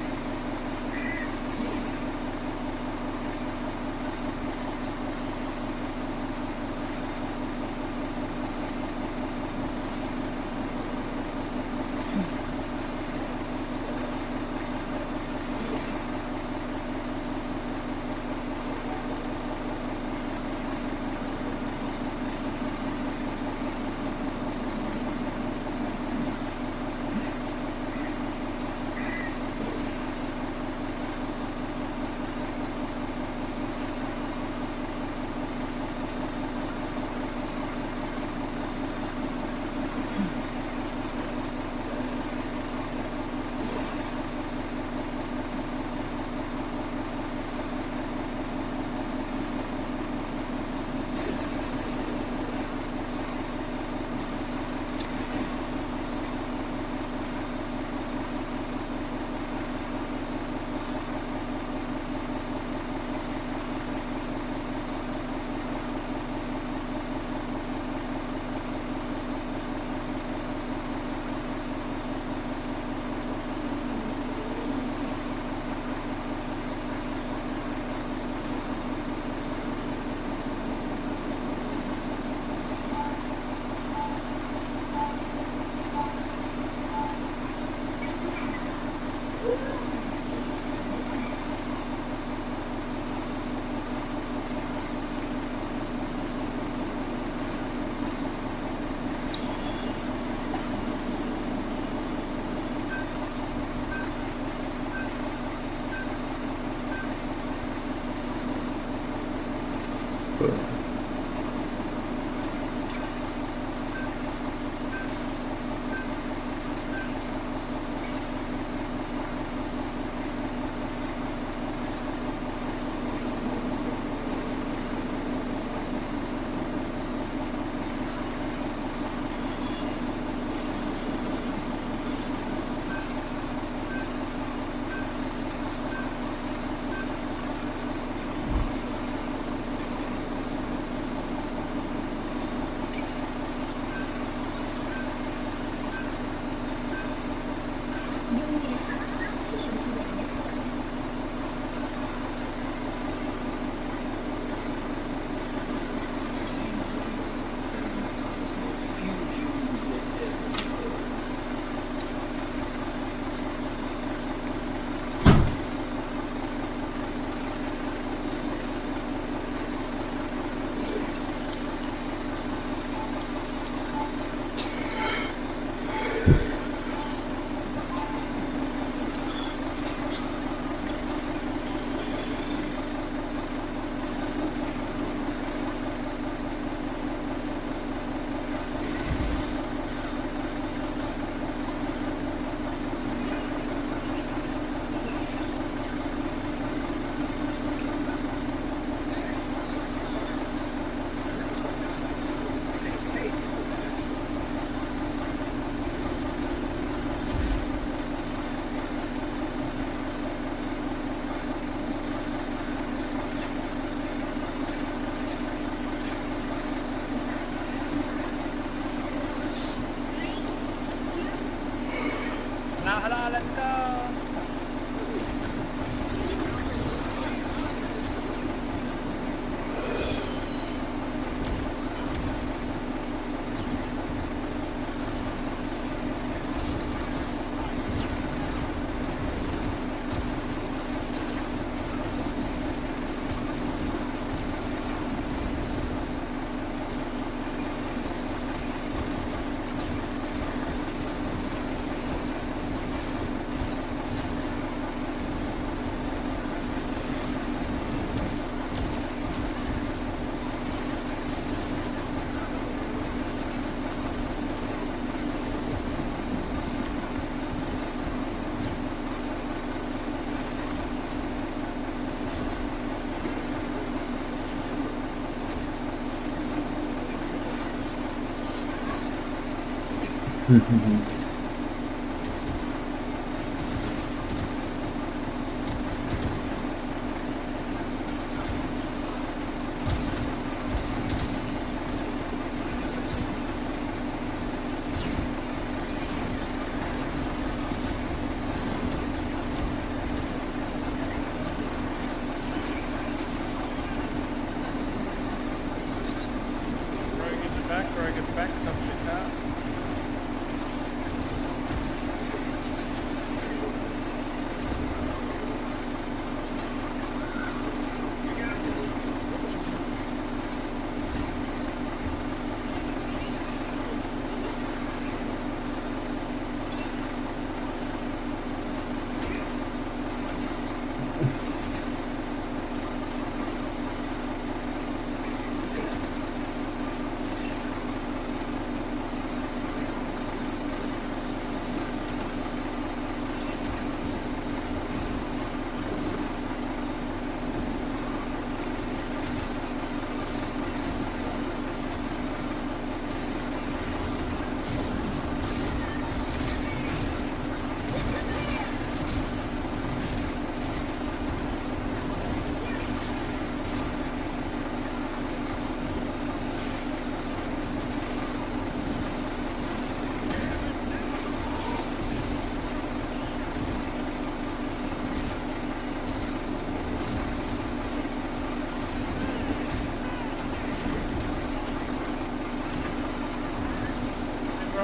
We're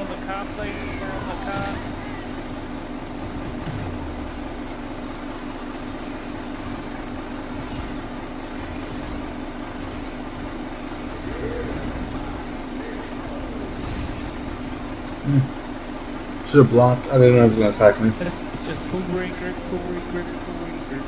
on the car, please. We're on the car. Should have blocked. I didn't know it was gonna attack me. It's just pull green grip, pull green grip, pull green grip.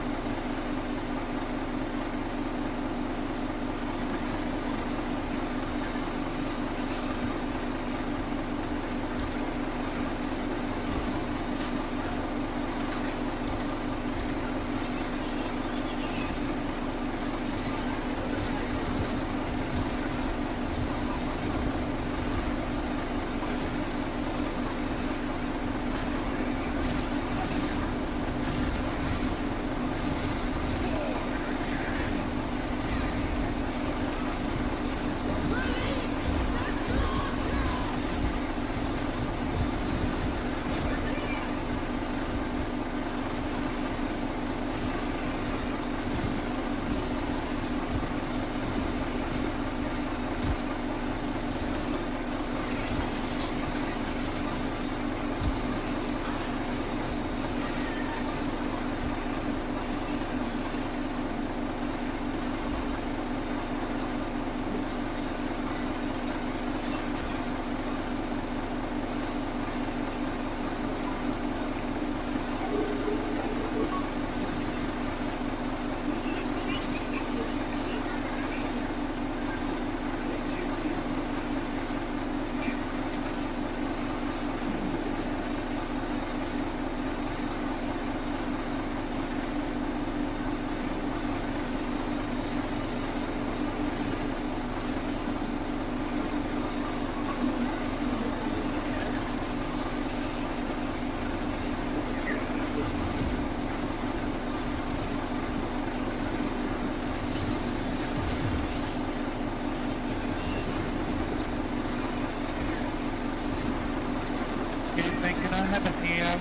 Anything can happen here.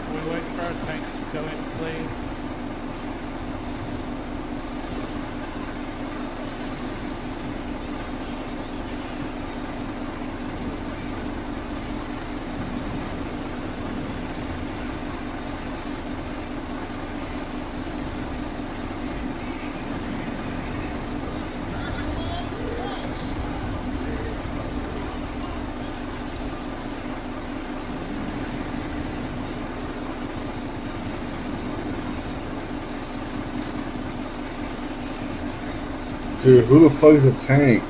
We wait for our tanks to go in, please. Dude, who the fuck is a tank?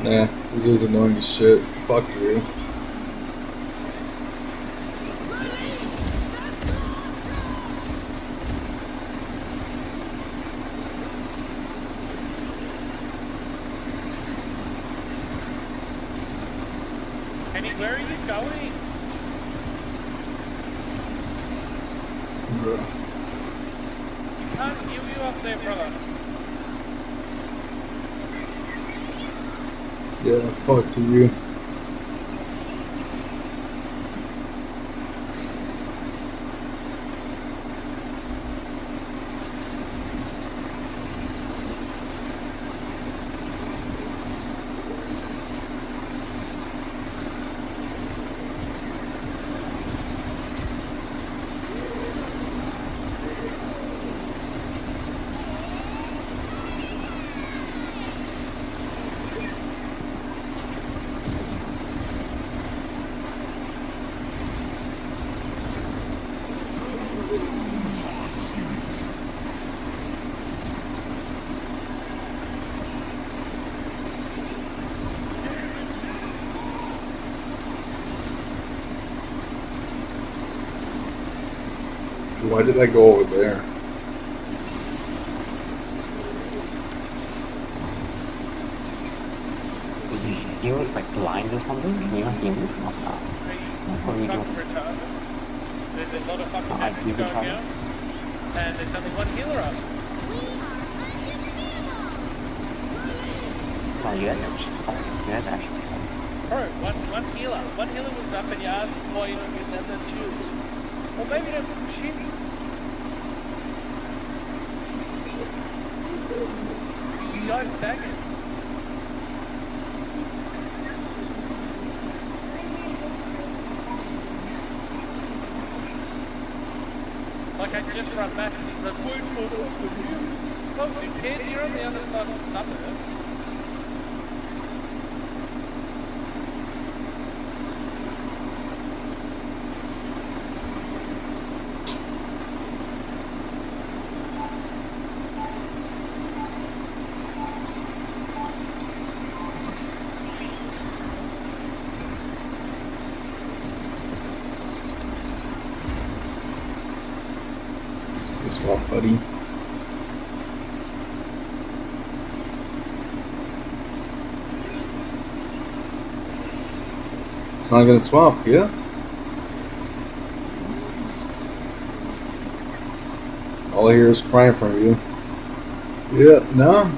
Nah, this is annoying as shit. Fuck you. Kenny, where are you going? Bruh. You up there, brother. Yeah, fuck you. Why did I go over there? He was like blind or something. Can you not hear me? Not that. What are you doing? There's a lot of fucking I damage do going retarded. down. And there's only one healer up. No, you guys are just fine. You guys are actually fine. Bro, one healer. One healer was up and you asked why you don't get that shield. Or maybe don't put the shield. You guys staggered. Like I just run back and he's like, wait for the you. Oh, you can't, you're on the other side of the suburb. Swap, buddy. It's not gonna swap, yeah? All I hear is crying from you. Yeah, no?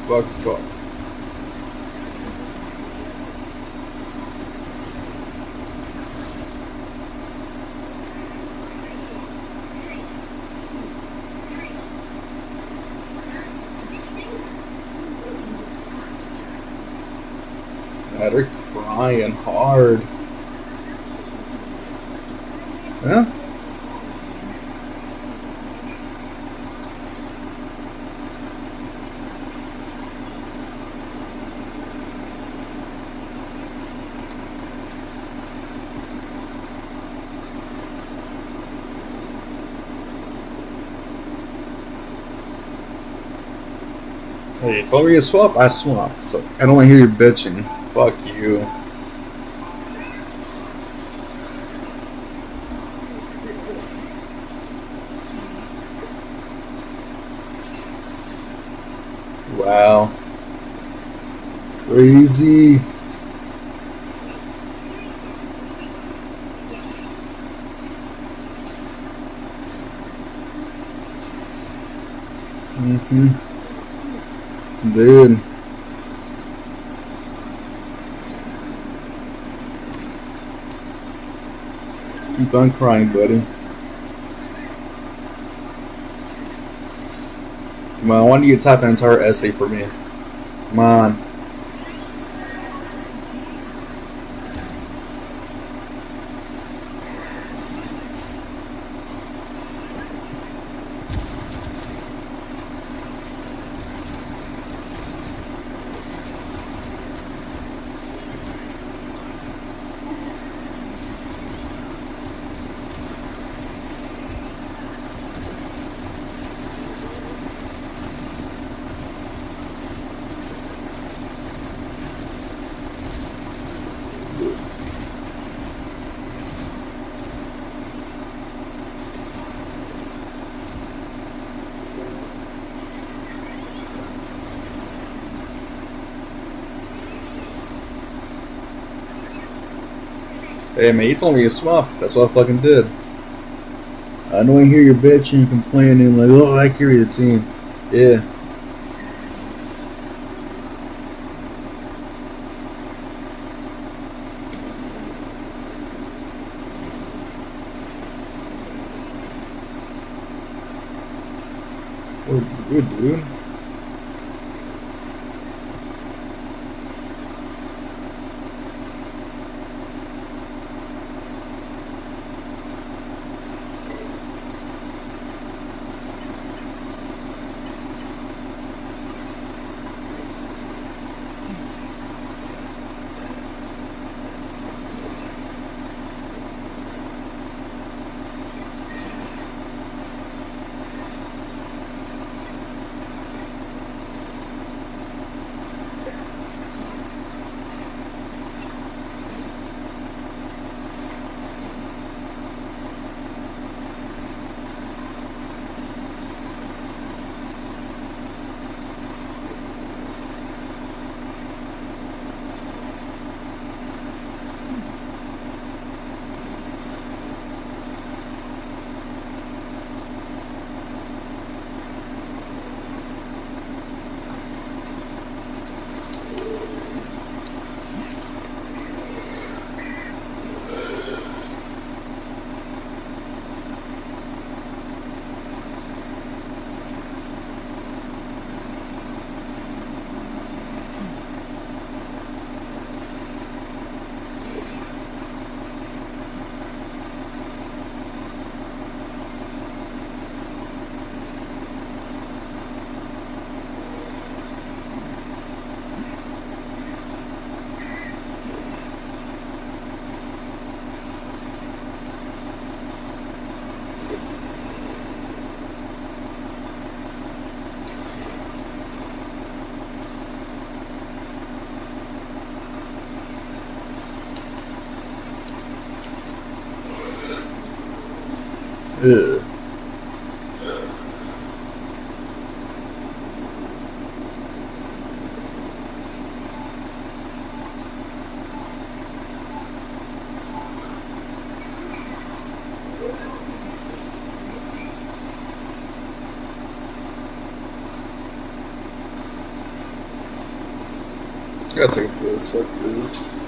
Fuck. Yeah, they're crying hard. Yeah? Hey, you told me to swap, I swap. So I don't want to hear you bitching. Fuck you. Wow. Crazy. Dude. Keep on crying, buddy. Come on, I want you to type an entire essay for me. Come on. Hey man, you told me to swap. That's what I fucking did. I know I hear your bitching and complaining like, oh, I carry the team. Yeah. Oh, good, dude. Ugh. Gotta take a piss. Fuck this.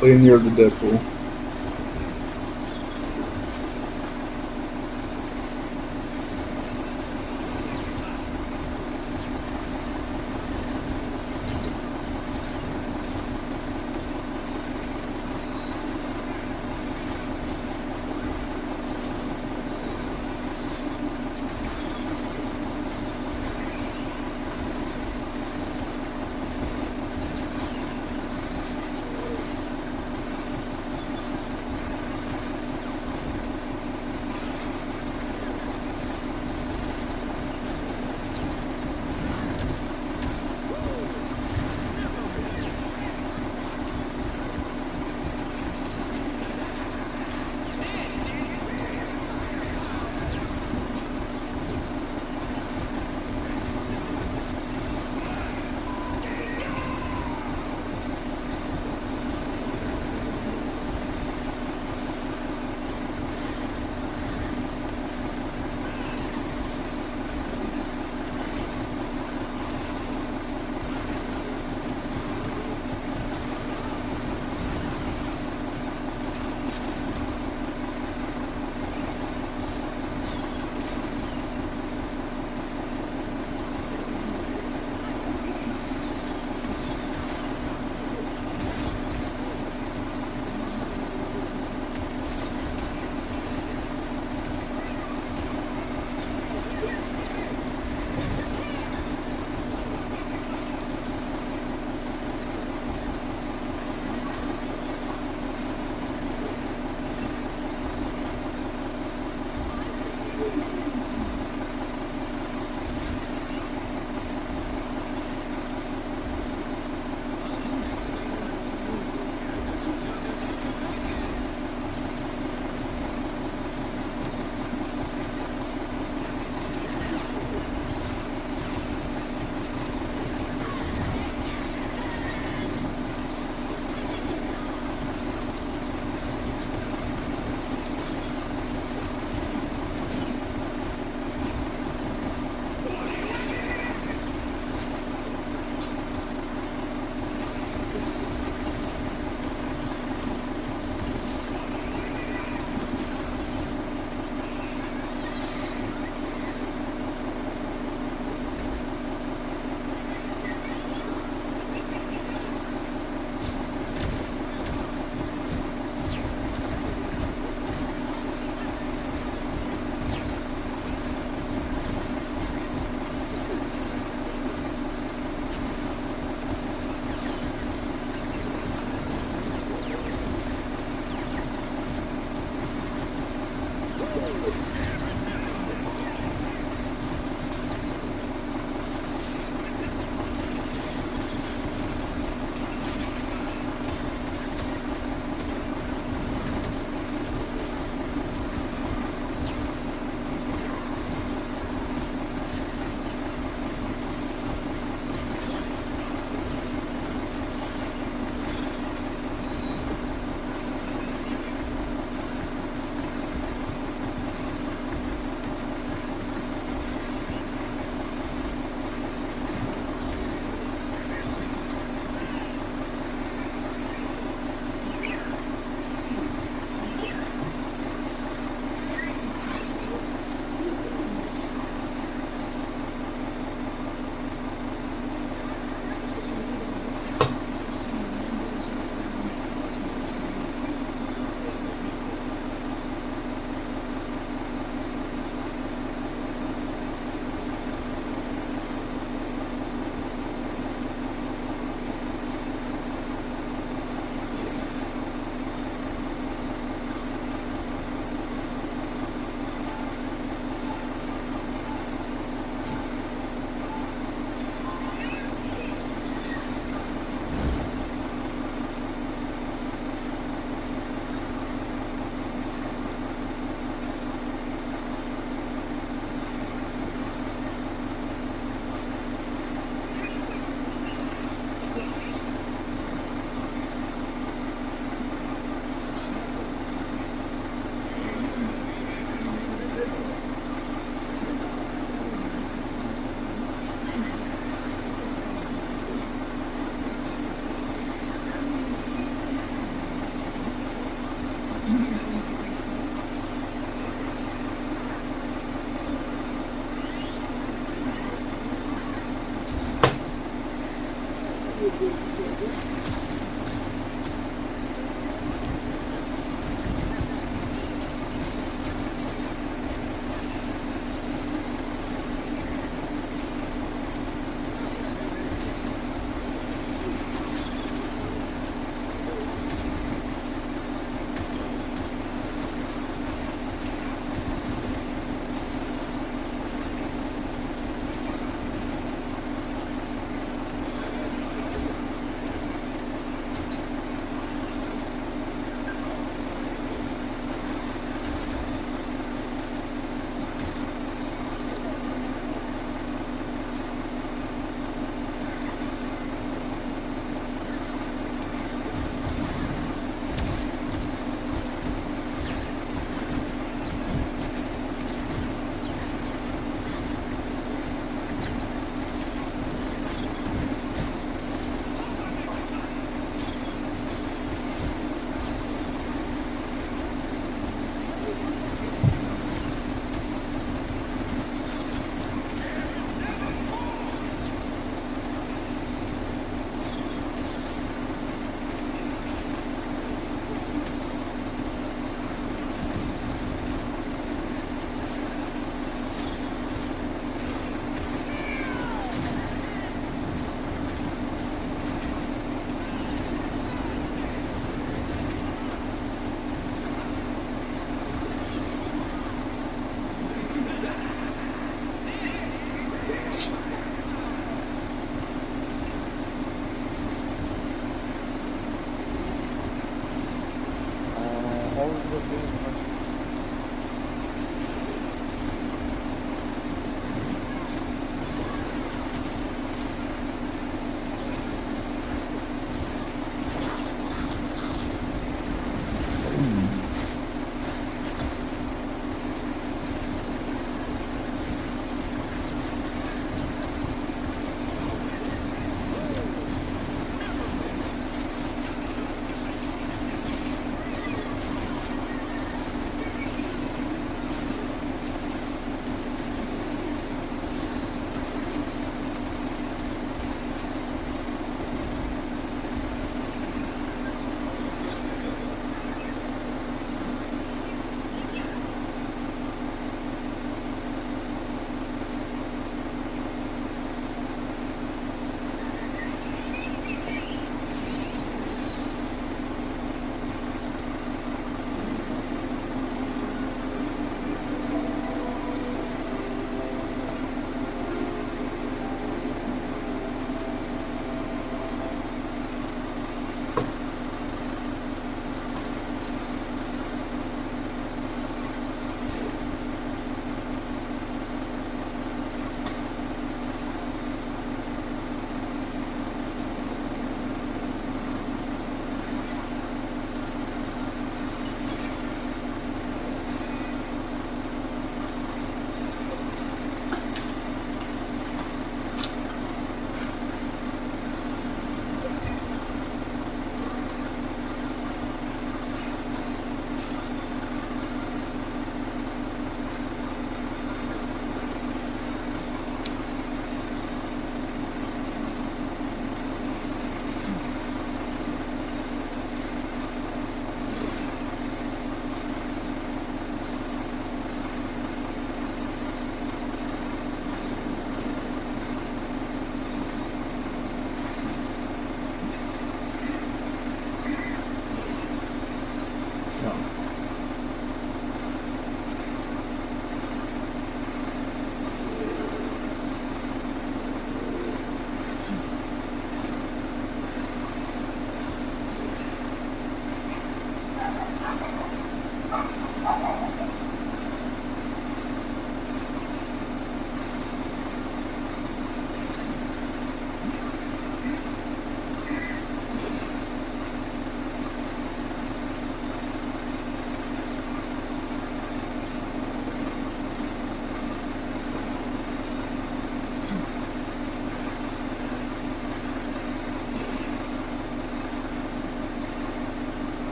Play near the Deadpool.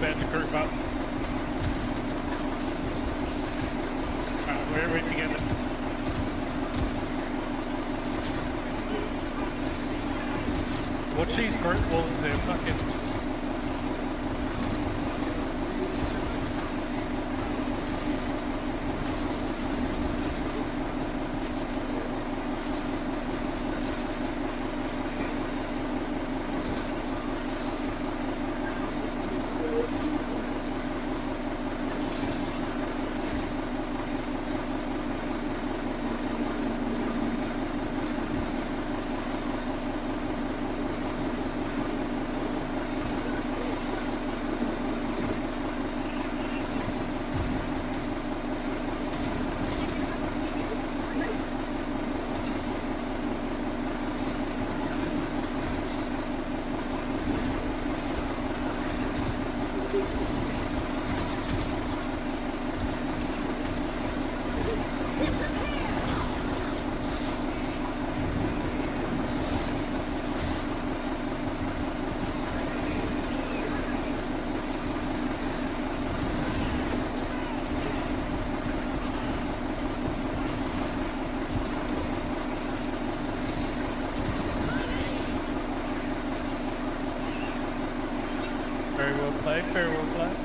about the group up. Alright, we're together. Watch these group walls, they're fucking... Very well played, very well played.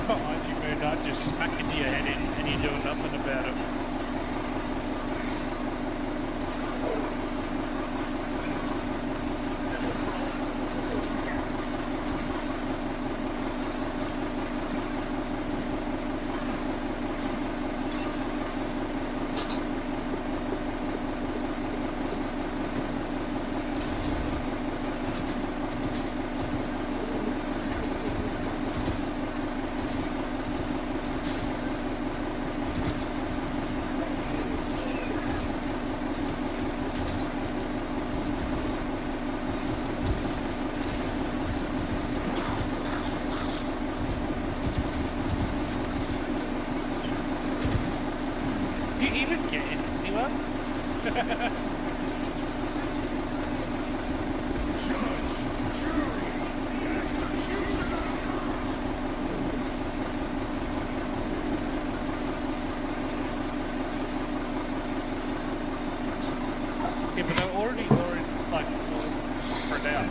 Behind you, Moondart, just smack into your head in and you're doing nothing about it. Yeah, but they're already like all spread out.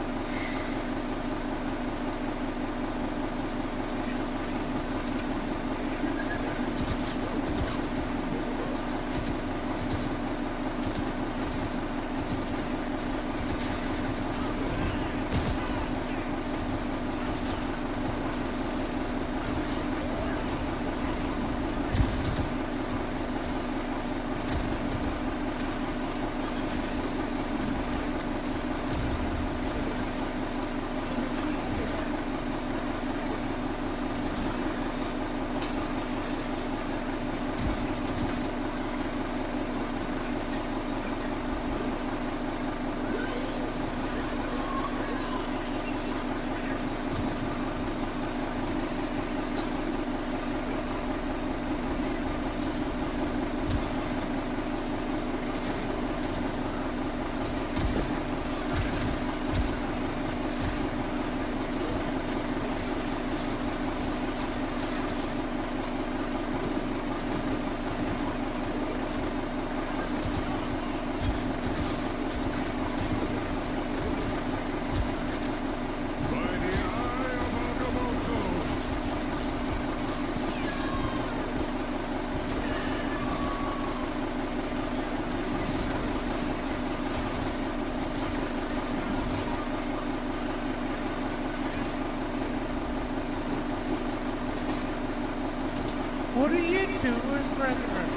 What are you doing, brethren?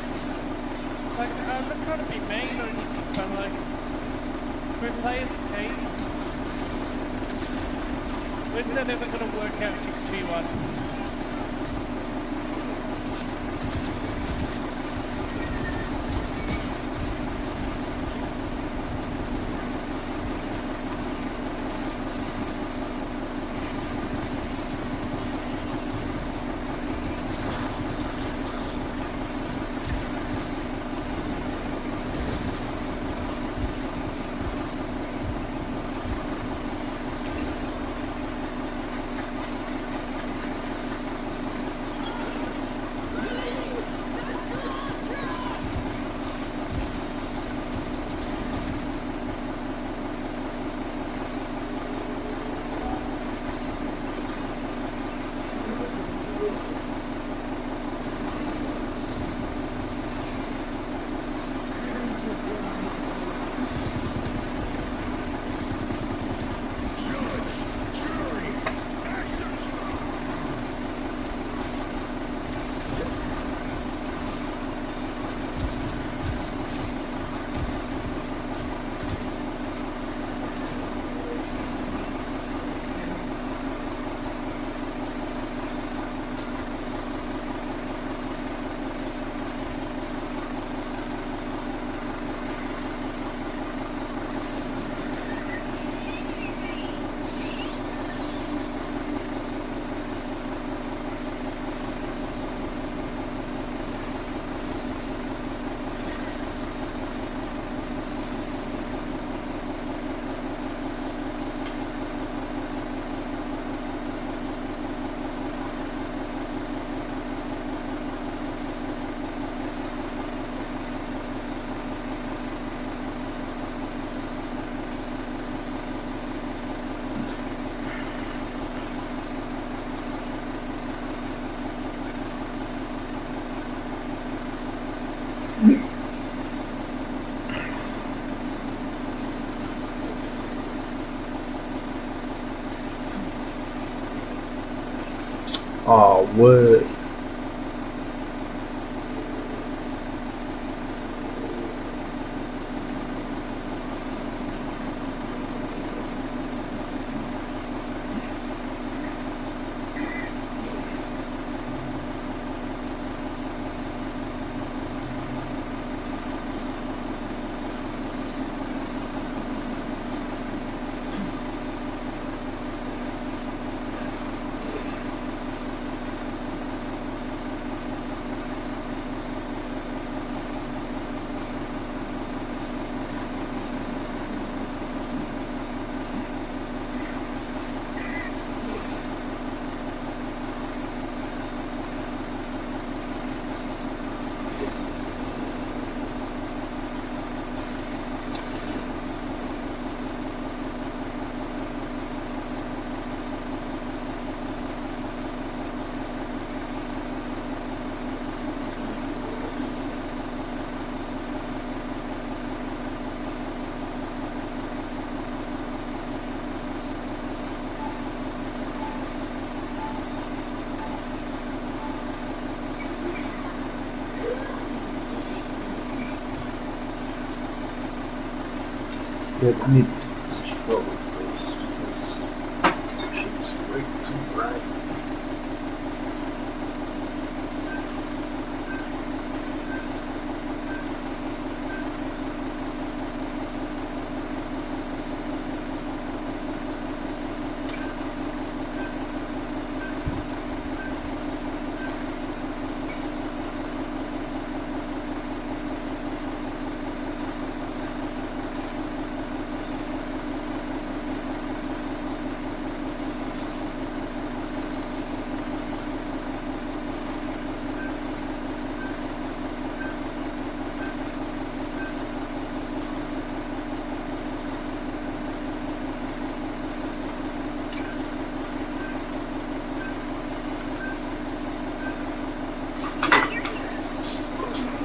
Like, I'm not trying to be mean or anything, but like, we play as a team. When's that ever gonna work out 6v1? Aw, what? Yeah, I need 12 of those. Shit's way too bright.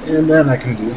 And then I can do.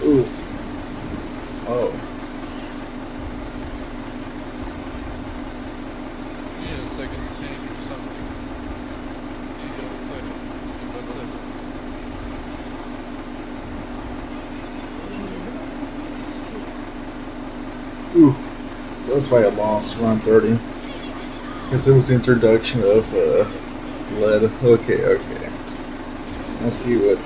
Ooh. Oh. You need a second tank or something. You need a second. What's this? Ooh. So that's why I lost round 30. Because it was the introduction of lead. Okay. I see what.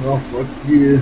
Oh fuck yeah.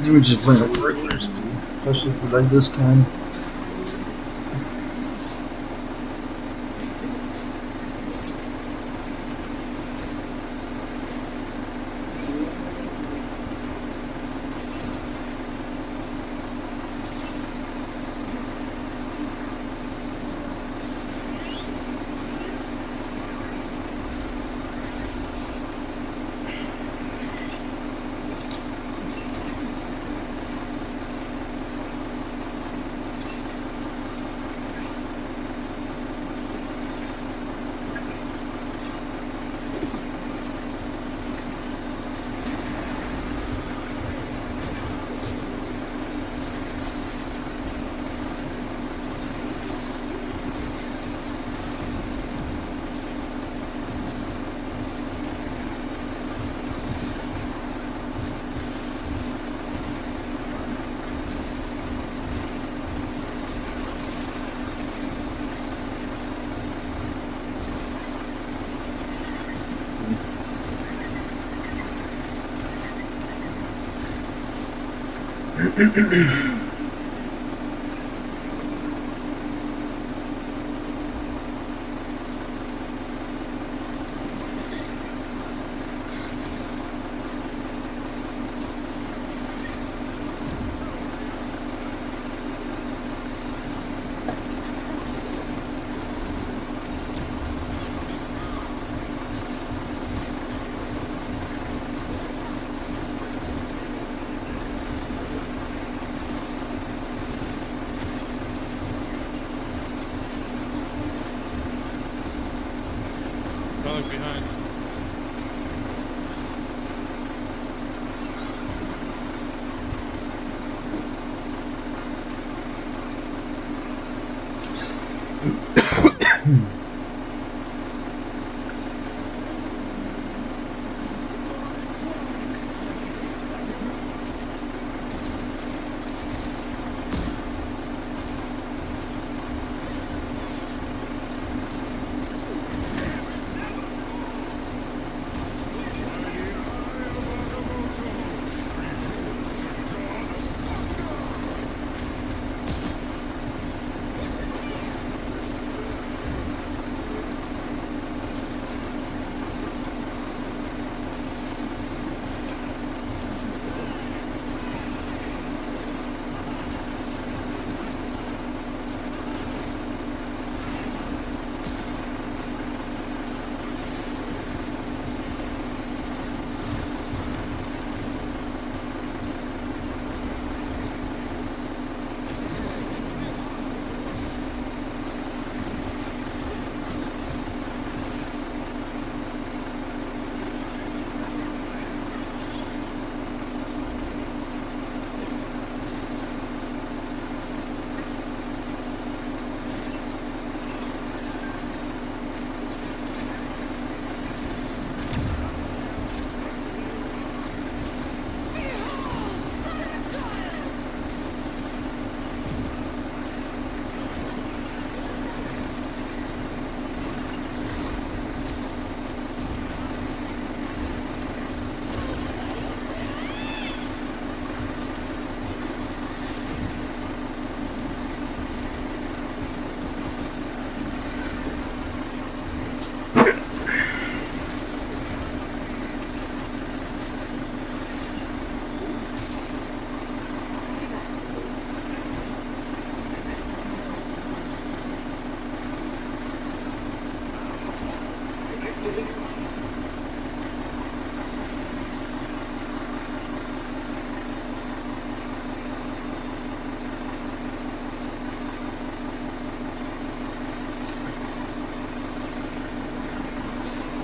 You would just play a regular speed, especially for like this kind.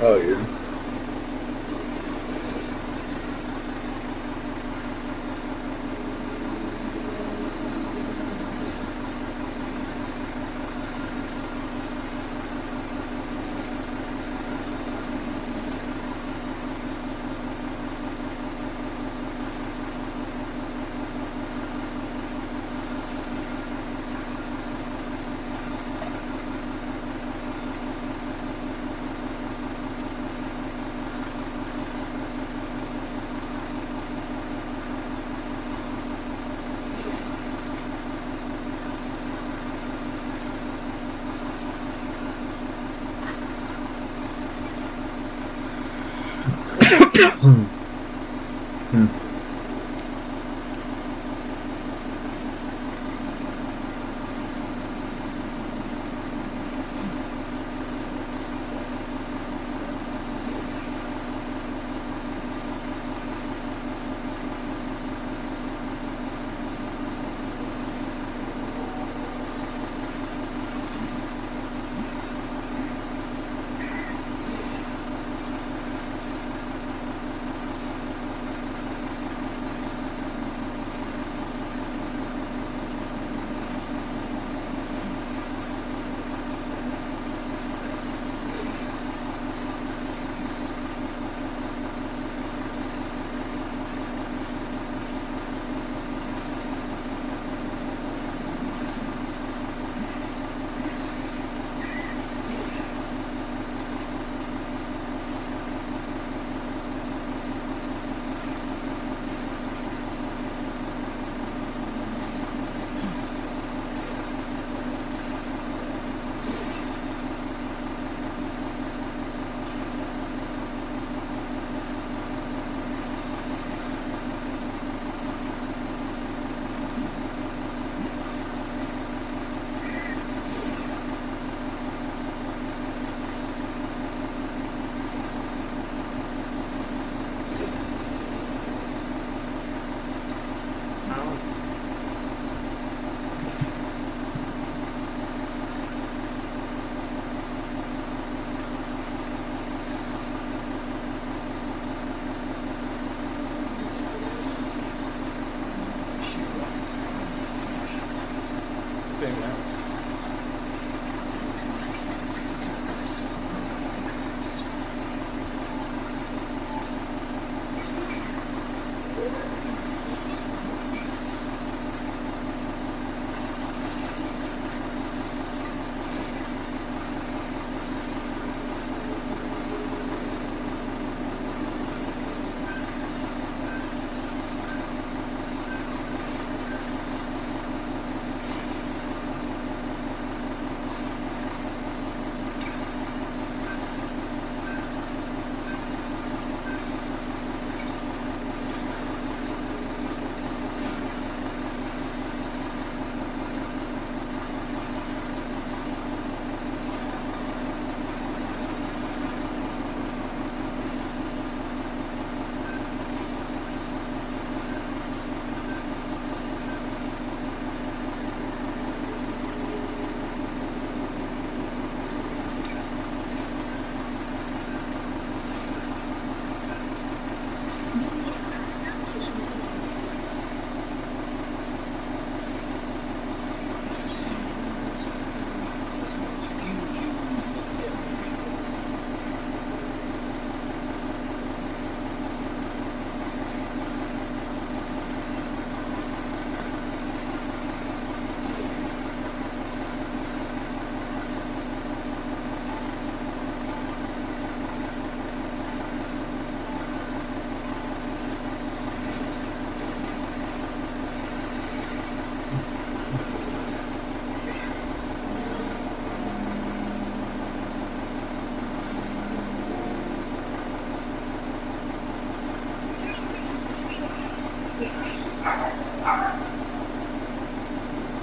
Oh yeah.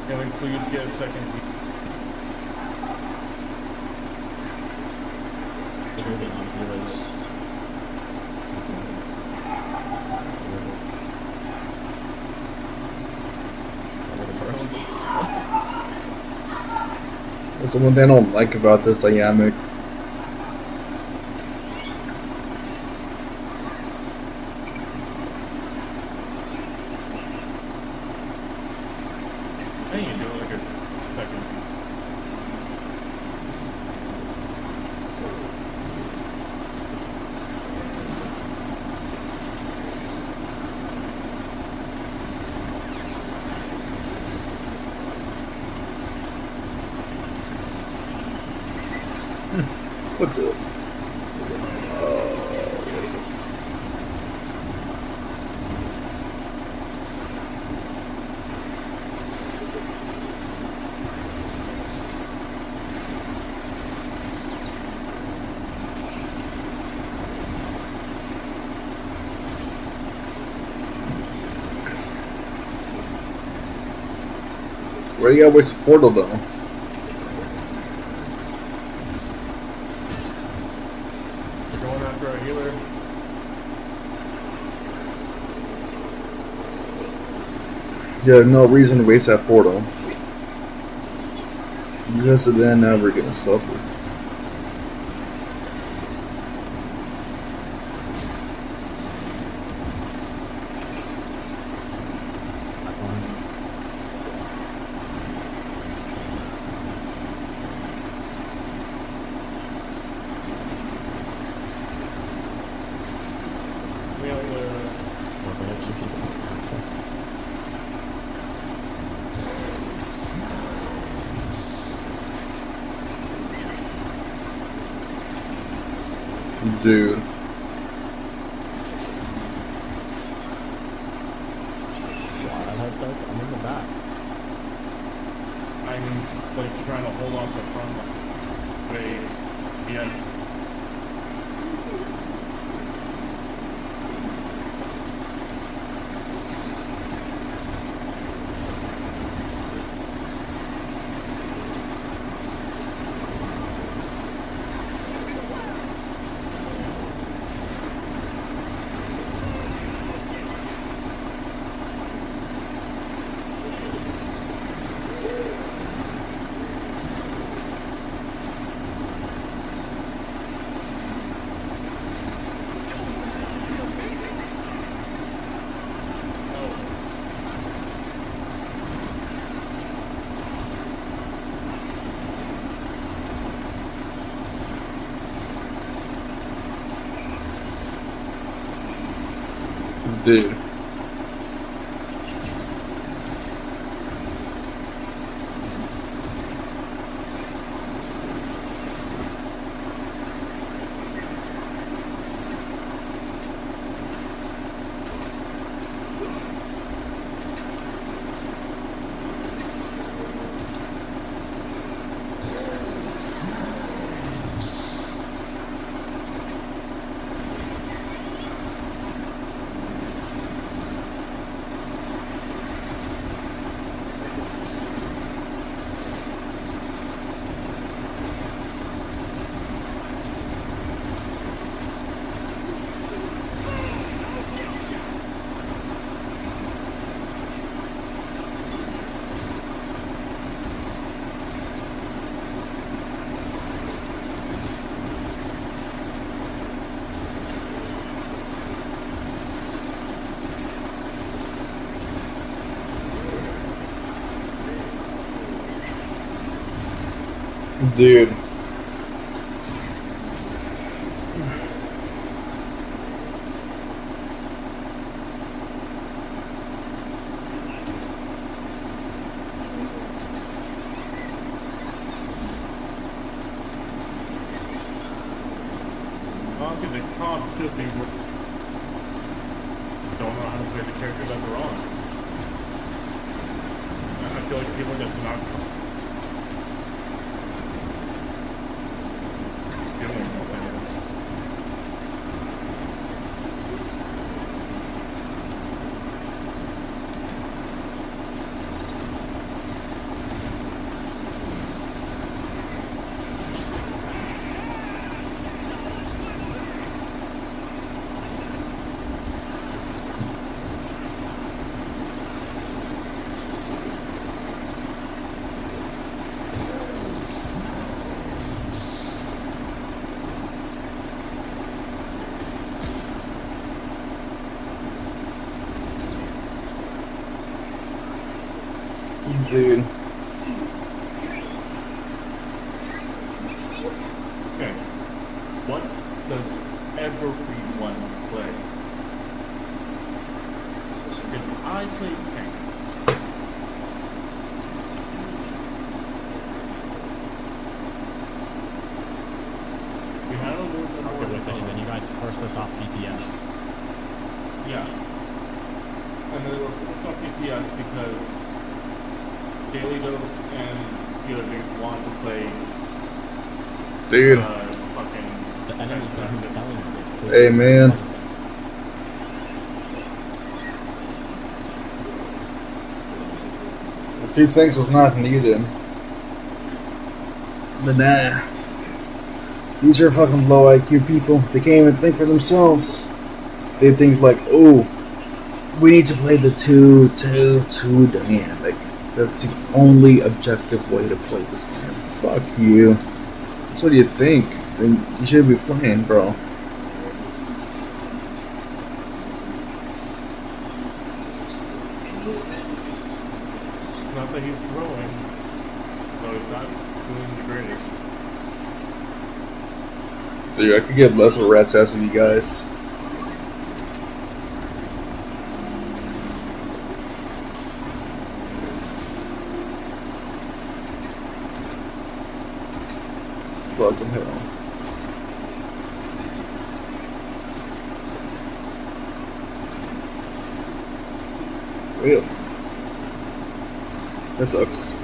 Can we please get a second? What's the one thing I don't like about this dynamic? What's up? Where do you gotta waste the portal though? We're going after a healer. You have no reason to waste that portal. You guys are then never gonna suffer. We have the We're gonna keep you after. Dude. Wild headsets, I'm in the back. I'm like trying to hold off the front line. Wait, yes. Dude. Dude. Honestly, the comp still be worth. Don't know how to play the character that we're on. I feel like people just not feeling what that is. Dude. Okay. What does everyone play? Because I play tank. guys first us off DPS. Yeah. And then we'll stop DPS because Daily Dose and Healer didn't want to play Dude. fucking The enemy doesn't tell you this. too. Hey, man. The 2 tanks was not needed. But nah. These are fucking low IQ people. They can't even think for themselves. They think like, oh, we need to play the 2-2-2 dynamic. That's the only objective way to play this game. Fuck you. That's what you think. Then you should be playing, bro. Not that he's throwing, though he's not doing the greatest. Dude, I could give less of a rat's ass of you guys. Fucking hell. Well, that sucks.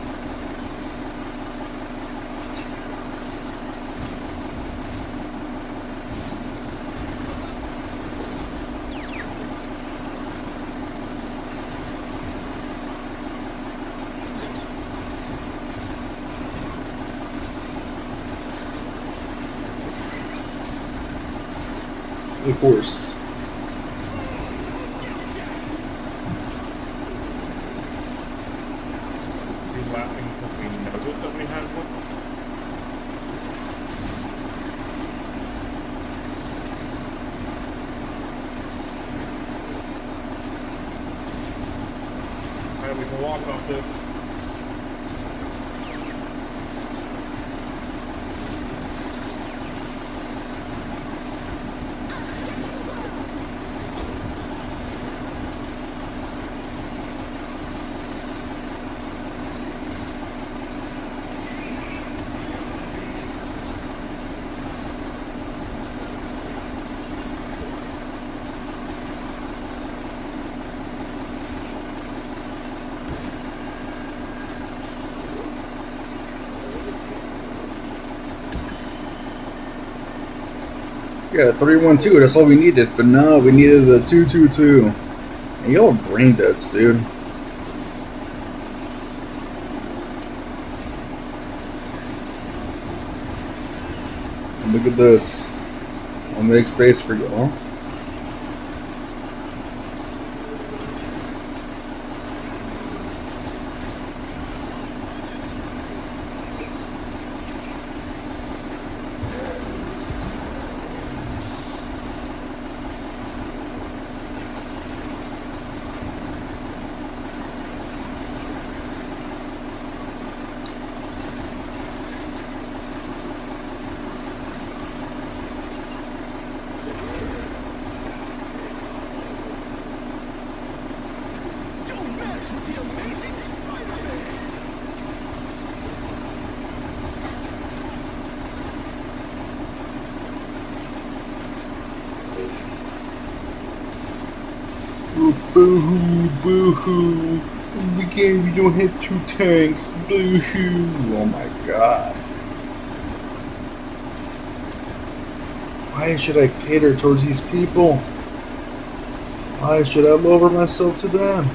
Of course. He's laughing because we noticed that we had one. Alright, we can walk off this. Yeah, 3-1-2, that's all we needed. But no, we needed the 2-2-2. And y'all are brain deads, dude. And look at this. I'll make space for y'all. Boo-hoo, boo-hoo. We don't have 2 tanks. Boo-hoo. Oh my god. Why should I cater towards these people? Why should I lower myself to them?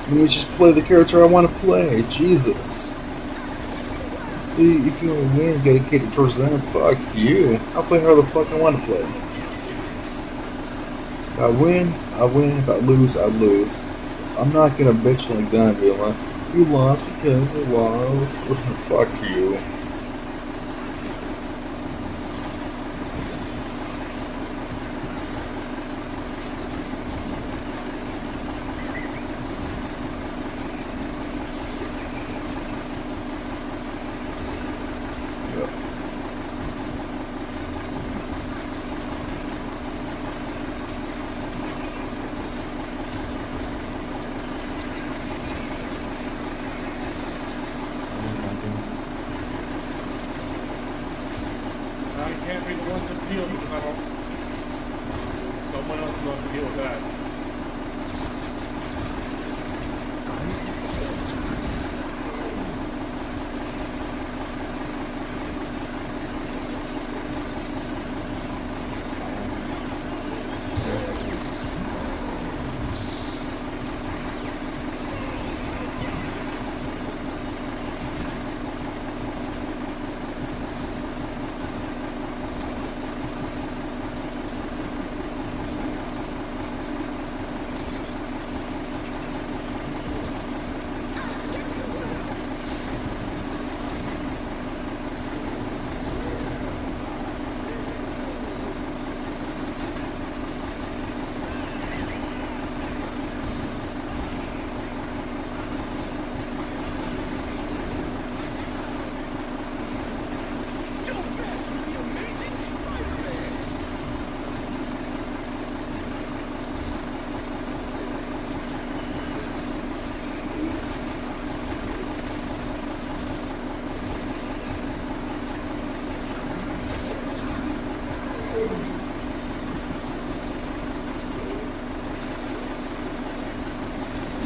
Let me just play the character I want to play. Jesus. If you want to win, you gotta cater towards them. Fuck you. I'll play how the fuck I want to play. If I win, I win. If I lose, I lose. I'm not gonna bitch like that and be like, you lost because you lost. Fuck you. don't have to deal with that.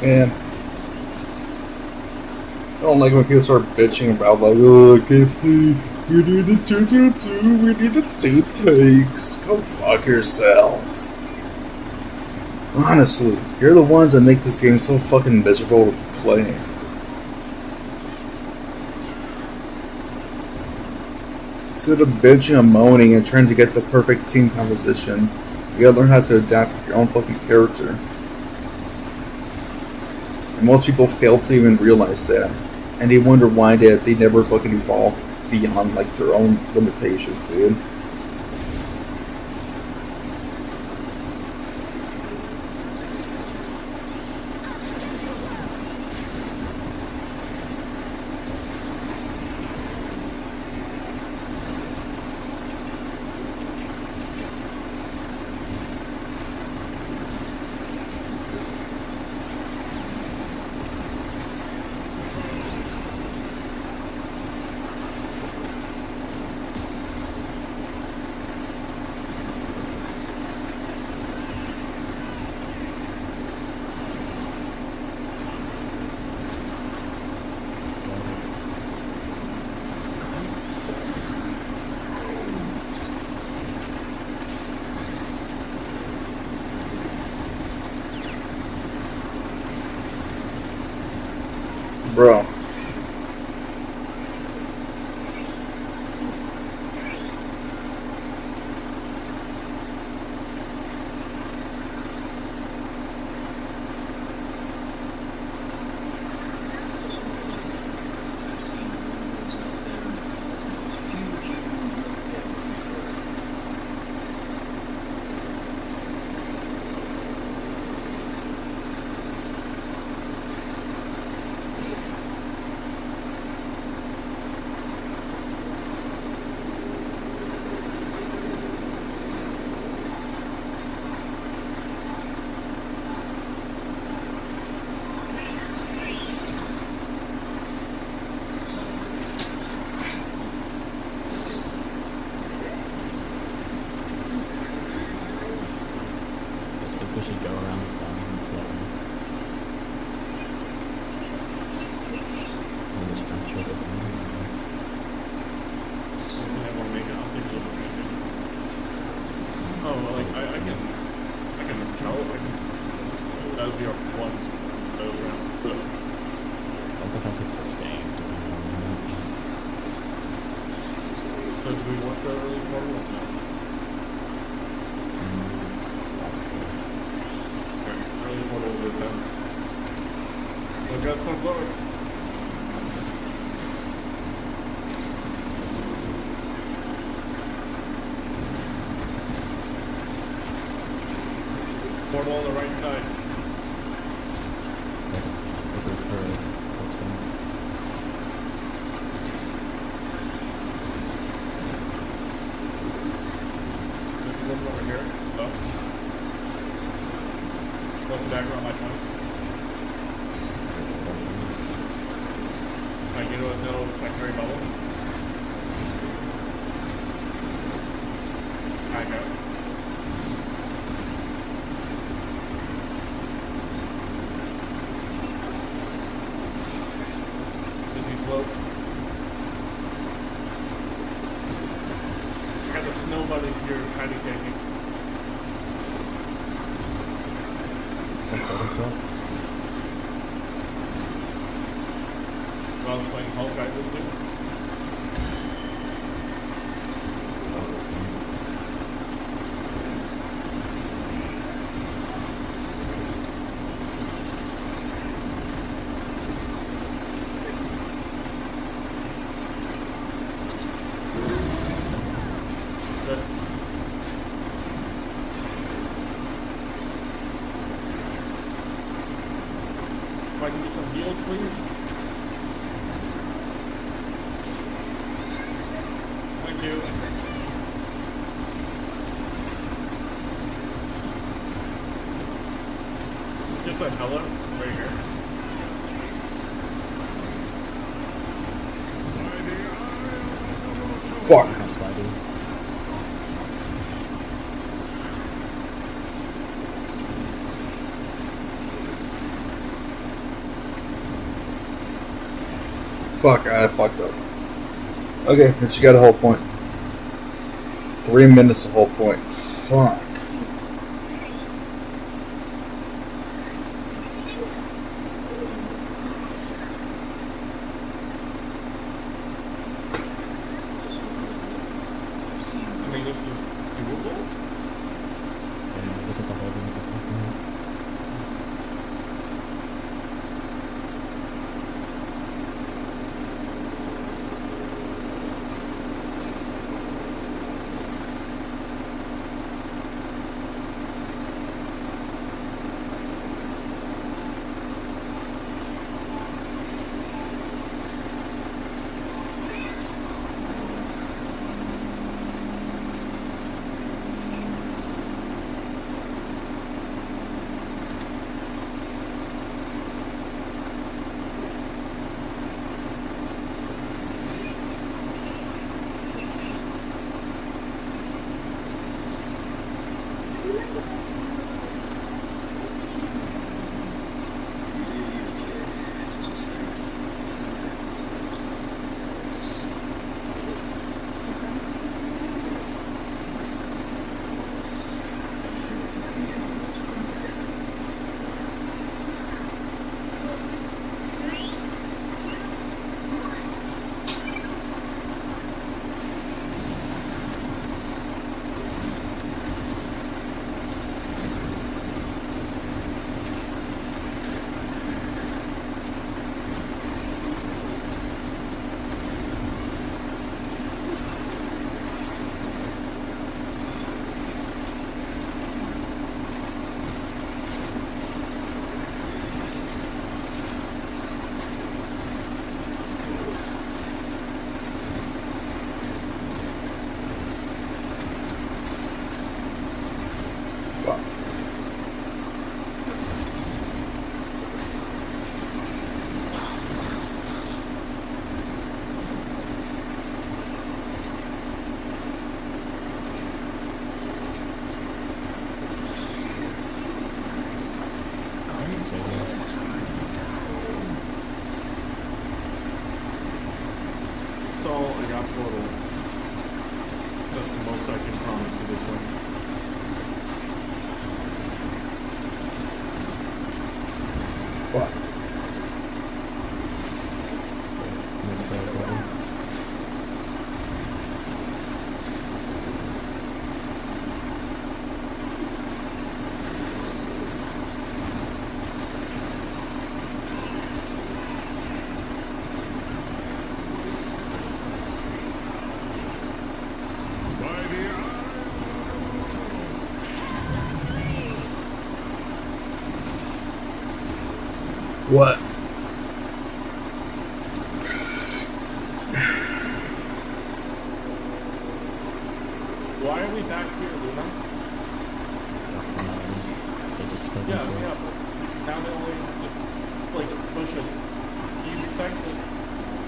Man, I don't like when people start bitching about like, oh, I can't play. We need the 2-2-2. We need the 2 takes. Go fuck yourself. Honestly, you're the ones that make this game so fucking miserable to play. Instead of bitching and moaning and trying to get the perfect team composition, you gotta learn how to adapt with your own fucking character. And most people fail to even realize that, and they wonder why they never fucking evolve beyond like their own limitations, dude. Bro. We should go around the sun and float. And just try to show the Oh, well, like, I can tell, that would be our one, so round, but, I don't think it's sustained. so do we want the early portal or no? Okay, early portal is, look, that's my blower. Portal on the right side. There's a little over here. Up. Go back around my point. Alright, get into the middle of the secondary bubble. I go. Patty caking. While I was playing Hulk, I was doing. Good. If I can get some heals, please. Thank you. Just a hello right here. Fuck. Fuck, I fucked up. Okay, but you got a whole point. 3 minutes of whole point. Fuck. I mean, this is doable. Stall, I got portal. That's the most I can promise to this one. Fuck. What? Why are we back here, Luna? Yeah, but now they only just, like, push it. You cycle.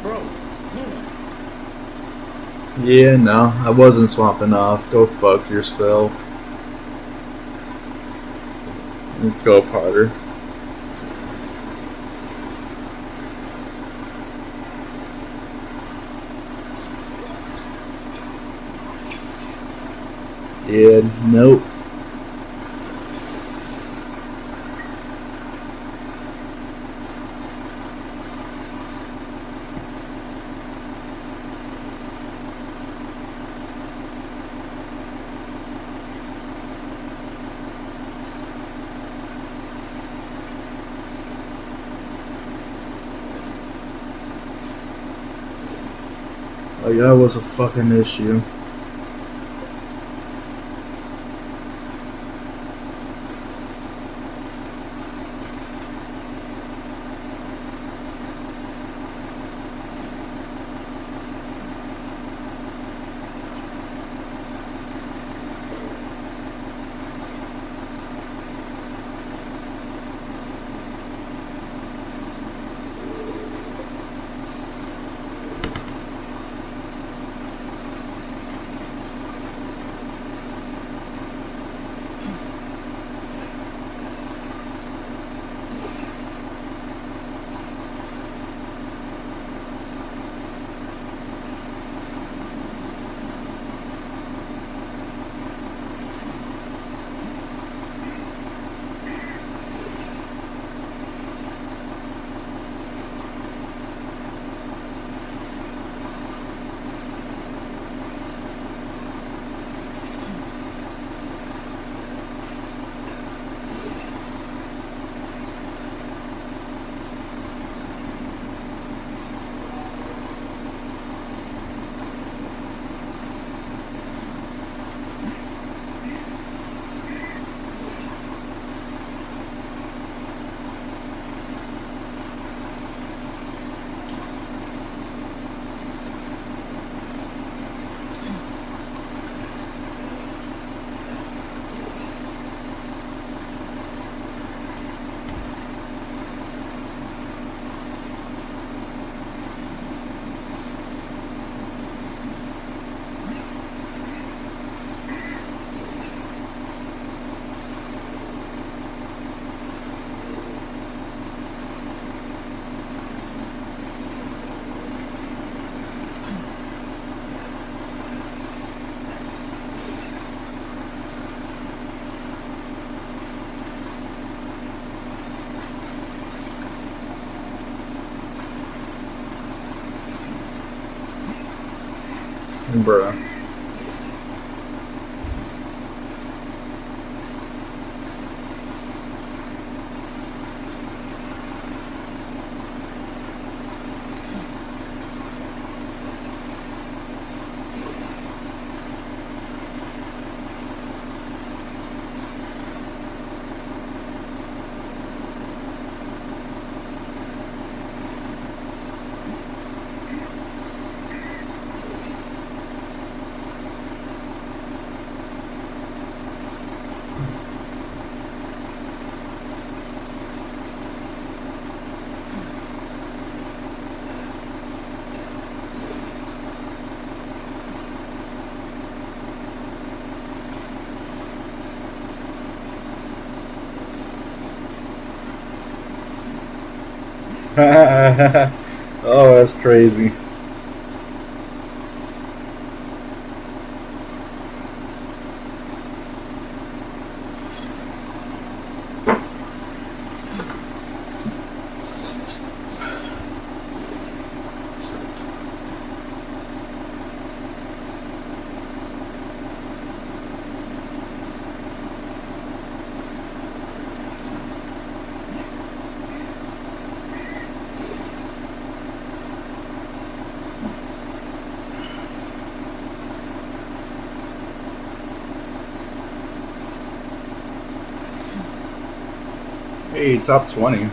Bro, Luna. Yeah, no, I wasn't swapping off. Go fuck yourself. Go harder. Yeah, nope. Like, that was a fucking issue. Bruh. Oh, that's crazy. Hey, top 20.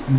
Bro,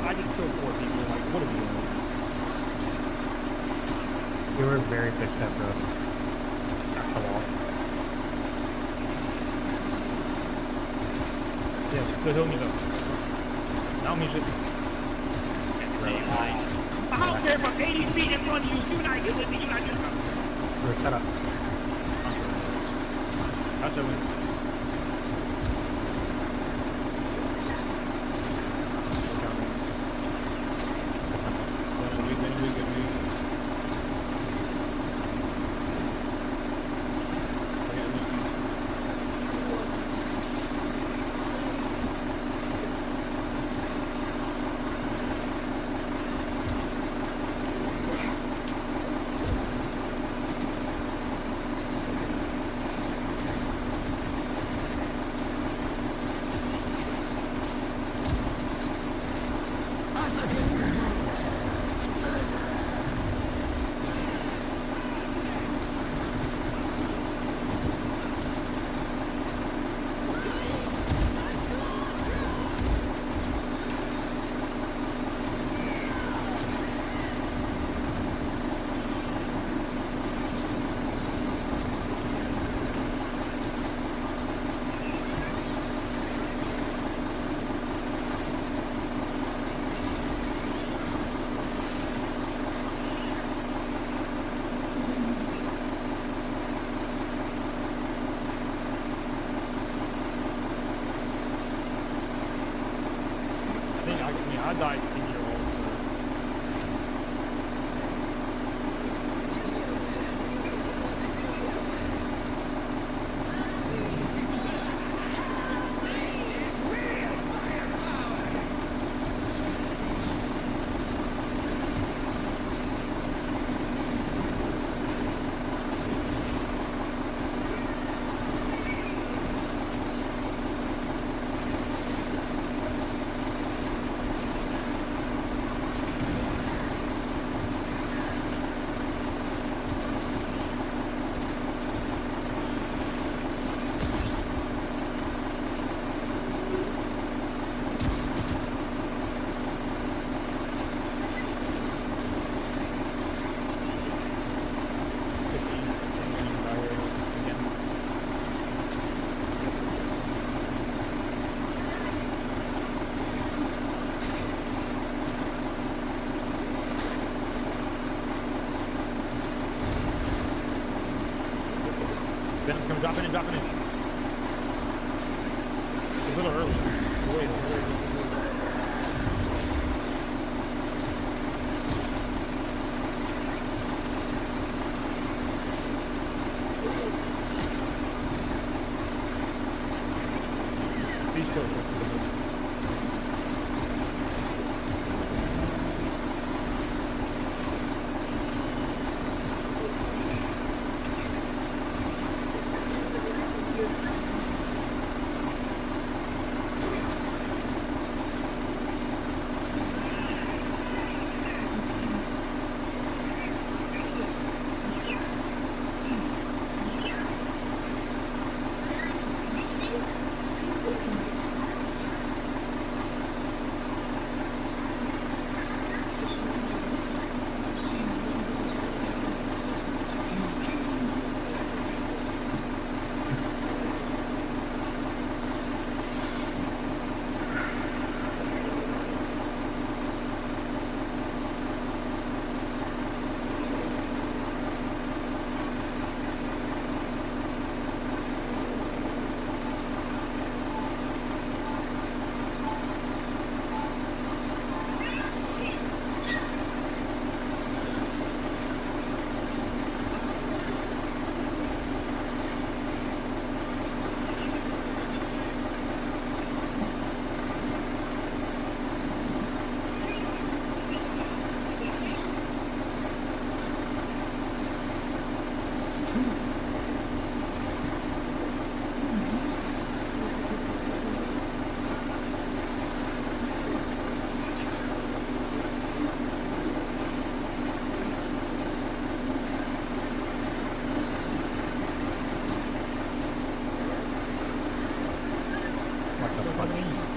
I just killed 4 people. Like, what are we doing? You were very pissed up, bro. That's the wall. Yeah, so he'll need to. Now me just. I don't care if I'm 80 feet in front of you. You're not here with me. You're not just. Bro, shut up. I'll show you. I died 10-year-old. Venom's coming, dropping in, dropping in. It's a little early. Wait. pretty sure it's the most. What the fuck?